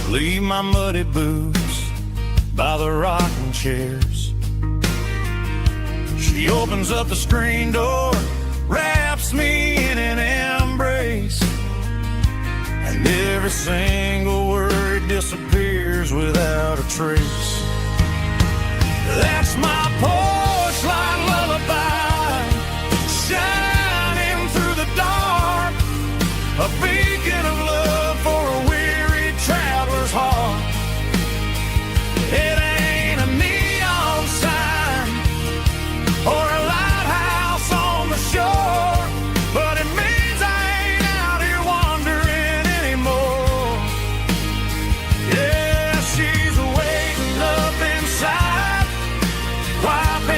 Leave my muddy boots by the rocking chairs. She opens up the screen door, wraps me in an embrace, and every single word disappears without a trace. That's my porch light lullaby, shining through the dark, a beacon of love for a weary traveler's heart. It ain't a neon sign or a lighthouse on the shore, but it means I ain't out here wandering anymore. Yeah, she's waiting up inside, wiping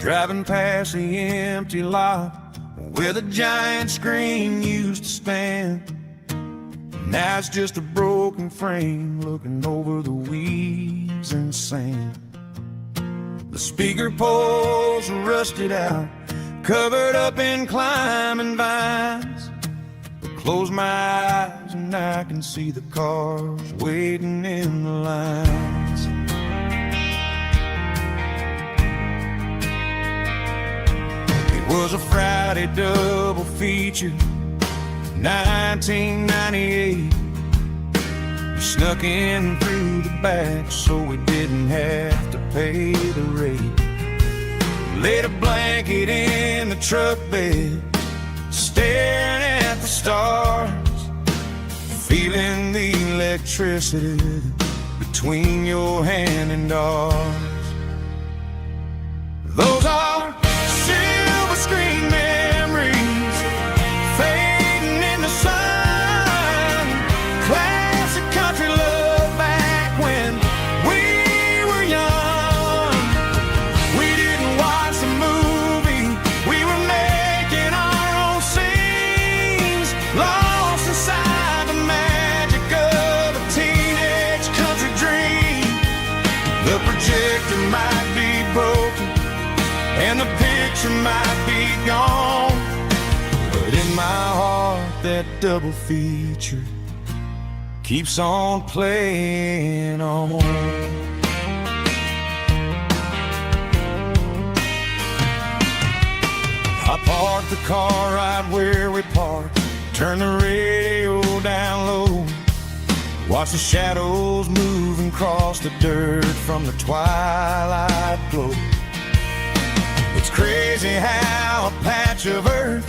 driving past the empty lot where the giant screen used to stand. Now it's just a broken frame looking over the weeds and sand. The speaker poles are rusted out, covered up in climbing vines. But close my eyes and I can see the cars waiting in the lines. It was a Friday double feature, 1998. We snuck in through the back so we didn't have to pay the rate. Laid a blanket in the truck bed, staring at the stars, feeling the electricity between your hand and ours. Those are silver screen memories fading in the sun. Classic country love back when we were young. We didn't watch the movie, we were making our own scenes, lost inside the magic of a teenage country dream. The projector might be broken and the picture might be gone, but in my heart that double feature keeps on playing on. I parked the car right where we parked, turned the radio down low, watch the shadows move and cross the dirt from the twilight glow. It's crazy how a patch of earth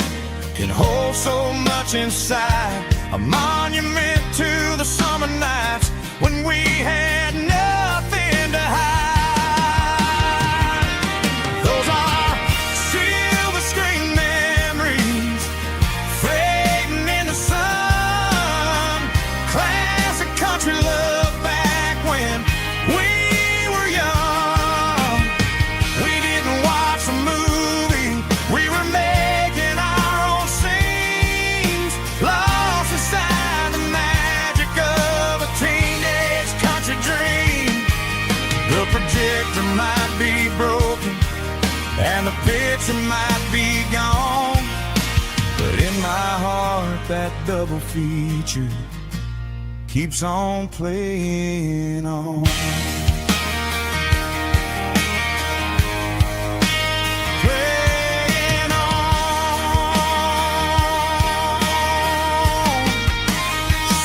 can hold so much inside, a monument to the summer nights when we had nothing to hide. Those are silver screen memories fading in the sun. Classic country love back when we were young. We didn't watch the movie, we were making our own scenes, lost inside the magic of a teenage country dream. The projector might be broken and the picture might be gone, but in my heart that double feature keeps on playing on. Playing on.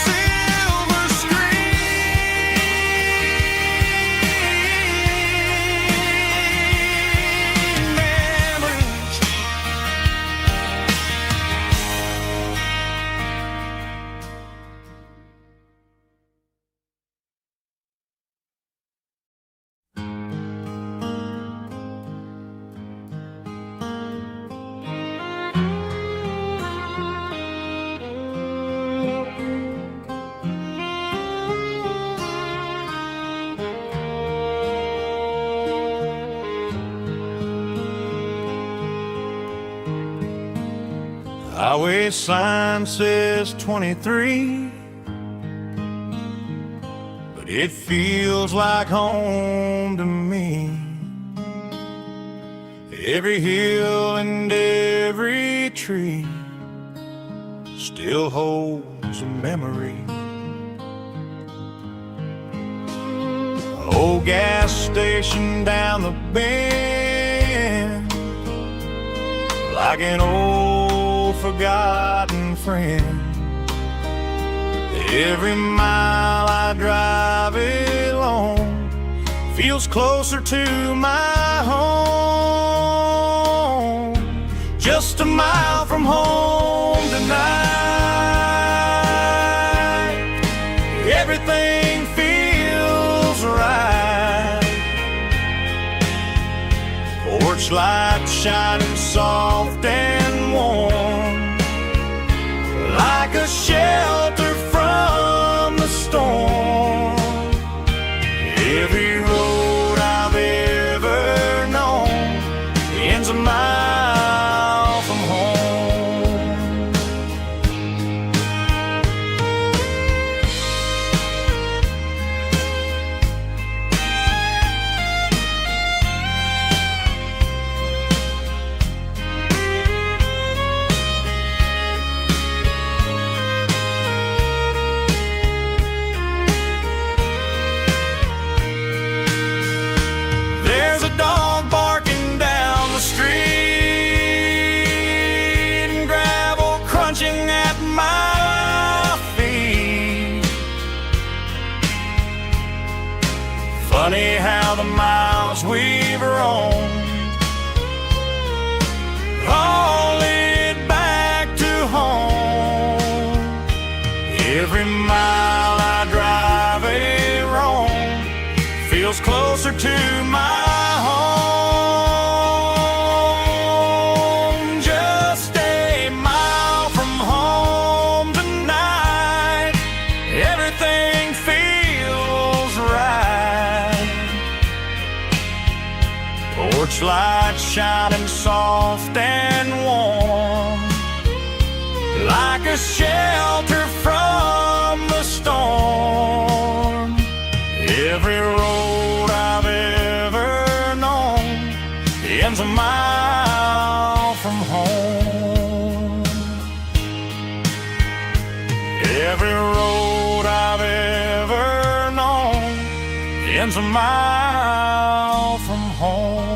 Silver screen memories. Highway sign says 23, but it feels like home to me. Every hill and every tree still holds a memory. Old gas station down the bend, like an old forgotten friend. Every mile I drive it alone feels closer to my home. Just a mile from home tonight, everything feels right. Porch light shining soft and warm, like a shelter from the storm. Every road I've ever known Funny how the miles we've roamed all lead back to home. Every mile I drive a roam feels closer to my home. Just a mile from home tonight, everything feels right. Porch light shining soft and warm, like a shelter from the storm. Every road I've ever known ends a mile from home. Every road I've ever known ends a mile from home.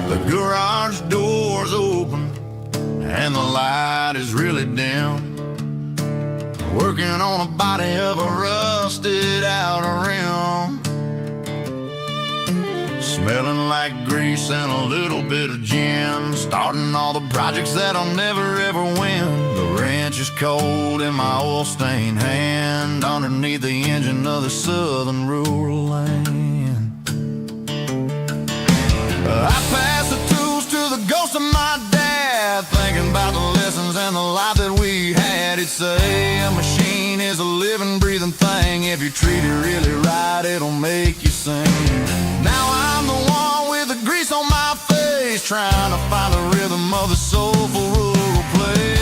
The garage door's open and the light is really dim. Working on a body of a rusted out rim, smelling like grease and a little bit of gin. Starting all the projects that I'll never ever win. The wrench is cold in my oil-stained hand, underneath the engine of the southern rural land. I pass the tools to the ghost of my dad, thinking about the lessons and the life that we had. He'd say a machine is a living, breathing thing. If you treat it really right, it'll make you sing. Now I'm the one with the grease on my face, trying to find the rhythm of the soulful rural place.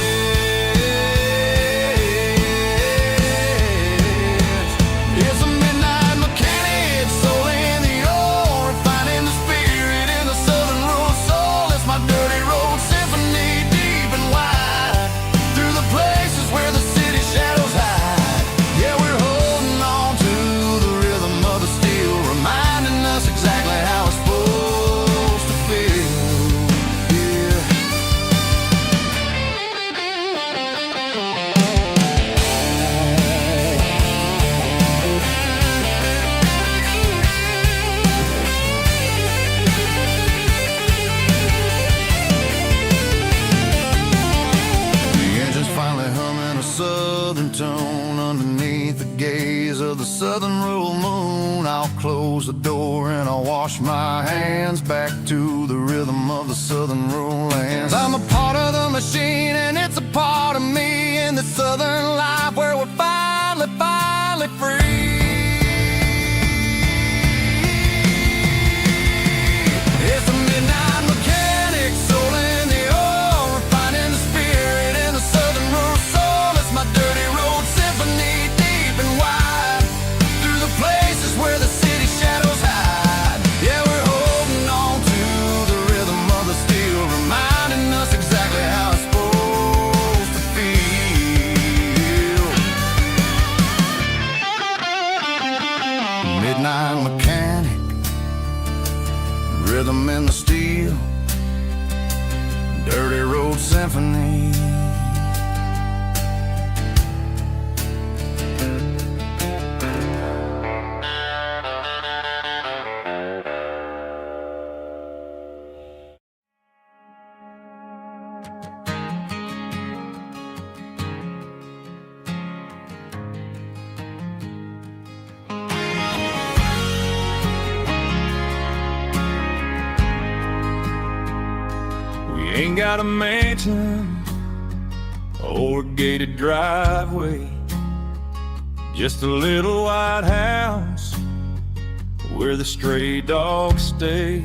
It's a midnight mechanic, soul in the ore, finding the spirit in the southern rural soul. It's my dirty road symphony, deep and wide, through the places where the city shadows hide. Yeah, we're holding on to the rhythm of the steel, reminding us exactly how it's supposed to feel. Yeah. The engine's finally humming a southern tone underneath the gaze of the southern rural moon. I'll close the door and I'll wash my hands, back to the rhythm of the southern rural lands. I'm a part of the machine and it's a part of me, in the southern life where we're finally free. It's a midnight mechanic, soul in the ore, refining the spirit in the southern rural soul. It's my dirty road symphony, deep and wide, through the places where the city shadows hide. Yeah, we're holding on to the rhythm of the steel, reminding us exactly how it's supposed to feel. Midnight mechanic, rhythm in the steel, dirty road symphony. Ain't got a mansion or a gated driveway, just a little white house where the stray dogs stay.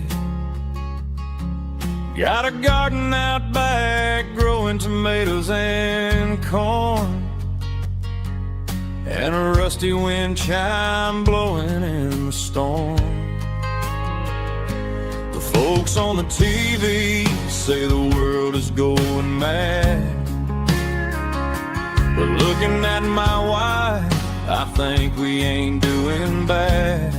Got a garden out back growing tomatoes and corn, and a rusty wind chime blowing in the storm. The folks on the TV say the world is going mad, but looking at my wife, I think we ain't doing bad.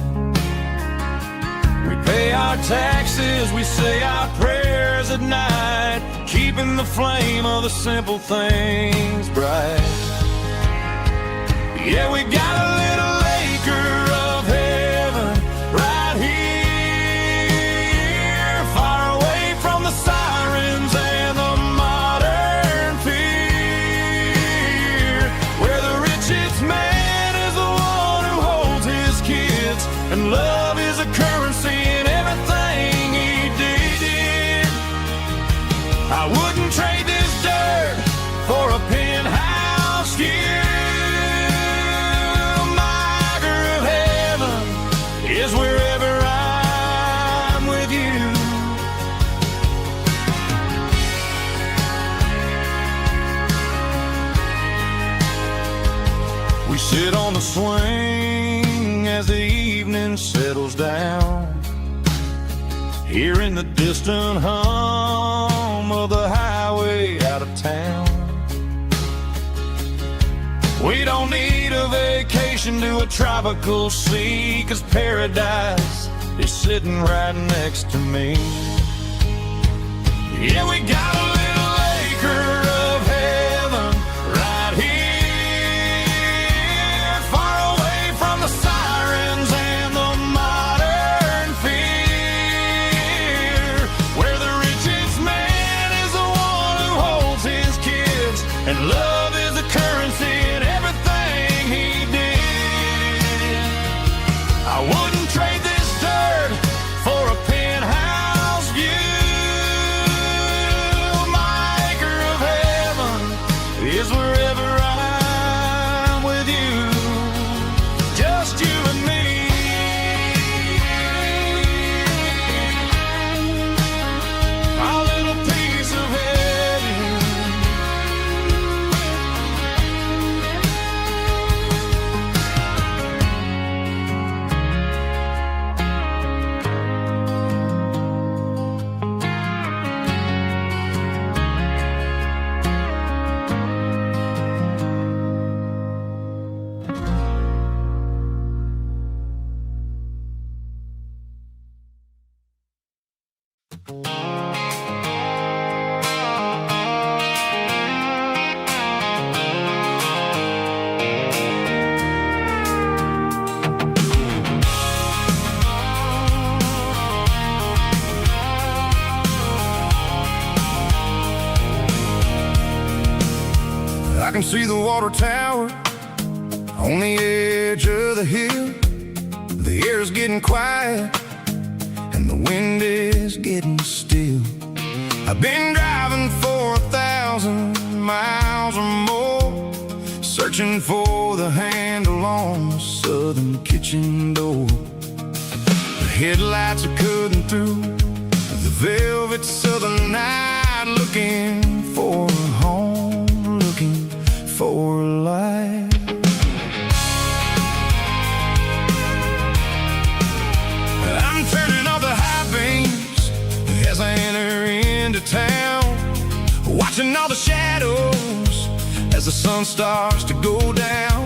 We pay our taxes, we say our prayers at night, keeping the flame of the simple things bright. Yeah, we got a little acre of heaven right here, far away from the sirens and the modern fear, where the richest man is the one who holds his kids, and love is a currency in everything he did. I wouldn't trade this dirt for a penthouse view. Is wherever I'm with you. We sit on the swing as the evening settles down, hearing the distant hum of the highway out of town. We don't need a vacation to a tropical sea, 'cause paradise is sitting right next to me. Yeah, we got a little acre of heaven right here, far away from the sirens and the modern fear, where the richest man is the one who holds his kids, and love is the currency in everything he did. I wouldn't trade this dirt for a penthouse view. My acre of heaven is wherever I'm with you, just you and me. Our little piece of heaven. I can see the water tower on the edge of the hill. The air is getting quiet and the wind is getting still. I've been driving for 1,000 miles or more, searching for the handle on the southern kitchen door. The headlights are cutting through the velvet southern night, looking for a home, looking for a life. I'm turning off the high beams as I enter into town, watching all the shadows as the sun starts to go down.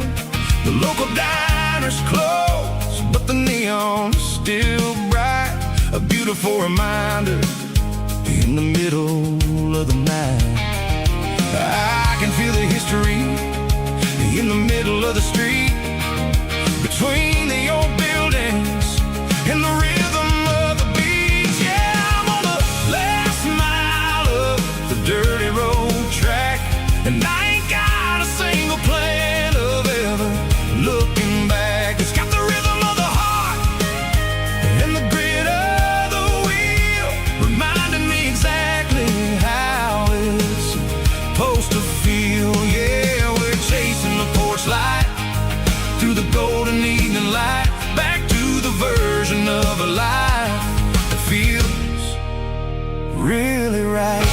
The local diner's closed, but the neon's still bright, a beautiful reminder in the middle of the night. I can feel the history in the middle of the street, between the old buildings and the rhythm of the beat. Yeah, I'm on the last mile of the dirty road track, and I ain't got a single plan of ever looking back. It's got the rhythm of the heart and the grit of the wheel, reminding me exactly how it's supposed to feel. Yeah, we're chasing the porch light through the golden evening light, back to the version of a life that feels really right.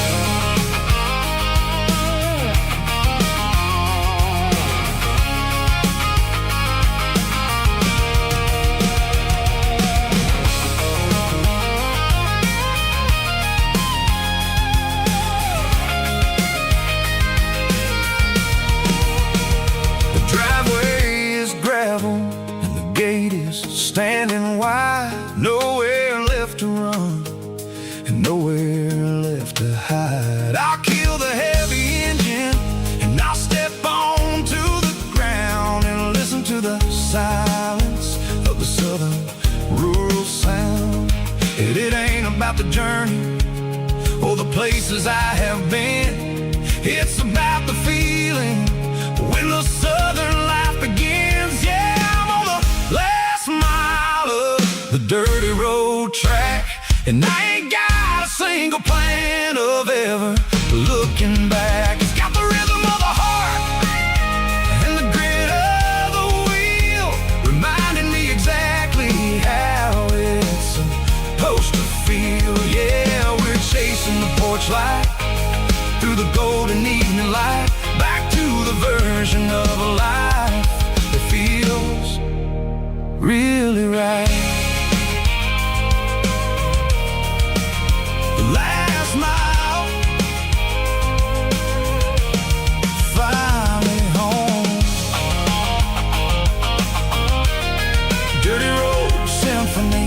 devil, and the gate is standing wide. Nowhere left to run, and nowhere left to hide. I'll kill the heavy engine, and I'll step onto the ground and listen to the silence of the southern rural sound. And it ain't about the journey or the places I have been. It's about the feeling when the southern life begins. Yeah, I'm on the last mile of the dirty road track, and I ain't got a single plan of ever looking back. It's got the rhythm of the heart and the grit of the wheel, reminding me exactly how it's supposed to feel. Yeah, we're chasing the porch light through the golden evening light, back to the version of a life that feels really right. The last mile, finally home. Dirty Road Symphony.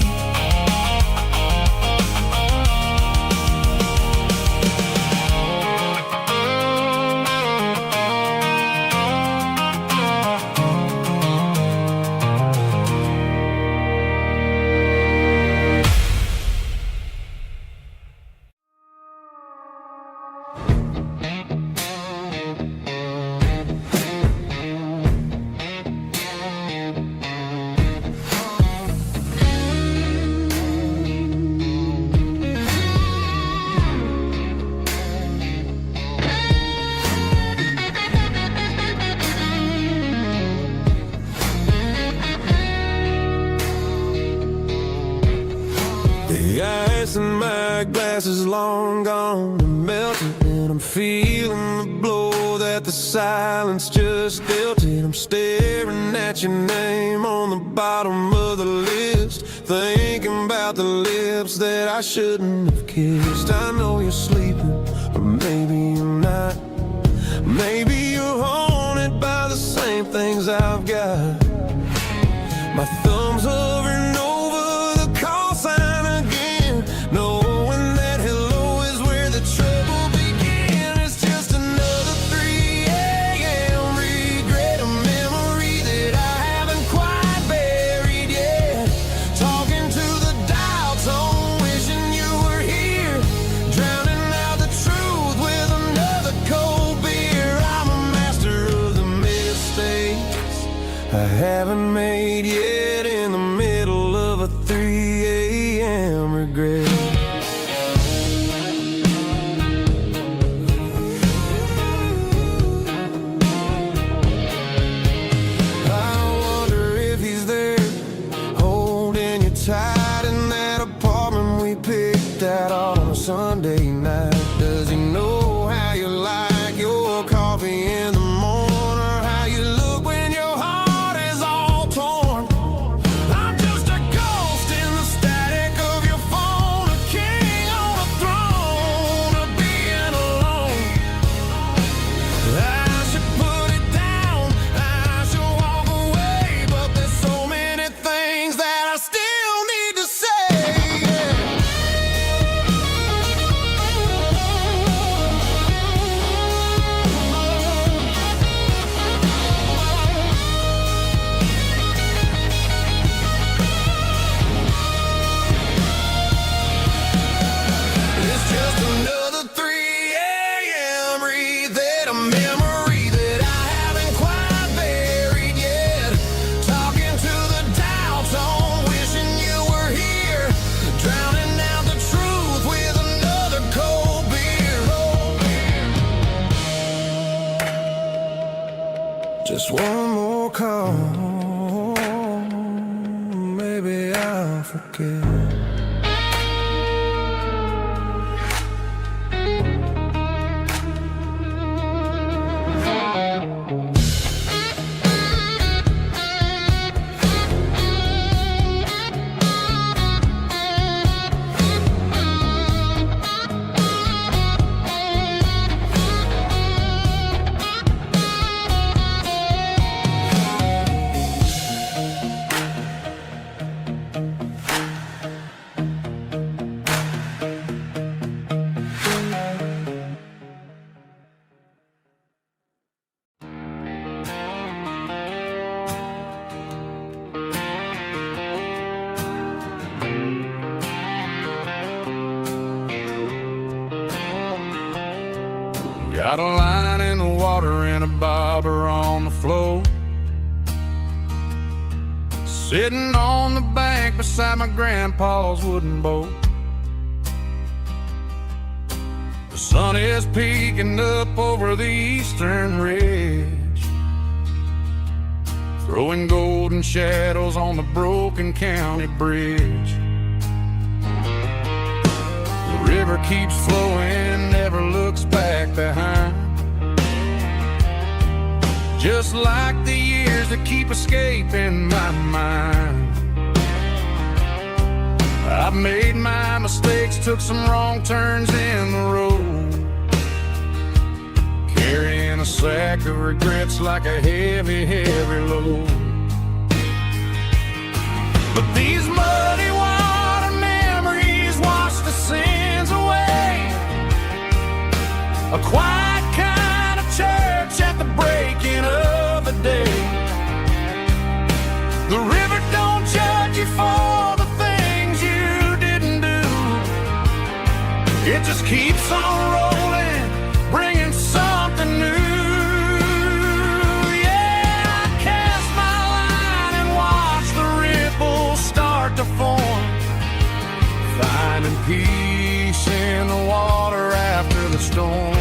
The ice in my glass is long gone and melted, and I'm feeling the blow that the silence just dealt it. I'm staring at your name on the bottom of the list, thinking about the lips that I shouldn't have kissed. I know you're sleeping, or maybe you're not. Maybe you're haunted by the same things I've got. My thumb's hovering over the call sign again, knowing that hello is where the trouble began. It's just another 3 a.m. regret, a memory that I haven't quite buried yet. Talking to the dial tone, wishing you were here, drowning out the truth with another cold beer. I'm a master of the mistakes I haven't made yet, in the middle of a 3 a.m. regret. I wonder if he's there, holding you tight in that apartment we picked out on a Sunday night. Does he know how you like your coffee in the morning, or how you look when your heart is all torn? I'm just a ghost in the static of your phone, a king on a throne of being alone. I should put it down, I should walk away, but there's so many things that I still need to say. It's just another 3 a.m. read, a memory that I haven't quite buried yet. Talking to the dial tone, wishing you were here, drowning out the truth with another cold beer. Just one more call, maybe I'll forget. Got a line in the water and a bobber on the floor. Sitting on the bank beside my grandpa's wooden boat. The sun is peeking up over the eastern ridge, throwing golden shadows on the broken county bridge. The river keeps flowing, never looks back behind, just like the years that keep escaping my mind. I've made my mistakes, took some wrong turns in the road, carrying a sack of regrets like a heavy, heavy load. But these muddy water memories wash the sins away. A quiet kind of church at the breaking of the day. The river don't judge you for the things you didn't do. It just keeps on rolling, bringing something new. Yeah, I cast my line and watch the ripples start to form, finding peace in the water after the storm.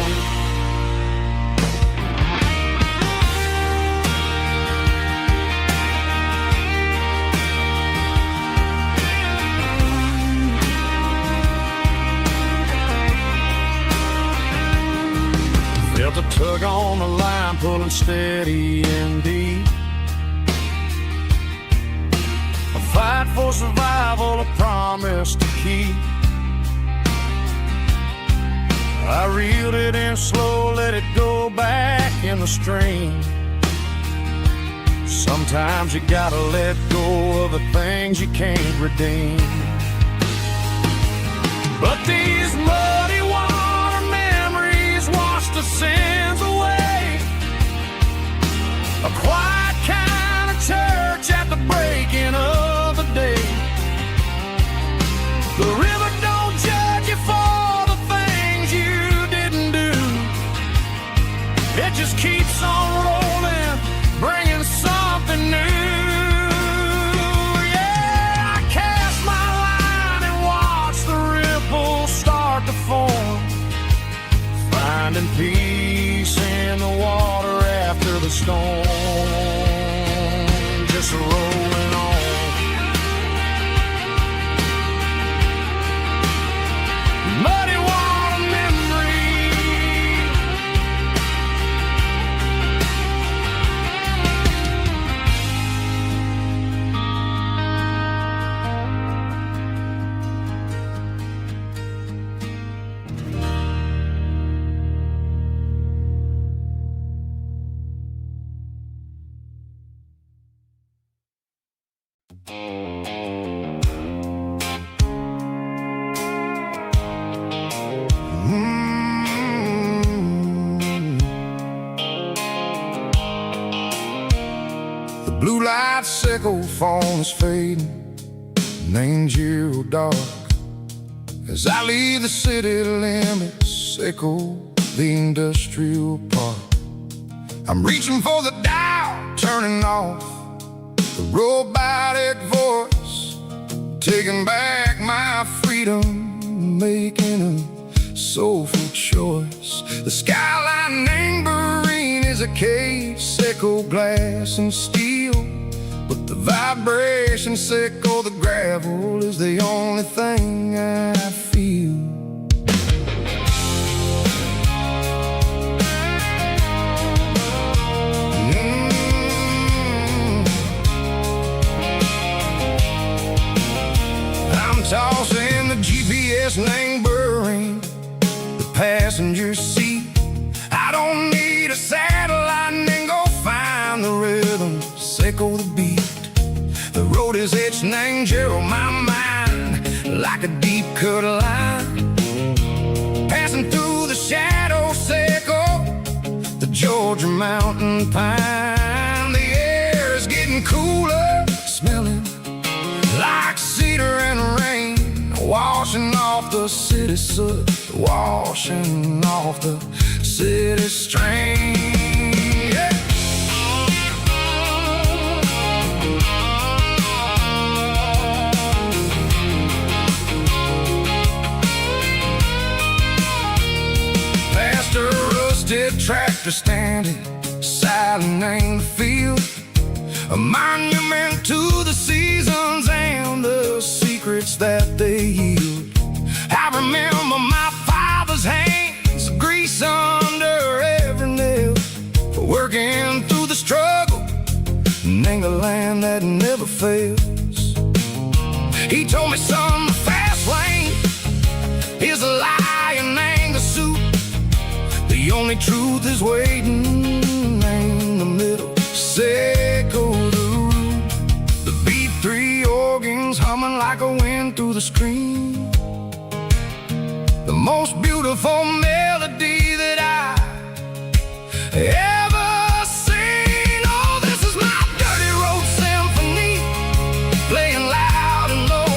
Felt a tug on the line, pulling steady and deep. A fight for survival, a promise to keep. I reeled it in slow, let it go back in the stream. Sometimes you gotta let go of the things you can't redeem. But these muddy water memories wash the sins away. A quiet kind of church at the breaking of the day. The river don't judge you for the things you didn't do. It just keeps on rolling, bringing something new. Yeah, I cast my line and watch the ripples start to form, finding peace in the water after the storm. Just rolling on. Muddy water memory. The blue light sickle phone is fading, named zero dark. As I leave the city limits, sickle the industrial park. I'm reaching for the dial, turning off the robotic voice, taking back my freedom, making a soulful choice. The skyline named Marine is a case, sickle glass and steel, but the vibration sickle, the gravel is the only thing I feel. I'm tossing the GPS named Burring, the passenger seat. I don't need a satellite and go find the rhythm, sickle the beat. The road is etched named Gerald, my mind, like a deep cut line. Passing through the shadow sickle, the Georgia mountain pine. The air is getting cooler, smelling like cedar and rain, washing off the city soot, washing off the city strain. Yeah. Past a rusted tractor standing silent in the field, a monument to the seasons and the secrets that they yield. I remember my father's hands, grease under every nail, working through the struggle, and the land that never fails. He told me, son, the fast lane is a lion and the suit. The only truth is waiting in the middle. Seco the root, the B3 organs humming like a wind through the screen. The most beautiful melody that I ever seen. Oh, this is my dirty road symphony, playing loud and low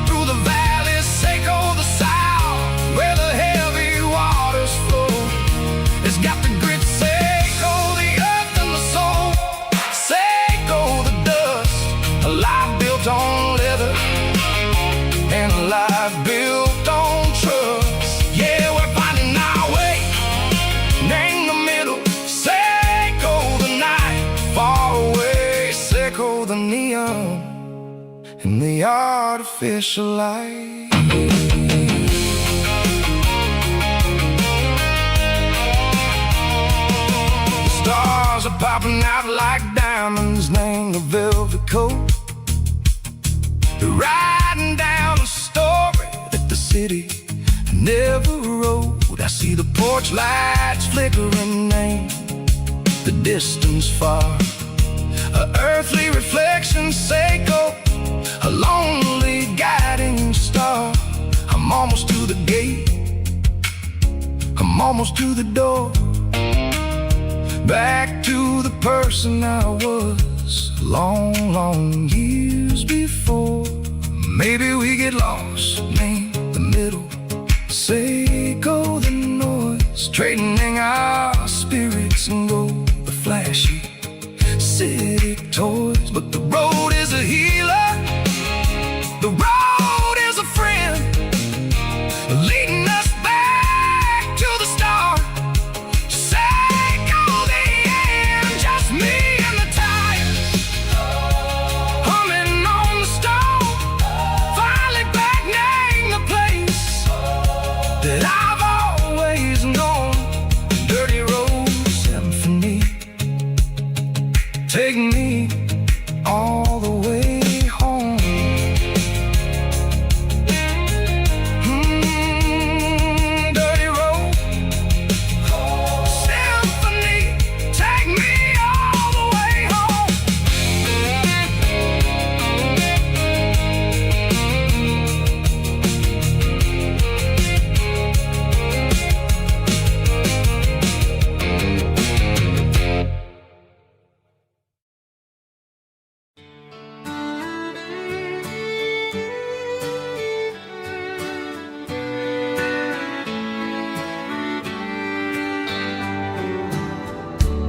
through the valleys, Seco the south, where the heavy waters flow. It's got the grit, Seco the earth and the soul, Seco the dust, a life built on leather and a life built on trust. Yeah, we're finding our way in the middle. Seco the night, far away. Seco the neon and the artificial light. The stars are popping out like diamonds, named the velvet coat. They're riding down a story that the city never wrote. I see the porch lights flickering in the distance far, a earthly reflection, Seco, a lonely guiding star. I'm almost to the gate, I'm almost to the door, back to the person I was long, long years before. Maybe we get lost in the middle, Seco the noise, trading our spirits and go the flashy city toys. But the road is a healer, the road is a friend, leading us back to the start. Seco the end, just me and the tires, humming on the stove, finally back name the place that I've always known. Dirty road symphony, take me all the way home. Dirty road symphony, take me all the way home.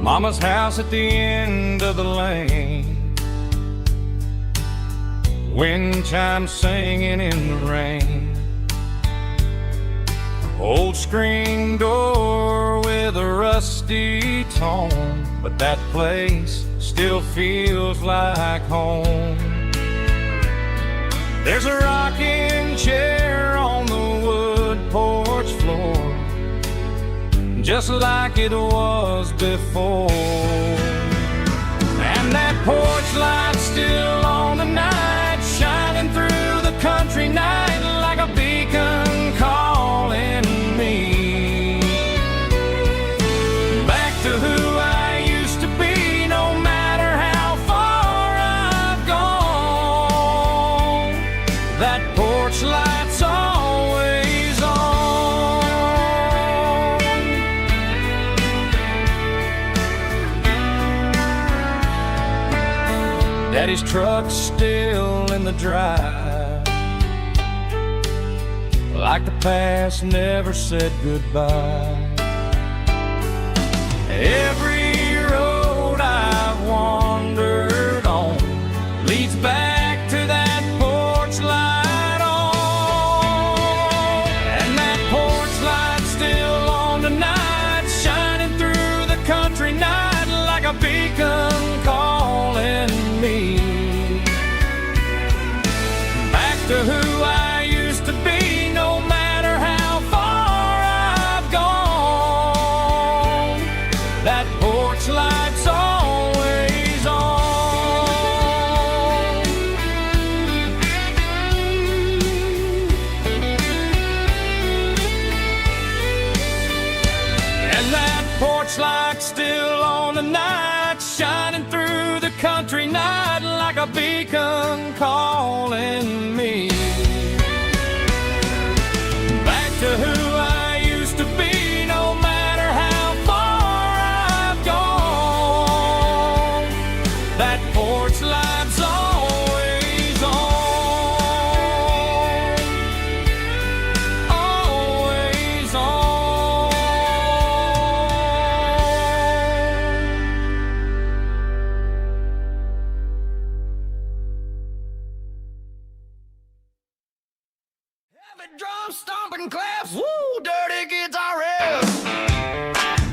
Mama's house at the end of the lane, wind chimes singing in the rain, old screen door with a rusty tone, but that place still feels like home. There's a rocking chair on the wood porch floor, just like it was before. And that porch light's still on tonight, shining through the country night like a beacon calling me back to who I used to be, no matter how far I've gone. That porch light's always on. Daddy's truck's still in the drive, like the past never said goodbye. Every road I've wandered on leads back to that porch light on. And that porch light's still on tonight, shining through the country night like a beacon calling me back to who I used to be, no matter how far I've gone. That porch light's always on. And that porch light's still on tonight, shining through the country night like a beacon calling me back to who I used to be, no matter how far I've gone. That porch light's always on, always on. Heavy drum stomping claps, woo, dirty guitar riffs.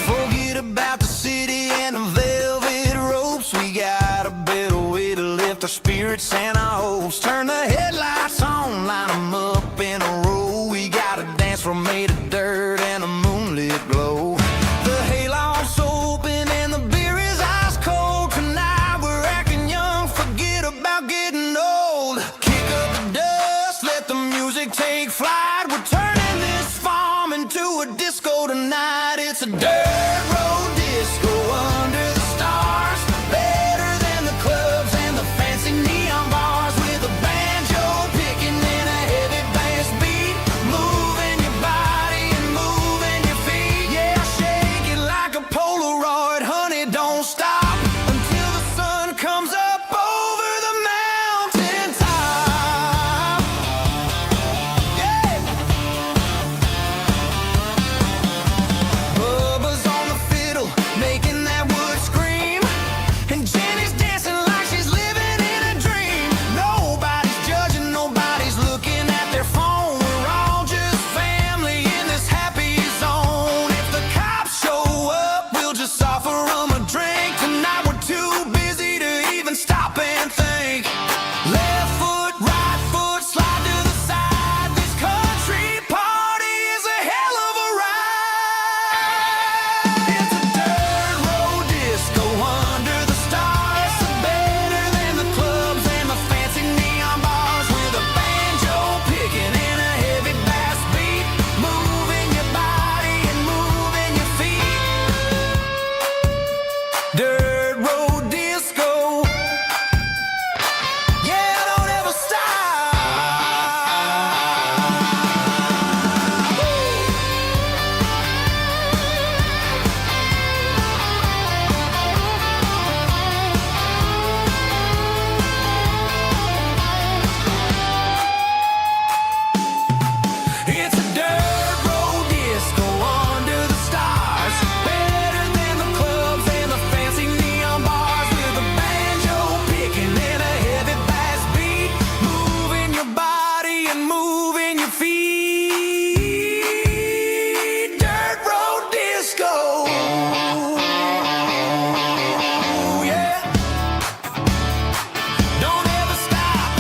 Forget about the city and the velvet ropes. We got a better way to lift our spirits and our hopes. Turn the headlights on, line 'em up in a row. We got a dance floor made of dirt and a moonlit glow. The hayloft's open and the beer is ice cold. Tonight we're acting young, forget about getting old. Kick up the dust, let the music take flight. We're turning this farm into a disco tonight. It's a dirt road disco under the stars. Better than the clubs and the fancy neon bars. With a banjo picking and a heavy bass beat. Moving your body and moving your feet. Yeah, shake it like a Polaroid, honey, don't stop until the sun comes up over the mountain top. Yeah. Bubba's on the fiddle, making that wood scream. And Jenny's dancing like she's living in a dream. Nobody's judging, nobody's looking at their phone. We're all just family in this happy zone. If the cops show up, we'll just offer them a drink. Tonight we're too busy to even stop and think. Left foot, right foot, slide to the side. This country party is a hell of a ride. It's a dirt road disco under the stars. Better than the clubs and the fancy neon bars. With a banjo picking and a heavy bass beat. Moving your body and moving your feet. Dirt road disco. Yeah, don't ever stop. It's a dirt road disco under the stars. Better than the clubs and the fancy neon bars. With a banjo picking and a heavy bass beat. Moving your body and moving your feet. Dirt road disco. Yeah. Don't ever stop.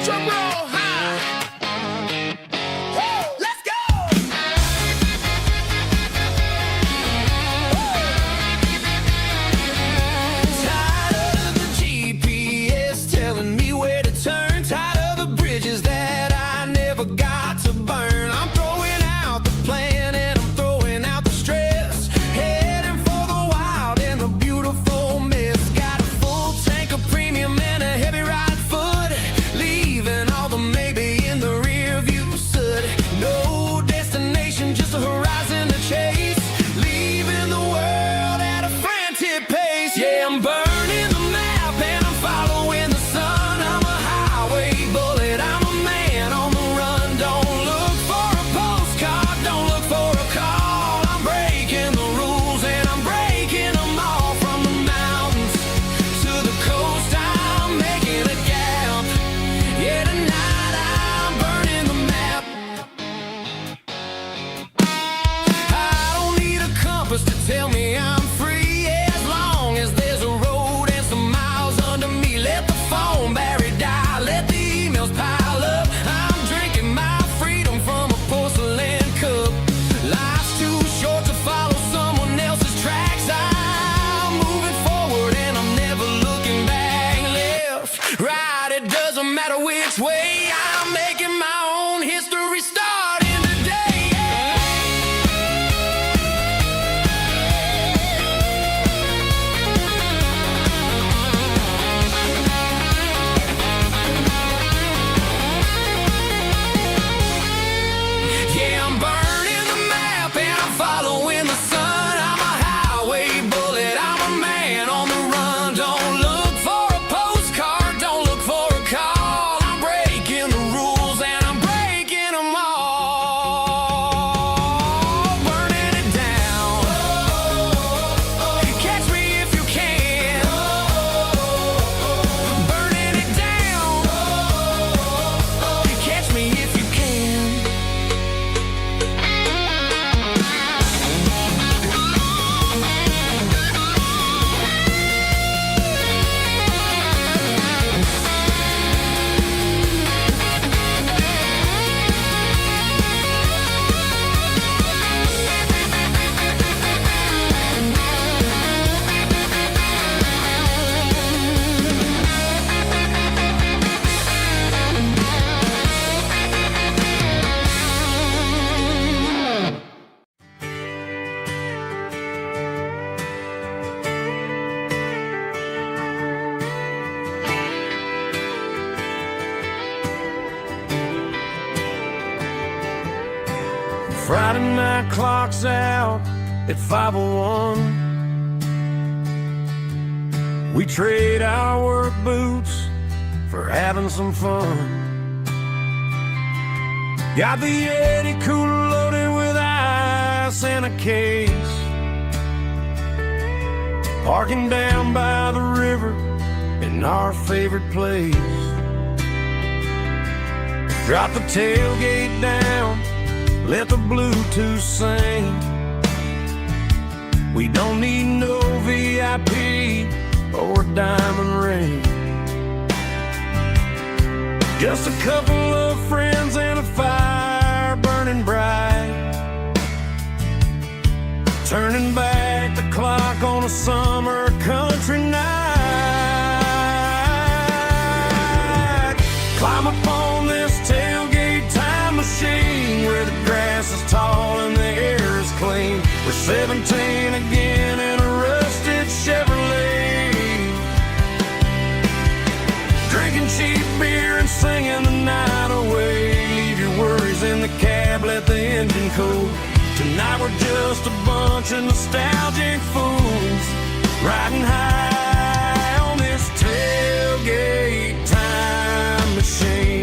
Drum roll high. Woo, let's go. Tired of the GPS telling me where to turn. Tired of the bridges that I never got to burn. I'm throwing out the plan and I'm throwing out the stress. Heading for the matter which way, I'm making my own history starting today. Yeah, I'm burning the map and I'm following the sun. I'm a highway bullet, I'm a man on the run. Don't look for a postcard, don't look for a call. I'm breaking the rules and I'm breaking them all. Burning it down. Catch me if you can. Burning it down. Catch me if you can. Friday night clock's out at 5:01. We trade our work boots for having some fun. Got the Yeti cooler loaded with ice and a case. Parking down by the river in our favorite place. Drop the tailgate down, let the Bluetooth sing. We don't need no VIP or a diamond ring. Just a couple of friends and a fire burning bright. Turning back the clock on a summer country night. Climb up on this tailgate time machine where the grass is tall and the air is clean. We're 17 again in a rusted Chevrolet. Drinking cheap beer and singing the night away. Leave your worries in the cab, let the engine cool. Tonight we're just a bunch of nostalgic fools riding high on this tailgate time machine.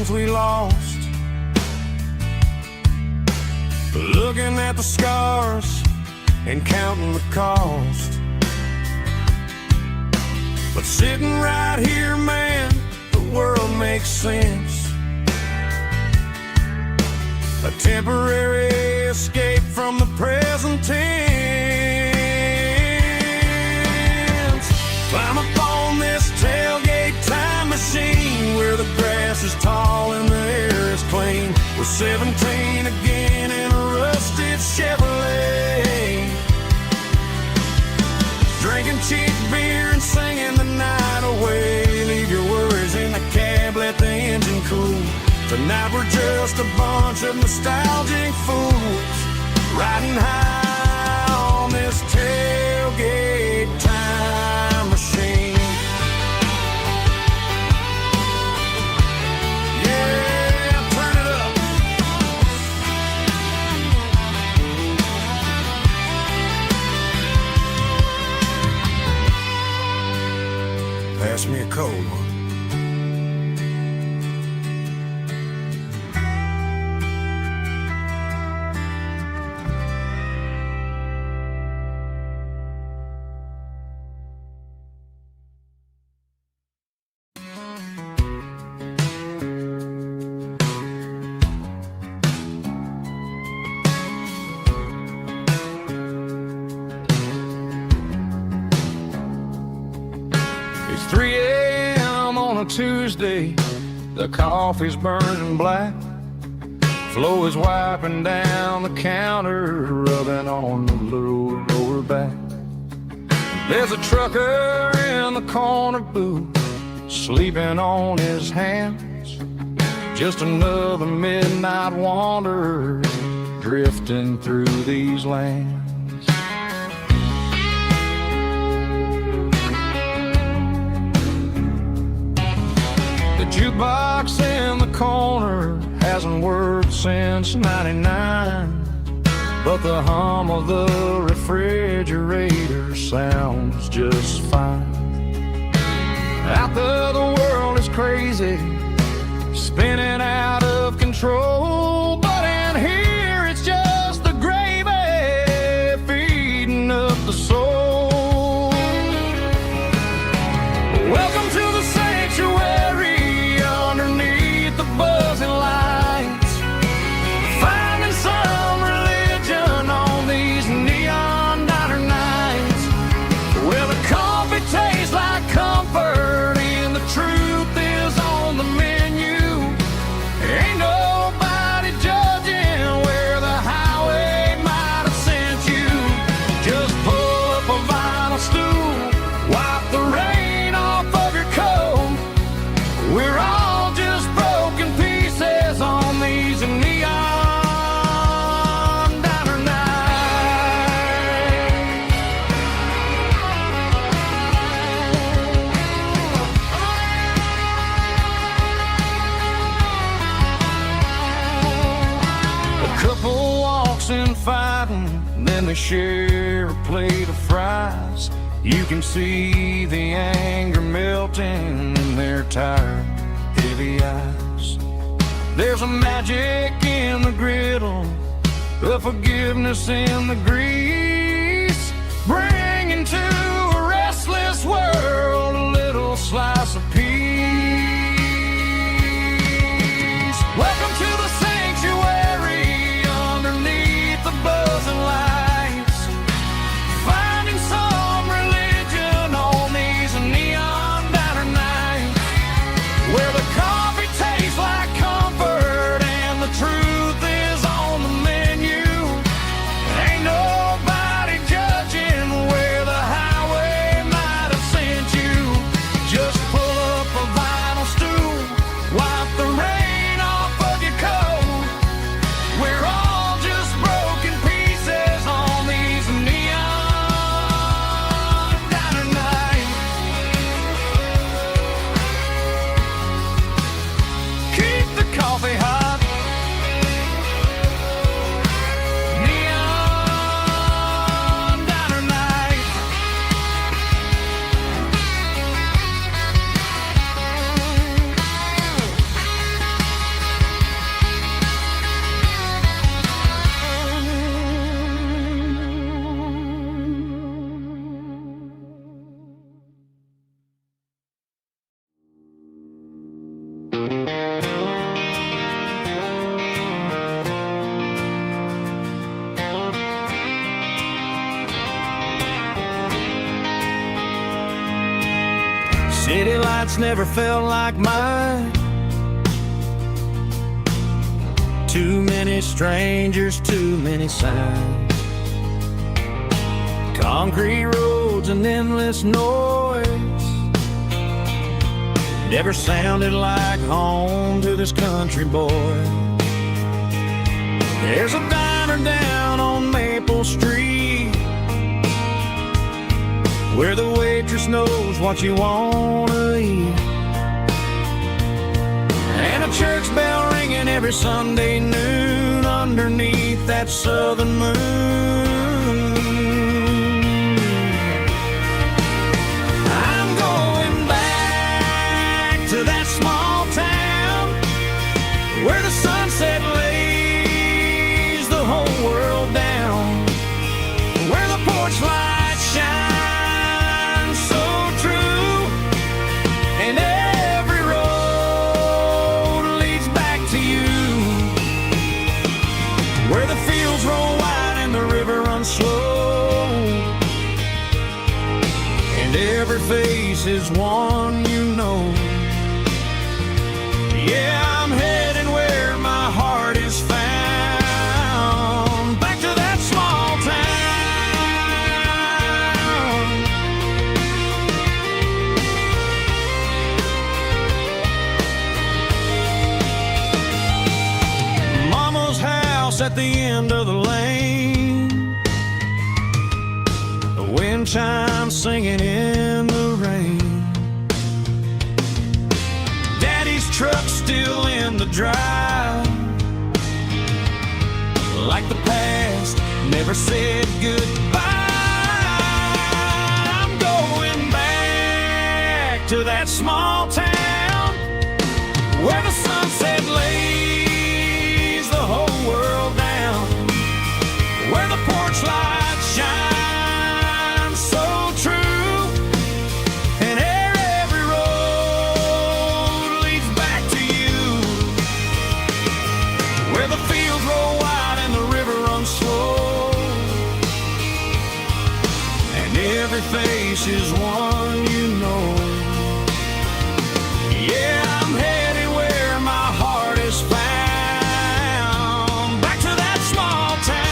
We lost, looking at the scars and counting the cost. But sitting right here, man, the world makes sense. A temporary escape from the present tense. Climb up on this tailgate time machine where the grass is tall and the air is clean. We're 17 again in a rusted Chevrolet. Drinking cheap beer and singing the night away. Leave your worries in the cab, let the engine cool. Tonight we're just a bunch of nostalgic fools riding high on this tailgate time machine. Pass me a cold one. It's 3 a.m. a Tuesday, the coffee's burning black. Flo is wiping down the counter, rubbing on the little lower back. There's a trucker in the corner booth, sleeping on his hands. Just another midnight wanderer, drifting through these lands. The jukebox in the corner hasn't worked since '99, but the hum of the refrigerator sounds just fine. Out there the world is crazy, spinning out of control, but in here it's just the gravy feeding up the soul. Welcome to the sanctuary underneath the buzzing lights, finding some religion on these neon diner nights. Well, the coffee tastes like comfort and the truth is on the menu. Ain't nobody judging where the highway might have sent you. Just pull up a vinyl stool, wipe the rain off of your coat. We're all just broken pieces on these neon diner nights. A couple walks in fighting, then they share a plate of fries. You can see the anger melting in their tired, heavy eyes. There's a magic in the griddle, a forgiveness in the grease, bringing to a restless world a little slice of peace. Welcome to the sanctuary underneath the buzzing lights, finding some religion on these neon diner nights, where the coffee tastes like comfort and the truth is on the menu. Ain't nobody judging where the highway might have sent you. Just pull up a vinyl stool, wipe the rain off of your coat. We're all just broken pieces on these neon diner nights. Keep the coffee hot. Neon diner nights. City lights never felt like mine. Too many strangers, too many signs. Concrete roads and endless noise never sounded like home to this country boy. There's a diner down on Maple Street where the waitress knows what you wanna eat, and a church bell ringing every Sunday noon underneath that southern moon. I'm going back to that small town where the sunset lays the whole world down, where the porch lights shine so true, and every road leads back to you, where the fields roll wide and the river runs slow, and every face is one you know. the end of the lane. The wind chimes singing in the rain. Daddy's truck's still in the drive, like the past never said goodbye. I'm going back to that small town where the sunset lays the whole world down, where the porch lights shine so true, and every road leads back to you, where the fields roll wide and the river runs slow, and every face is one you know. Yeah, I'm headed where my heart is found, back to that small town.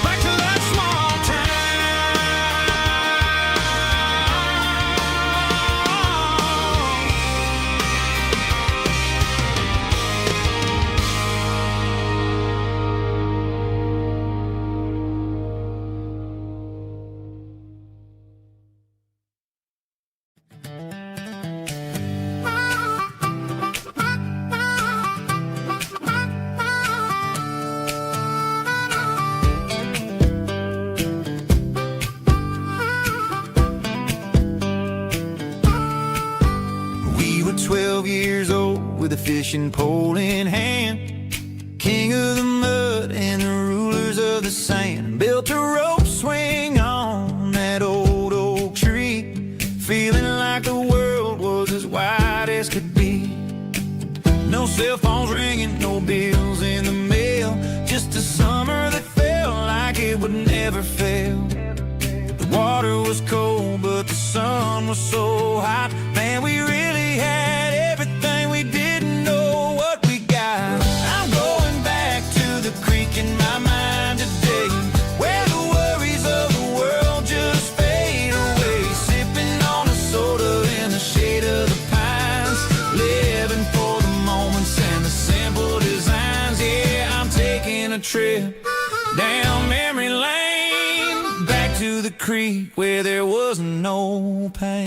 Back to that small We were 12 years old with a fishing pole in hand, king of the mud and the rulers of the sand. Built a rope swing on that old oak tree, feeling like the world was as wide as could be. No cell phones ringing, no bills in the mail, just a summer that felt like it would never fail. The water was cold, but the sun was so hot. Man, we really had everything, we didn't know what we got. I'm going back to the creek in my mind today, where the worries of the world just fade away. Sipping on a soda in the shade of the pines, living for the moments and the simple designs. Yeah, I'm taking a trip down memory lane, back to the creek where there was no pain.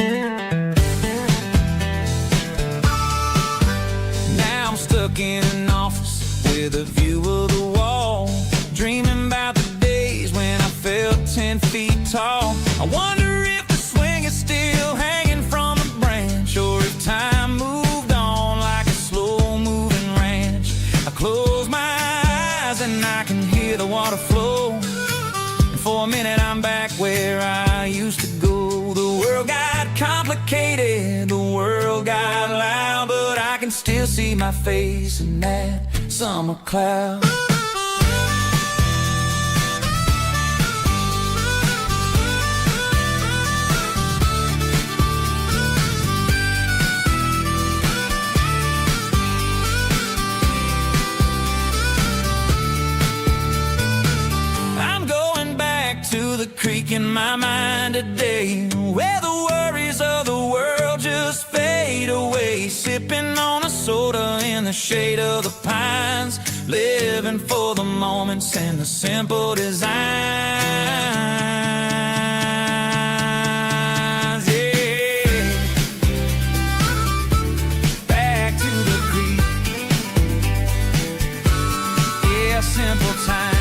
Now I'm stuck in an office with a view of the wall, dreaming about the days when I felt 10 feet tall. I wonder if the swing is still hanging from a branch, or if time moved on like a slow-moving ranch. I close my eyes and I can hear the water flow, and for a minute I'm back where I used to go. The world got complicated, the world got loud, but I can still see my face in that summer cloud. I'm going back to the creek in my mind today, where the worries of the world just fade away. Sipping on a soda in the shade of the pines, living for the moments and the simple designs. Yeah, back to the creek. Yeah, simple times.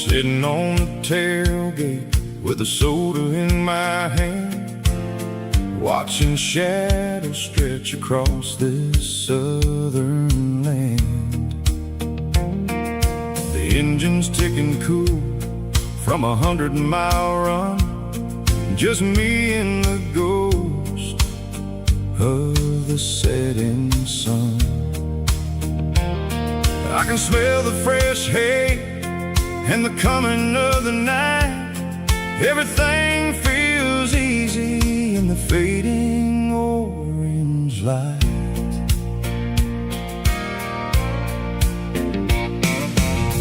Sitting on the tailgate with a soda in my hand, watching shadows stretch across this southern land. The engine's ticking cool from a 100-mile run, just me and the ghost of the setting sun. I can smell the fresh hay and the coming of the night. Everything feels easy in the fading orange light.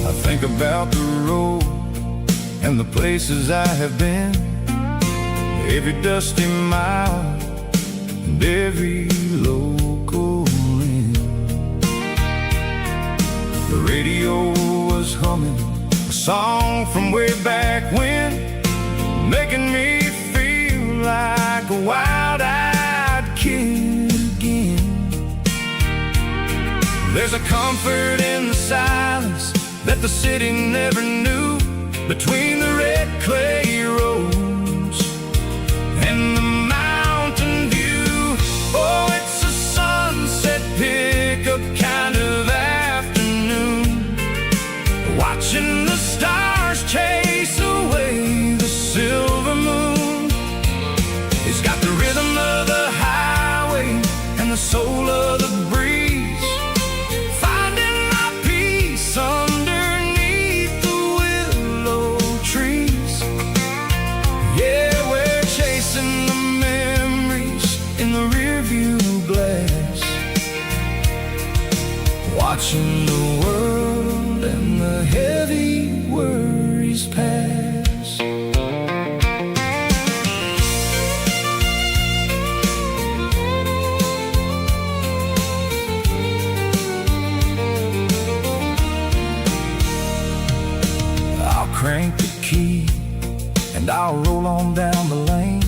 I think about the road and the places I have been, every dusty mile and every local inn. The radio was humming a song from way back when, making me feel like a wild-eyed kid again. There's a comfort in the silence that the city never knew, between the red clay roads and the mountain view. Oh, it's a sunset pickup kind of afternoon, watching the stars chase away the silver moon. It's got the rhythm of the highway and the soul of the breeze, finding my peace underneath the willow trees. Yeah, we're chasing the memories in the rearview glass, watching the world and the heavy worries pass. I'll crank the key and I'll roll on down the lane,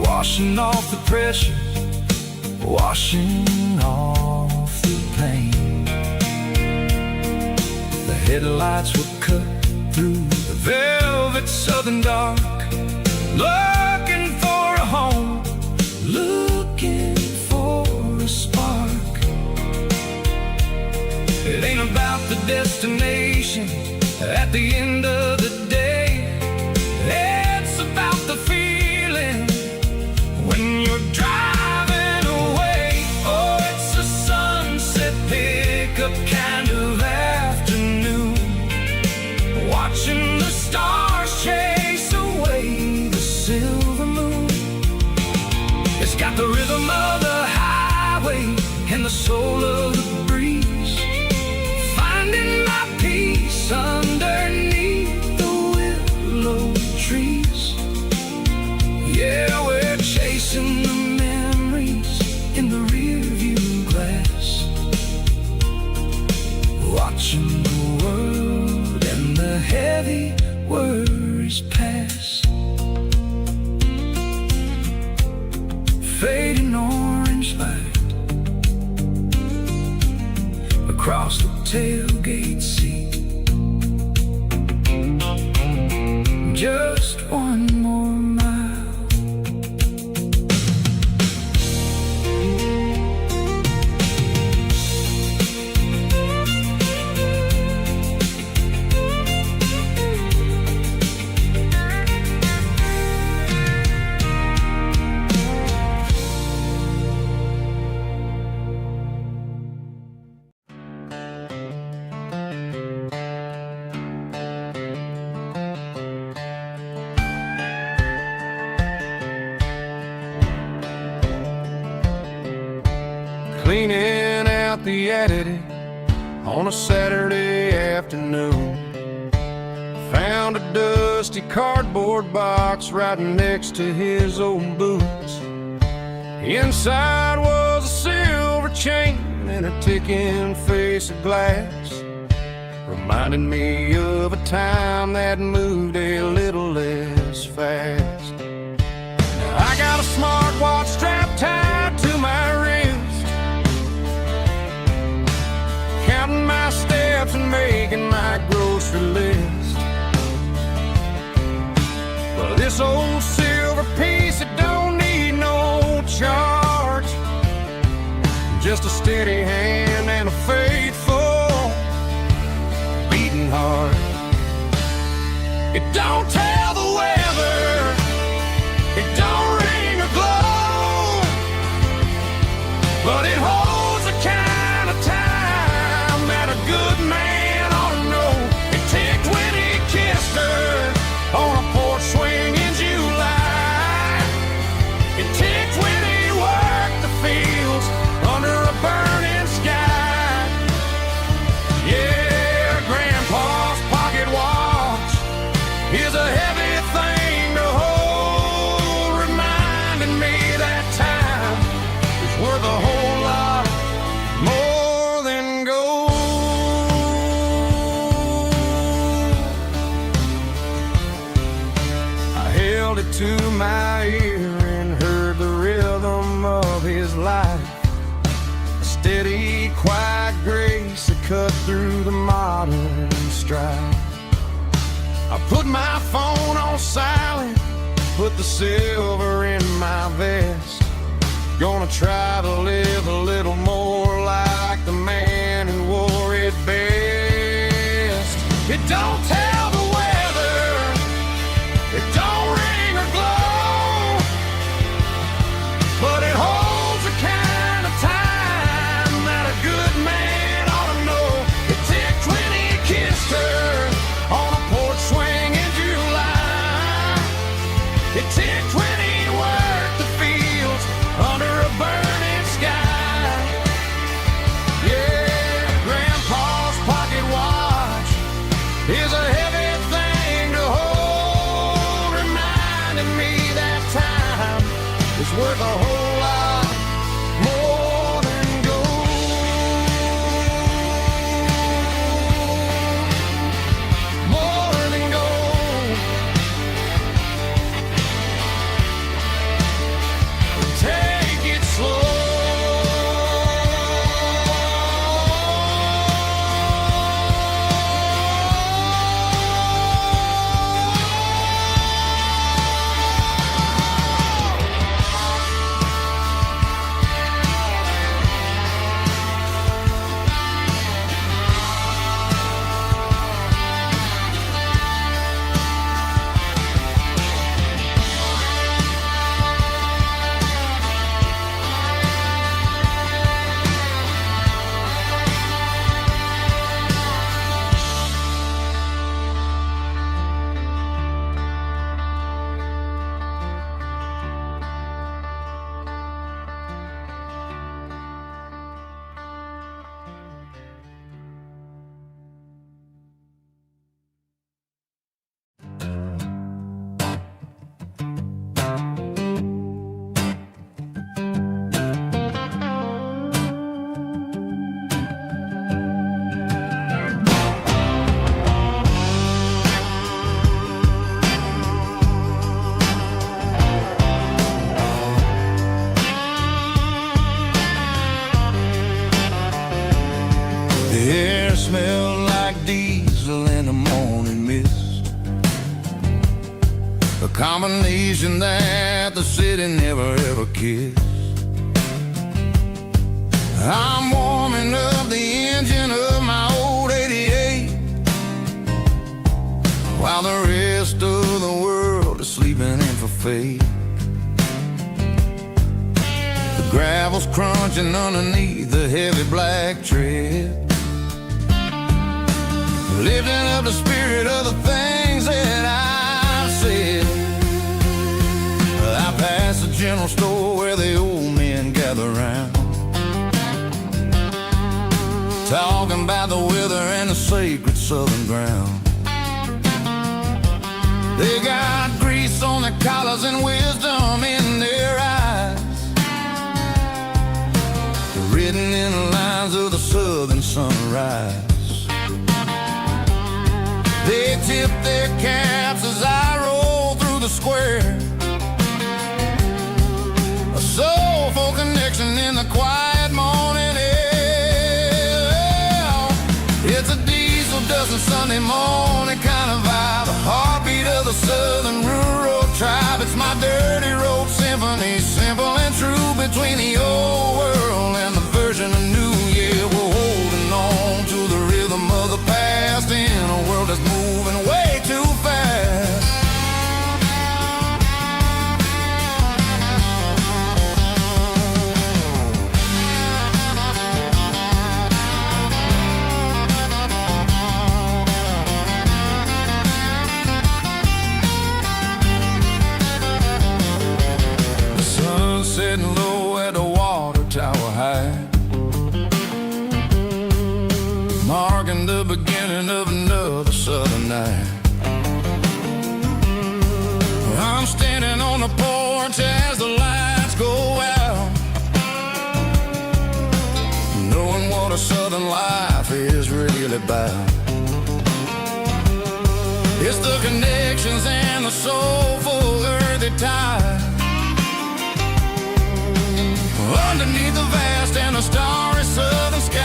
washing off the pressure, washing off the pain. The headlights will cut through the velvet southern dark, looking for a home, looking for a spark. It ain't about the destination at the end of the day, it's about the feeling when you're driving away. Oh, it's a sunset pickup kind of afternoon, watching the stars chase away the silver moon. It's got the rhythm of the highway and the soul of the breeze, finding my peace underneath the willow trees. Yeah, we're chasing the memories in the rearview glass, watching the world and the heavy worries pass. Fading orange light across the tailgate seat, just one more mile. Cleaning out the attic on a Saturday afternoon, found a dusty cardboard box right next to his old boots. Inside was a silver chain and a ticking face of glass, reminding me of a time that moved a little less fast. Now I got a smartwatch strapped tied to my wrist, counting my steps and making my grocery list. Well, this old silver piece, it don't need no charge, just a steady hand and a faithful beating heart. It don't tell the weather to my ear and heard the rhythm of his life. A steady, quiet grace that cut through the modern strife. I put my phone on silent, put the silver in my vest. Gonna try to live a little more like the man who wore it best. It don't tell the weather, it don't ring or glow, but it holds the kind of time that a good man ought to know. It ticked when he kissed her on a porch swing in July. It ticked when he worked the fields under a burning sky. Yeah, Grandpa's pocket watch is a heavy thing to hold, reminding me that time is worth a whole lot more than gold. More than gold. Take it slow. The air smelled like diesel in the morning mist, a combination that the city never ever kissed. I'm warming up the engine of my old 88 while the rest of the world is sleeping in for fate. The gravel's crunching underneath the heavy black tread, lifting up the spirit of the things that I've said. I passed the general store where the old men gather round, talking about the weather and the sacred southern ground. They got grease on their collars and wisdom in their eyes, written in the lines of the southern sunrise. They tip their caps as I roll through the square, a soulful connection in the quiet morning air. It's a diesel dusting Sunday morning kind of vibe, a heartbeat of the southern rural tribe. It's my dirty road symphony, simple and true, between the old world and the version of new. Yeah, we're holding on to the rhythm of the past in a world that's moving way too fast. The sun's setting low at the water tower high, marking the beginning of another southern night. I'm standing on the porch as the lights go out, knowing what a southern life is really about. It's the connections and the soulful earth with the tide. Underneath the vast and the starry southern skies,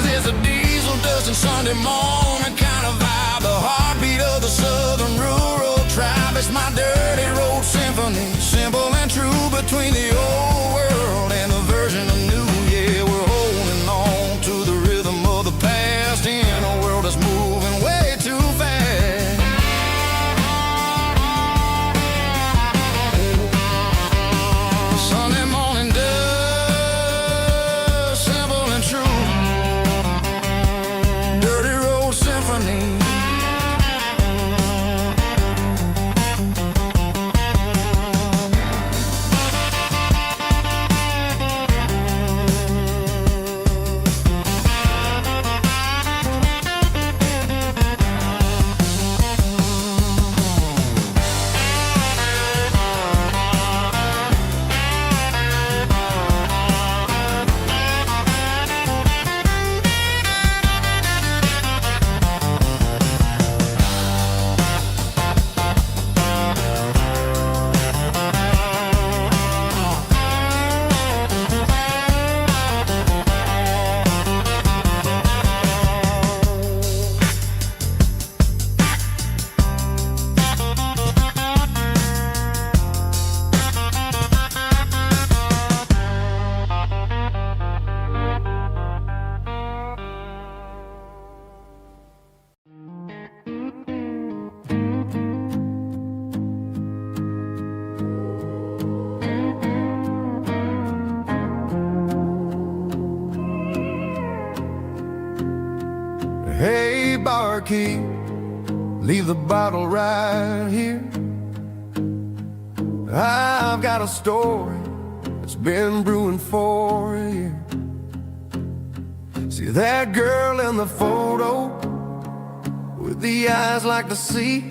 there's a diesel dusting Sunday morning kind of vibe, the heartbeat of the southern rural tribe. It's my dirty road symphony, simple and true, between the old world and the version of new. Yeah, we're holding on to the rhythm of the past in a world that's moving way too fast. Sunday morning dust, simple and true, dirty road symphony. Hey, barkeep, leave the bottle right here. I've got a story that's been brewing for a year. See that girl in the photo with the eyes like the sea?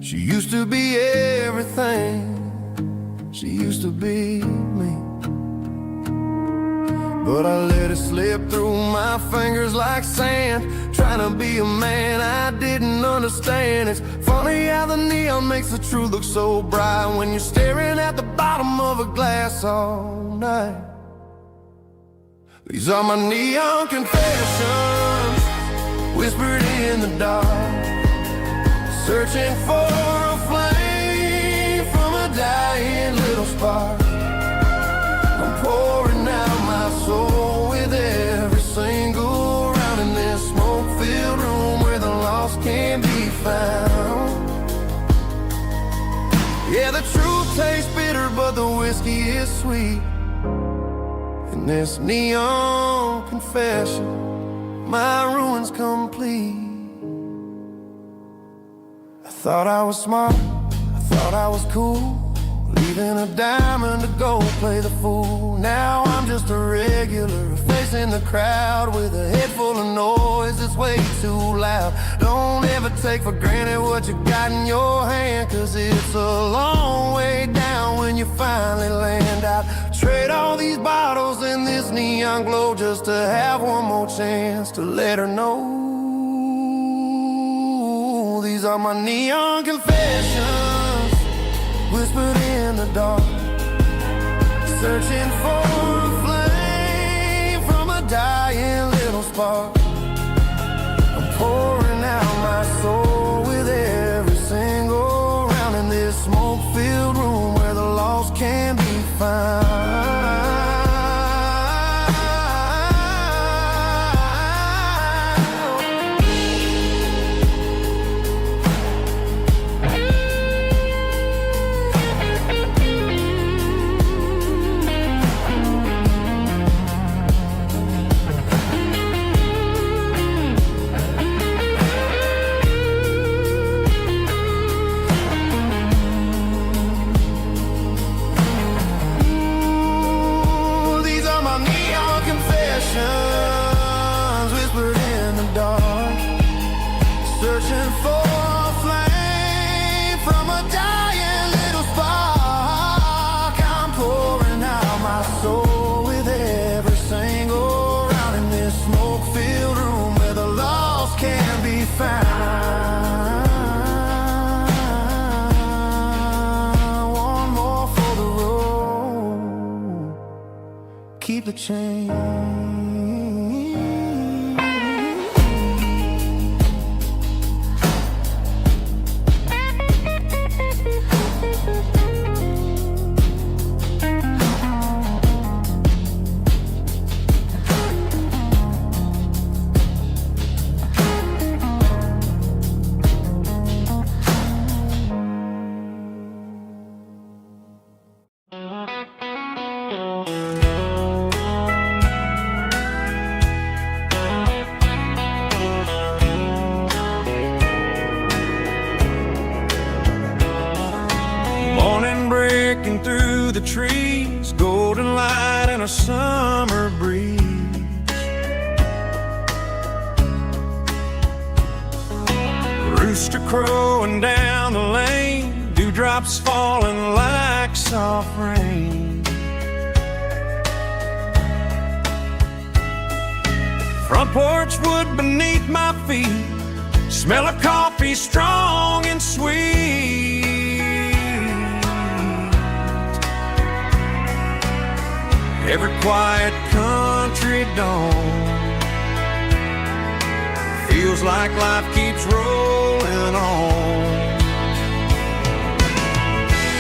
She used to be everything, she used to be me. But I let it slip through my fingers like sand, trying to be a man I didn't understand. It's funny how the neon makes the truth look so bright when you're staring at the bottom of a glass all night. These are my neon confessions, whispered in the dark, searching for a flame from a dying little spark. I'm pouring out my soul with every single round in this smoke-filled room where the lost can't be found. Yeah, the truth tastes bitter, but the whiskey is sweet. In this neon confession, my ruin's complete. I thought I was smart, I thought I was cool, leaving a diamond to go play the fool. Now I'm just a regular, facing the crowd with a head full of noise that's way too loud. Don't ever take for granted what you got in your hand, cause it's a long way down when you finally land out. Trade all these bottles and this neon glow just to have one more chance to let her know. These are my neon confessions, whispered in the dark, searching for a flame from a dying little spark. I'm pouring out my soul with every single round in this smoke-filled room where the lost can be found. keep the change. Through the trees, golden light and a summer breeze. Rooster crowing down the lane, dewdrops falling like soft rain. Front porch wood beneath my feet, smell of coffee strong and sweet. Every quiet country dawn feels like life keeps rolling on.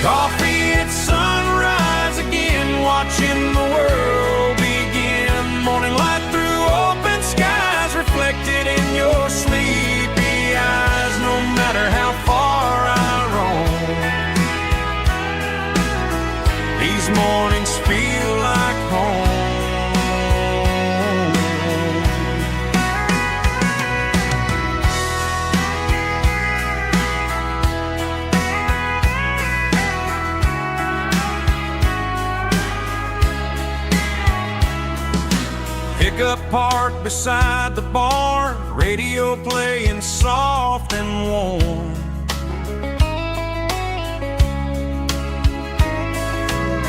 Coffee at sunrise again, watching the world begin. Morning light through open skies, reflected in your sleepy eyes. No matter how far I roam, these mornings feel like home. Pickup parked beside the barn, radio playing soft and warm.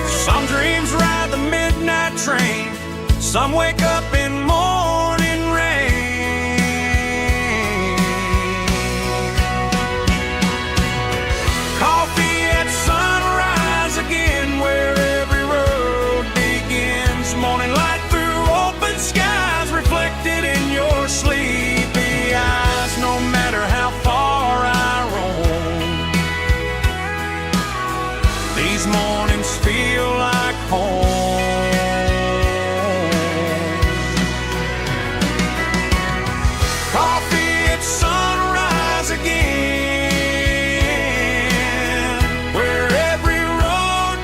Some dreams ride the midnight train, some wake up in morning rain. Coffee at sunrise again, where every road begins. Morning light through open skies, reflected in your sleepy eyes. No matter how far I roam, these mornings feel like home. Coffee at sunrise again, where every road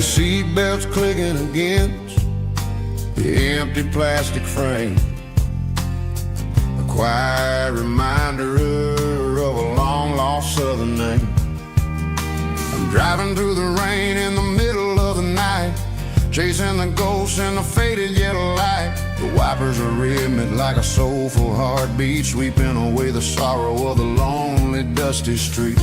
The seatbelt's clicking against the empty plastic frame, a quiet reminder of a long-lost southern name. I'm driving through the rain in the middle of the night, chasing the ghosts in the faded yellow light. The wipers are rhythmic like a soulful heartbeat, sweeping away the sorrow of the lonely, dusty street.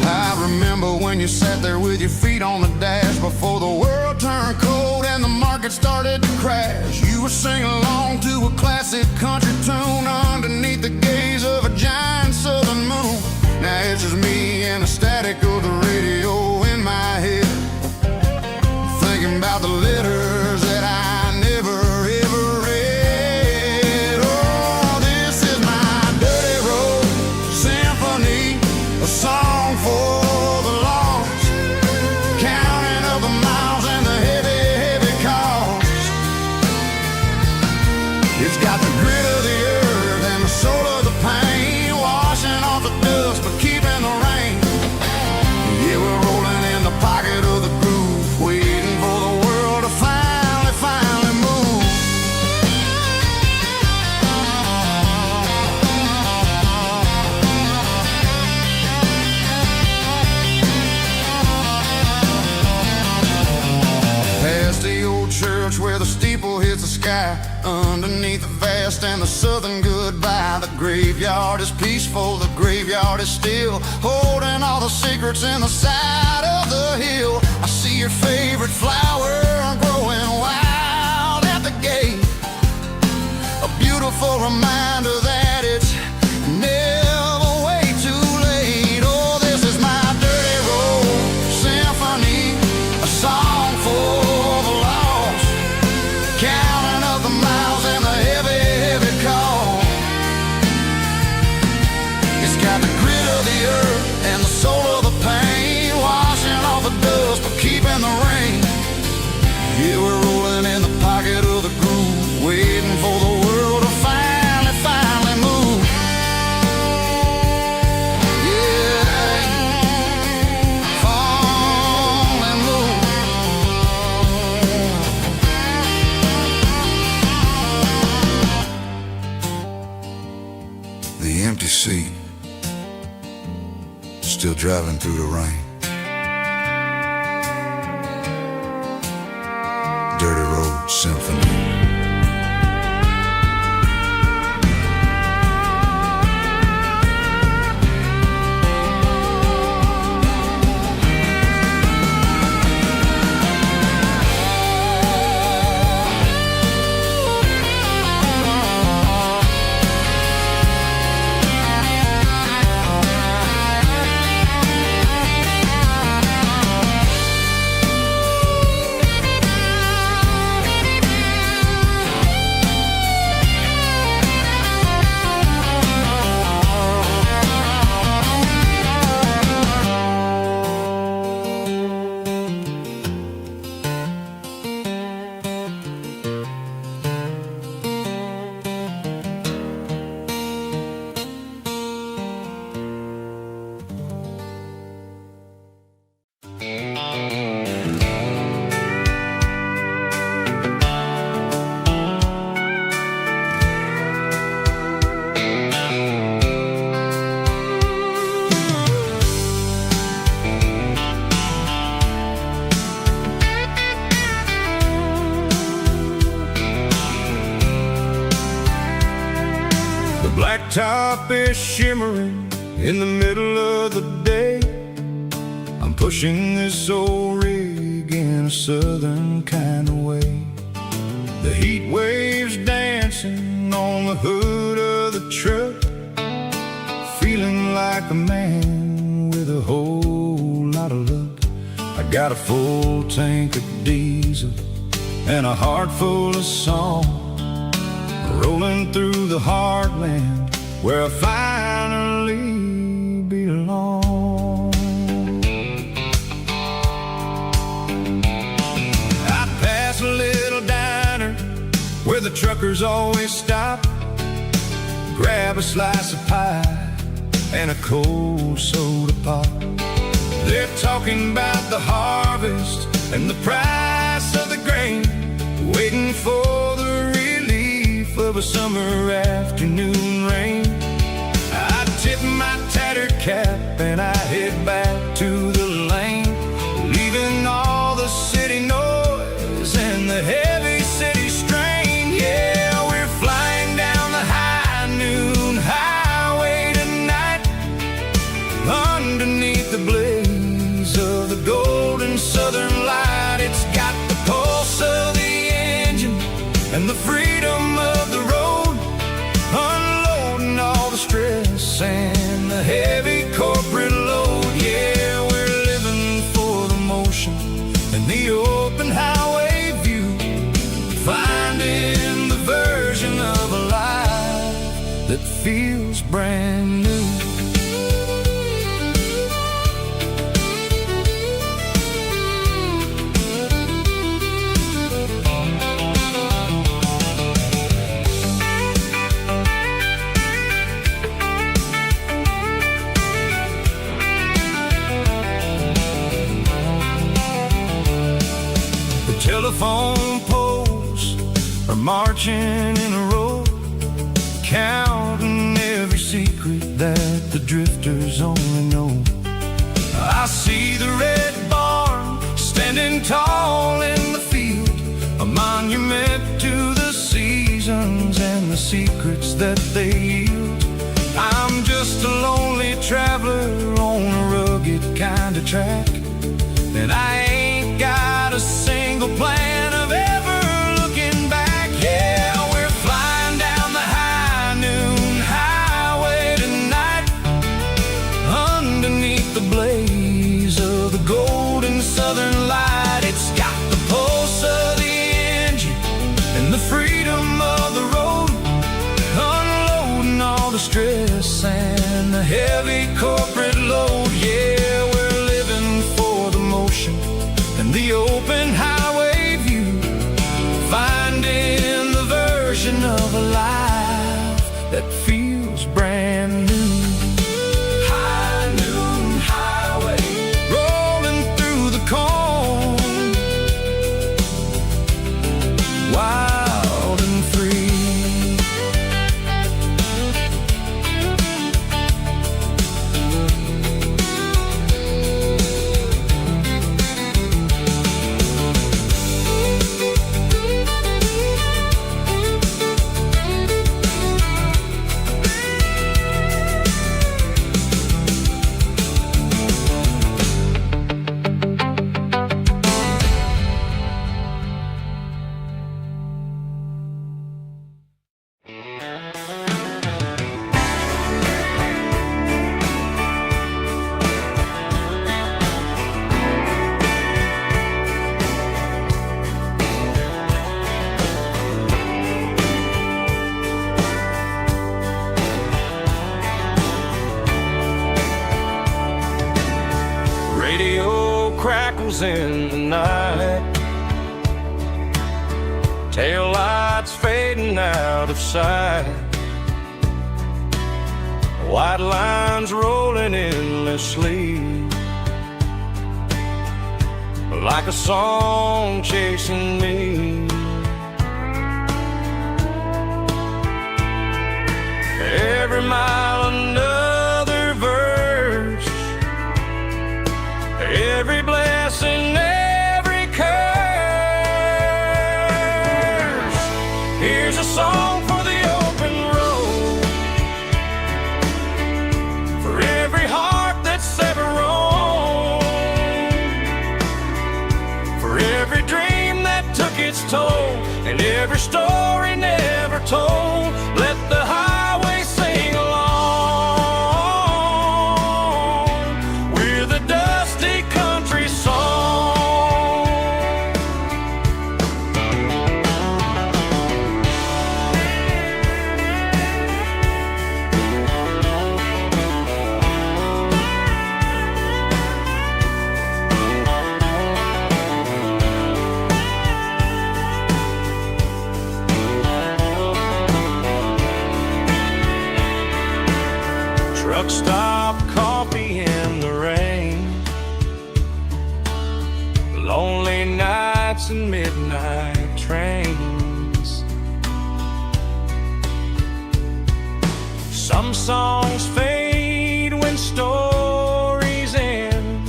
I remember when you sat there with your feet on the dash, before the world turned cold and the market started to crash. You were singing along to a classic country tune underneath the gaze of a giant southern moon. Now it's just me and the static of the radio in my head, thinking about the letters that I never ever read. Oh, this is my dirty road symphony, a song for the lost, counting up the miles and the heavy, heavy cost. It's got the grit of the earth and the soul of the pain. sky, underneath the vast and the southern goodbye. The graveyard is peaceful, the graveyard is still, holding all the secrets in the side of the hill. I see your favorite flower growing wild at the gate, a beautiful reminder that it's never way too late. Oh, this is my dirty road symphony, a song for the lost, counting up the miles and the heavy, heavy call. It's got the grit of the earth and the soul of the pain, washing off the dust but keeping the rain. Yeah, we're rolling in the pocket of the groove, waiting for the world to finally move. Yeah, finally move. The empty seat, still driving through the rain. Dirty Road Symphony. Blacktop is shimmering in the middle of the day. I'm pushing this old rig in a southern kind of way. The heat waves dancing on the hood of the truck, feeling like a man with a whole lot of luck. I got a full tank of diesel and a heart full of song, rolling through the heartland where I finally belong. I pass a little diner where the truckers always stop, grab a slice of pie and a cold soda pop. They're talking about the harvest and the price of the grain, waiting for the relief of a summer afternoon rain. I tip my tattered cap and I head back to the lane, leaving all the city noise and the heavy city strain. Yeah, we're flying down the high noon highway tonight, underneath the blaze of the golden southern light. It's got the pulse of the engine and the freedom of the road, unloading all the stress and the heavy corporate load. Yeah, we're living for the motion and the open highway view, finding the version of a life that feels brand new. Telephone poles are marching in a row, counting every secret that the drifters only know. I see the red barn standing tall in the field, a monument to the that they yield. I'm just a lonely traveler on a rugged kind of track, and I ain't got a single plan of ever looking back. Yeah, we're flying down the high noon highway tonight, underneath the blaze of the golden southern light. It's got the pulse of the engine and the freedom of the road, unloading all the stress and the heavy corporate load. Yeah, we're living for the motion and the open highway view, finding the version of a life that feels brand new. High noon highway, rolling through the corn, wild and free. Radio crackles in the night, tail lights fading out of sight, white lines rolling endlessly, like a song chasing me. Every mile another verse, every blessing, every curse. Here's a song for the open road, for every heart that's ever roamed, for every dream that took its toll, and every story never told. Let the highway sing along with a dusty country song. Truck stop, coffee in the rain, lonely nights and midnight trains. Some songs fade when stories end,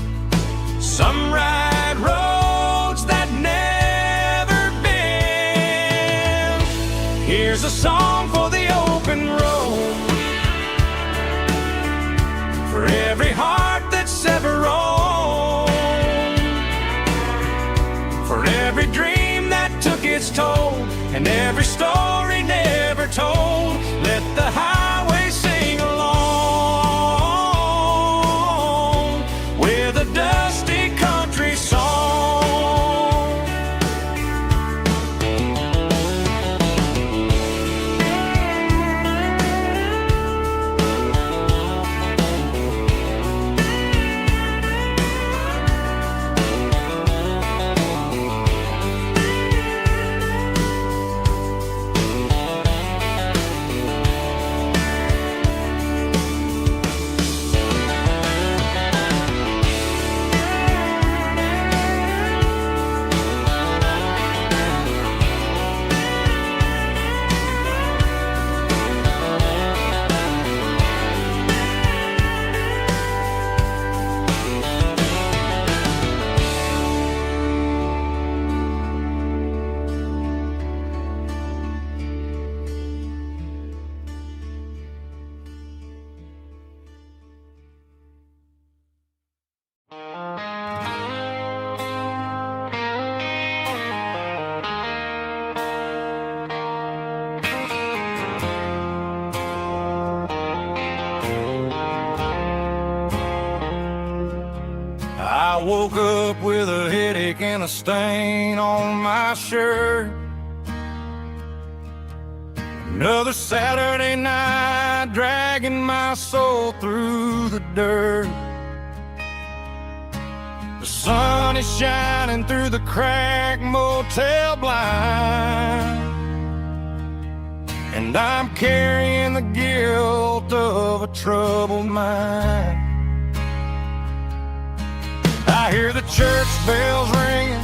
some ride roads that never bend. Here's a song for the open road, for every heart that's ever roamed, for every dream that took its toll, and every story never told. Let the highway sing along with a dusty country song. woke up with a headache and a stain on my shirt. Another Saturday night dragging my soul through the dirt. The sun is shining through the cracked motel blind, and I'm carrying the guilt of a troubled mind. I hear the church bells ringing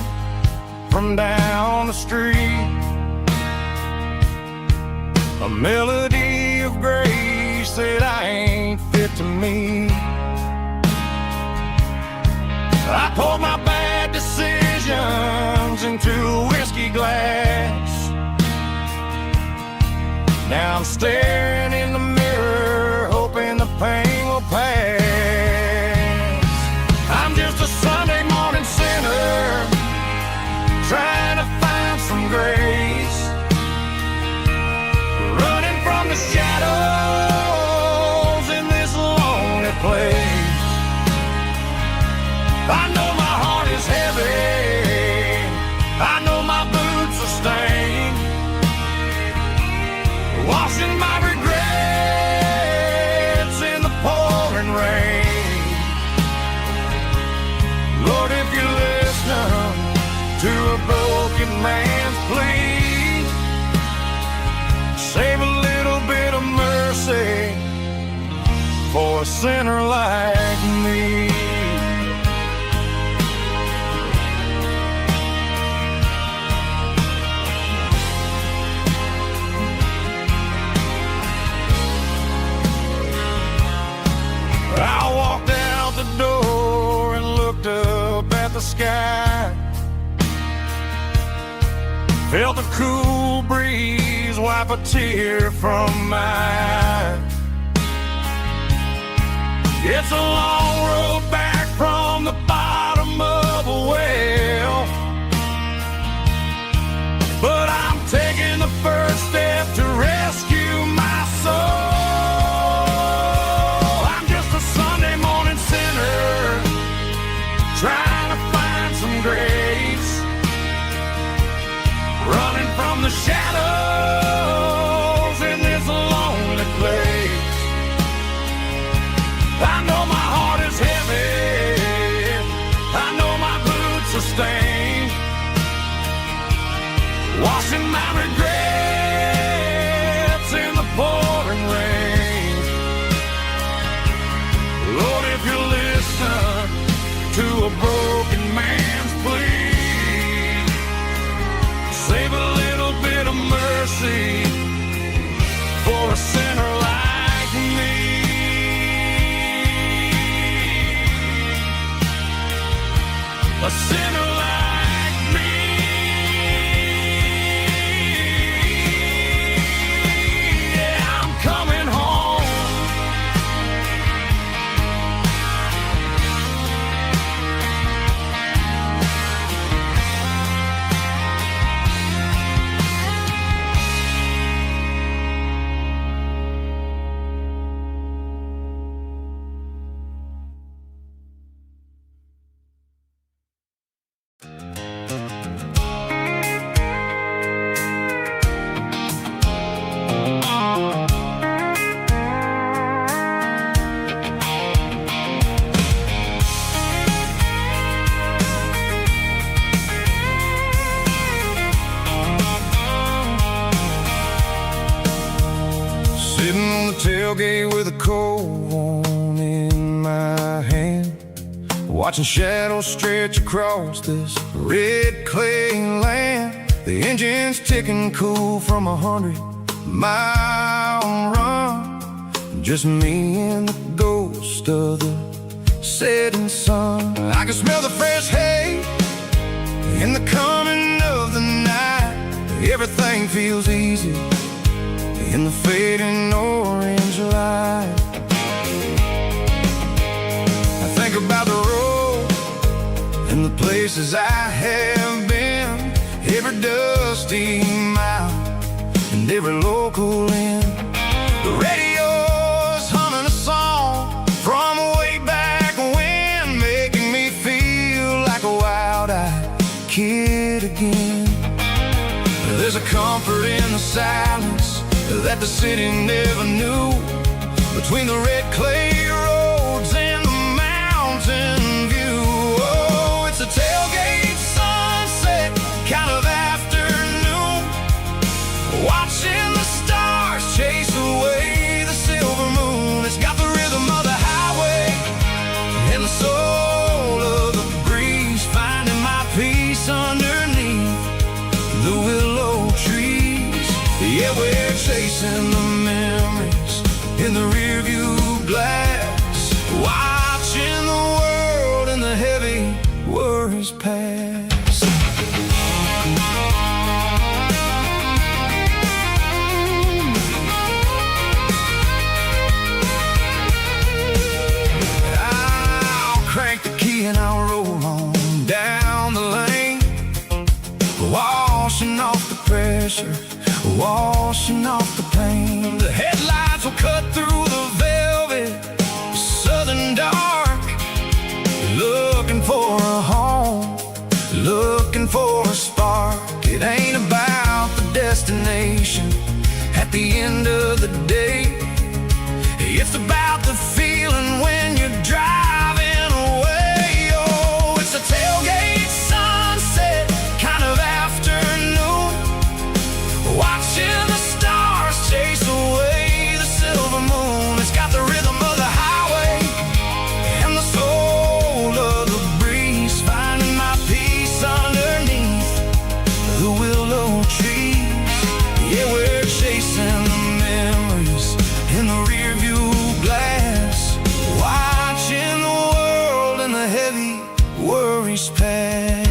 from down the street, a melody of grace that I ain't fit to meet. I poured my bad decisions into a whiskey glass. Now I'm staring in the mirror, hoping the pain will pass. I'm just a Sunday morning sinner, trying to find some grace, running from the shadows in this lonely place. I know my heart is heavy, I know my boots are stained, washing my regrets in the pouring rain. Lord, if you listen to a broken man's plea, save a little bit of mercy for a sinner like me. I walked out the door and looked up at the sky, felt the cool breeze wipe a tear from my eye. It's a long road back from the bottom of a well, but I'm taking the first step to rescue my soul. Trying to find some grace, running from the shadows in this lonely place. I know my heart is heavy, I know my boots are stained, washing my regrets in the pouring rain. Lord, if you listen to a broken man's plea, save a little bit of mercy for a sinner like me. A sinner like me. Yeah, I'm coming home. Tailgate with a cold one in my hand, watching shadows stretch across this red clay land. The engine's ticking cool from 100-mile run, just me and the ghost of the setting sun. I can smell the fresh hay in the coming of the night. Everything feels easy in the fading orange light. I think about the road and the places I have been, every dusty mile and every local inn. The radio's humming a song from way back when, making me feel comfort in the silence that the city never knew. Between the red clay roads and the mountain view. Oh, it's a tailgate sunset kind of afternoon, watching the stars chase away the silver moon. It's got the rhythm of the highway and the soul of the breeze, finding my peace underneath the willow trees. Yeah, we're chasing the memories in the rearview glass, watching the world and the heavy worries pass. I'll crank the key and I'll roll on down the lane, washing off the pressure, washing off the pain. The headlights will cut through the velvet southern dark, looking for a home, looking for a spark. It ain't about the destination at the end of the day, it's about the feeling when you're driving away. Oh, it's a tailgate sunset kind of afternoon, watching the stars chase away the silver moon. It's got the rhythm of the highway and the soul of the breeze, finding my peace underneath the willow trees. Yeah, we're chasing the memories in the rearview glass, watching the world and the heavy worries pass.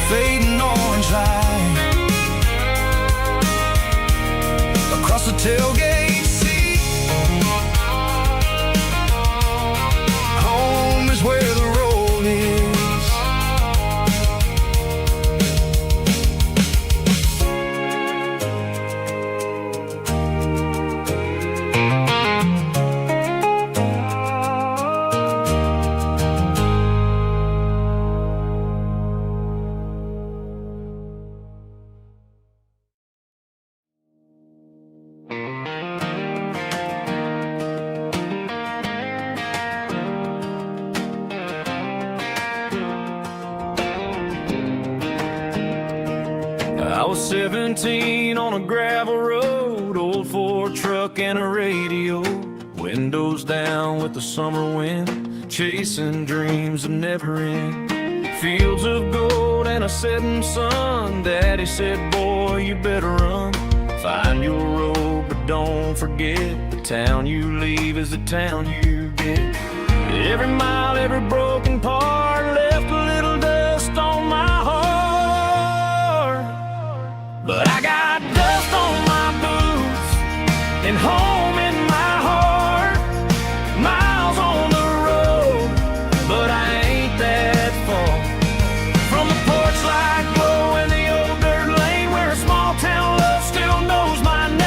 Fading orange light across the tailgate seat. Home is where the road is. I was 17 on a gravel road, old Ford truck and a radio, windows down with the summer wind, chasing dreams that never end. Fields of gold and a setting sun, Daddy said, boy, you better run. Find your road, but don't forget, the town you leave is the town you get. Every mile, every broken part left a little dust on my heart, but I got dust on my boots and home in my heart. Miles on the road, but I ain't that far from the porch light glow and the old dirt lane where a small town love still knows my name.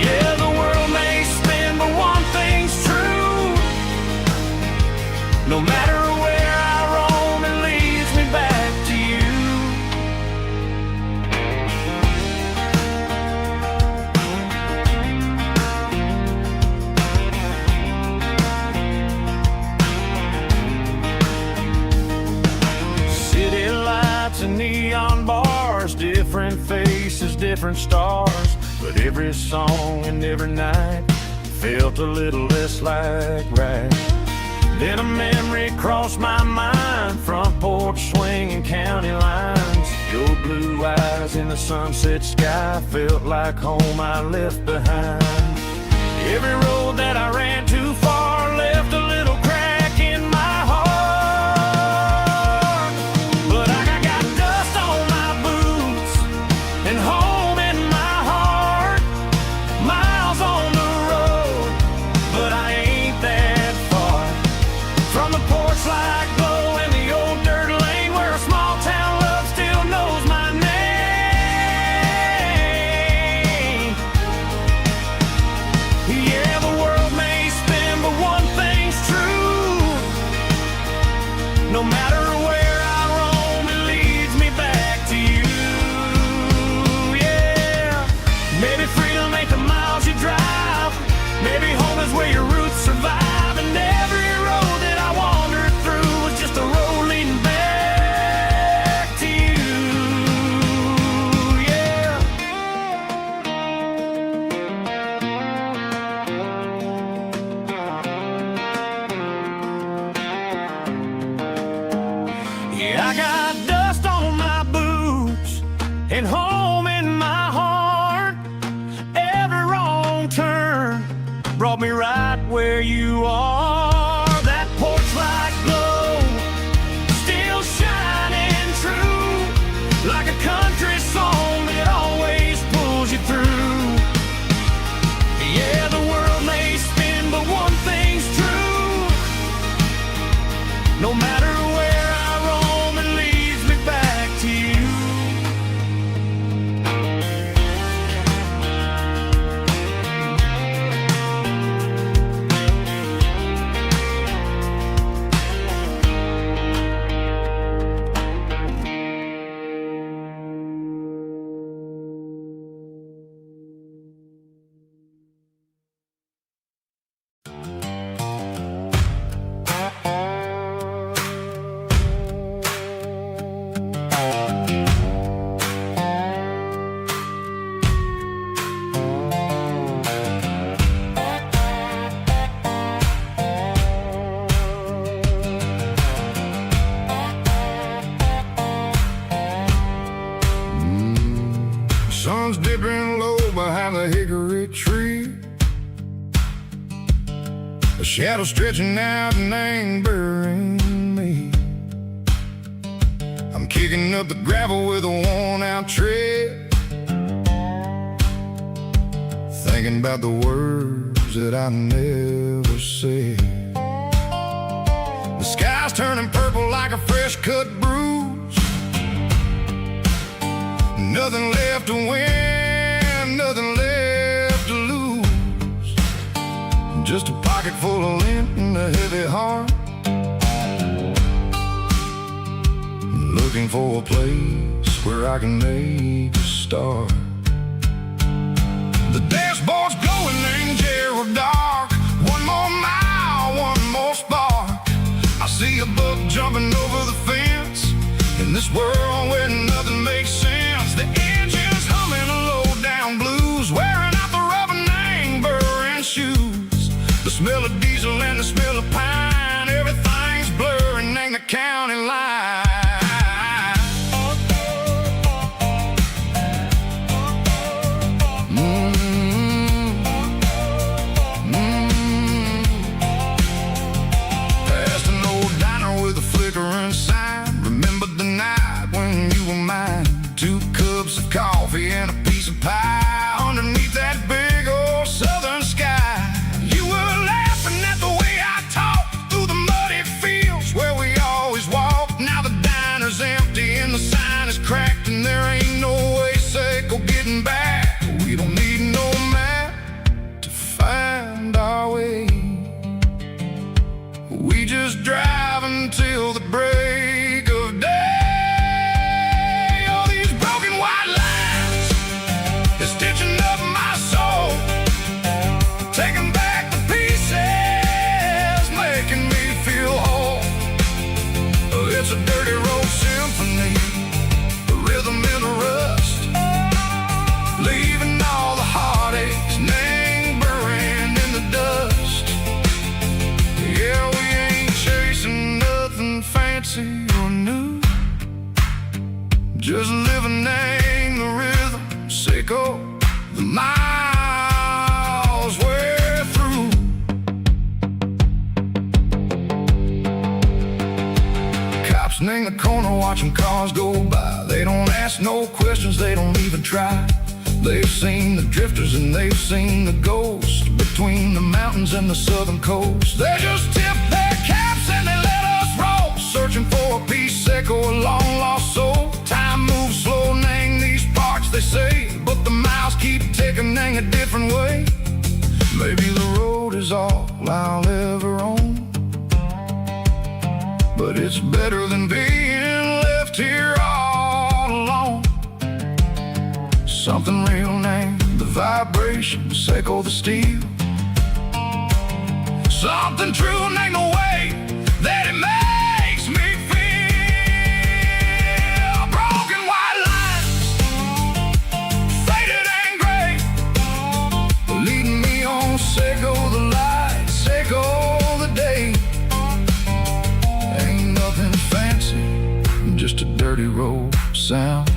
Yeah, the world may spin, but one thing's true. No matter where I roam, it leads me back to you. City lights and neon bars, different faces, different stars, but every song and every night felt a little less like right. Then a memory crossed my mind, front porch swinging county lines, your blue eyes in the sunset sky felt like home I left behind. Every road that I ran too far left a little crack in my heart, but I got dust on my boots and home in my heart. Miles on the road, but I ain't that far from the porch light glow and the old dirt lane where a small town love still knows my name. Yeah, the world may spin, where you are. That porch light glow, still shining true, like a country song that always pulls you through. Yeah, the world may spin, but one thing's true. No matter where I roam, it leads me back to you. Sun's dipping low behind the hickory tree. A shadow stretching out and ain't burying me. I'm kicking up the gravel with a worn-out tread, thinking about the words that I never said. The sky's turning purple like a fresh-cut bruise. Nothing left to win, nothing left to lose. Just a pocket full of lint and a heavy heart, looking for a place where I can make a start. The dashboard's glowing, ain't Gerald dark. One more mile, one more spark. I see a buck jumping over the fence in this world where nothing makes sense. The engine's humming a low-down blues, wearing out the rubber name, burring shoes. The smell of diesel and the smell of pine, everything's blurring, ain't the county line. Past an old diner with a flickering sign. Remember the night when you were mine. 2 cups of coffee and a piece of pie underneath that big old southern sky. You were laughing at the way I talked through the muddy fields where we always walked. Now the diner's empty and the sign is cracked, and there ain't no way safe or getting back. We don't need no map to find our way. We just drive until the break of day. Taking back the pieces, making me feel whole. It's a dirty road symphony, a rhythm in the rust, leaving all the heartaches, name burning in the dust. Yeah, we ain't chasing nothing fancy or new, just living in the rhythm, sicko, the miles we're through. Cops in the corner watching cars go by. They don't ask no questions, they don't even try. They've seen the drifters and they've seen the ghosts between the mountains and the southern coast. They just tip their caps and they let us roll, searching for a piece sick or a long lost soul. Time moves slow, nang these parts they say, but the miles keep ticking, nang a different way. Maybe the road is all I'll ever own, but it's better than being left here all alone. Something real named the vibration, echo the steel. Something true named the way that it makes me feel. Broken white lines, faded and gray, leading me on, echo the light, echo the day. Ain't nothing fancy, just a dirty road sound,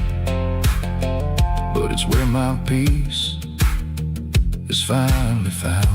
but it's where my peace is finally found.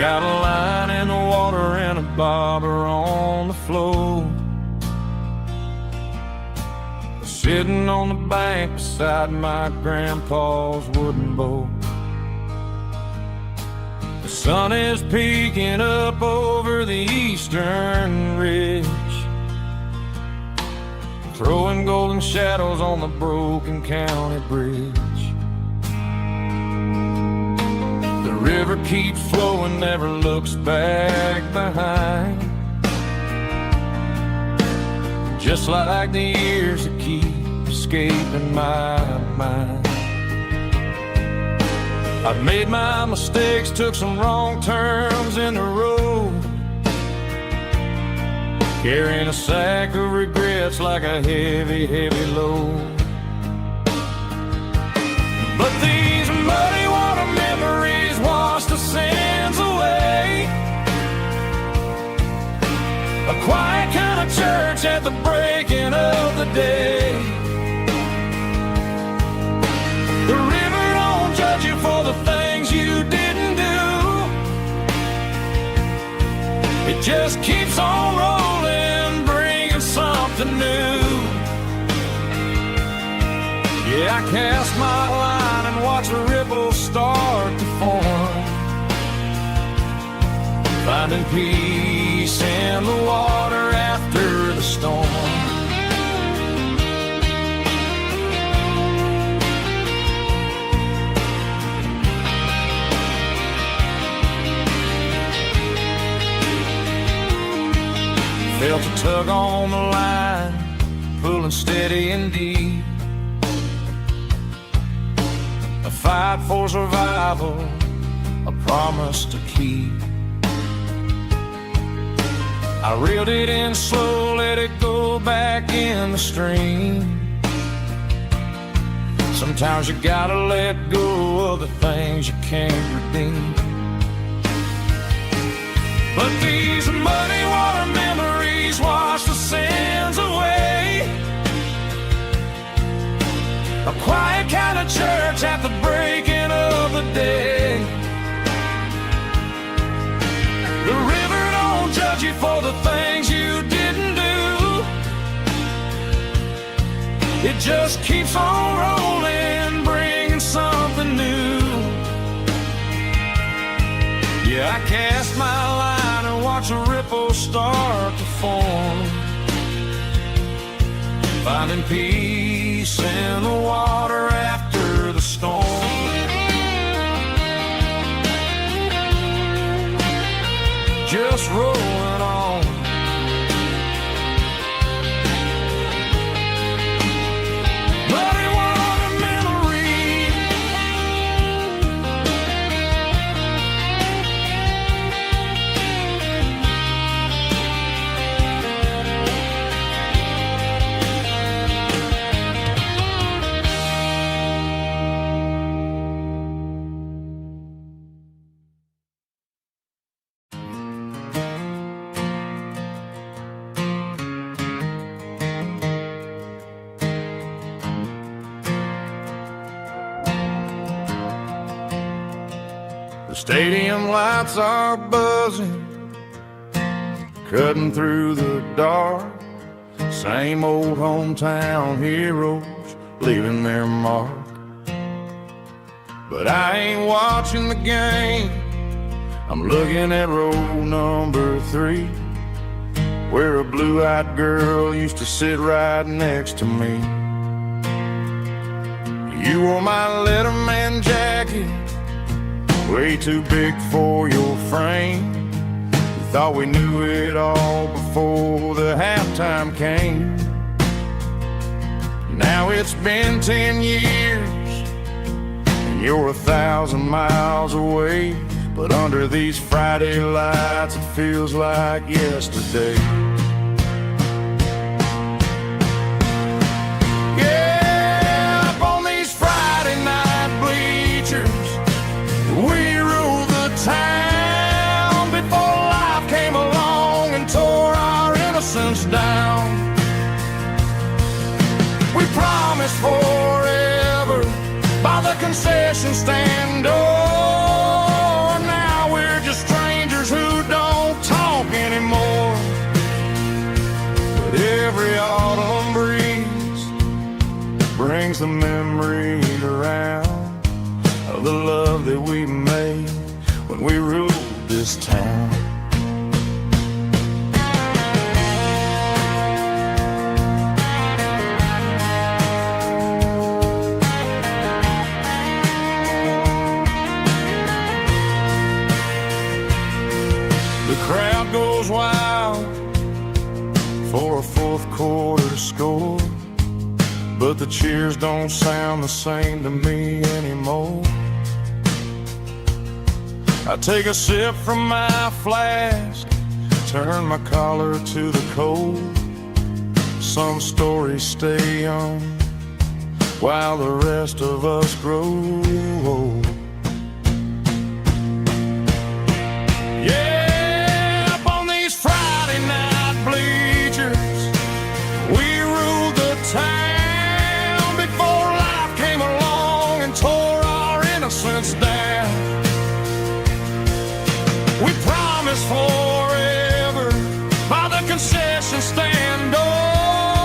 Got a line in the water and a bobber on the floor, sitting on the bank beside my grandpa's wooden boat. The sun is peeking up over the eastern ridge, throwing golden shadows on the broken county bridge. The river keeps flowing, never looks back behind, just like the years that keep escaping my mind. I've made my mistakes, took some wrong turns in the road, carrying a sack of regrets like a heavy, heavy load. But these muddy water memories wash the sins away. A quiet kind of church at the breaking of the day. The river don't judge you for the things you didn't do. It just keeps on rolling, bringing something new. Yeah, I cast my line and watch the ripples start to form, finding peace in the water after the storm. Felt a tug on the line, pulling steady and deep. A fight for survival, a promise to keep. I reeled it in slow, let it go back in the stream. Sometimes you gotta let go of the things you can't redeem. But these muddy water memories wash the sins away. A quiet kind of church at the breaking of the day. The river don't judge you for the things you didn't do. It just keeps on rolling, bringing something new. Yeah, I cast my line and watch the ripples start to form, finding peace in the water after the storm. Just rolling on. Muddy water memories. The stadium lights are buzzing, cutting through the dark. Same old hometown heroes leaving their mark. But I ain't watching the game, I'm looking at row number 3, where a blue-eyed girl used to sit right next to me. You wore my Letterman jacket, way too big for your frame. We thought we knew it all before the halftime came. Now it's been 10 years and you're 1,000 miles away, but under these Friday lights it feels like yesterday. Yeah, up on these Friday night bleachers, we ruled the town before life came along and tore our innocence down. We promised forever by the concession stand door. Now we're just strangers the memories around of the love that we made when we ruled this town. The crowd goes wild for a fourth quarter score, but the cheers don't sound the same to me anymore. I take a sip from my flask, turn my collar to the cold. Some stories stay young while the rest of us grow old. Yeah, up on these Friday night bleachers, we ruled the town before life came along and tore our innocence down. We promised for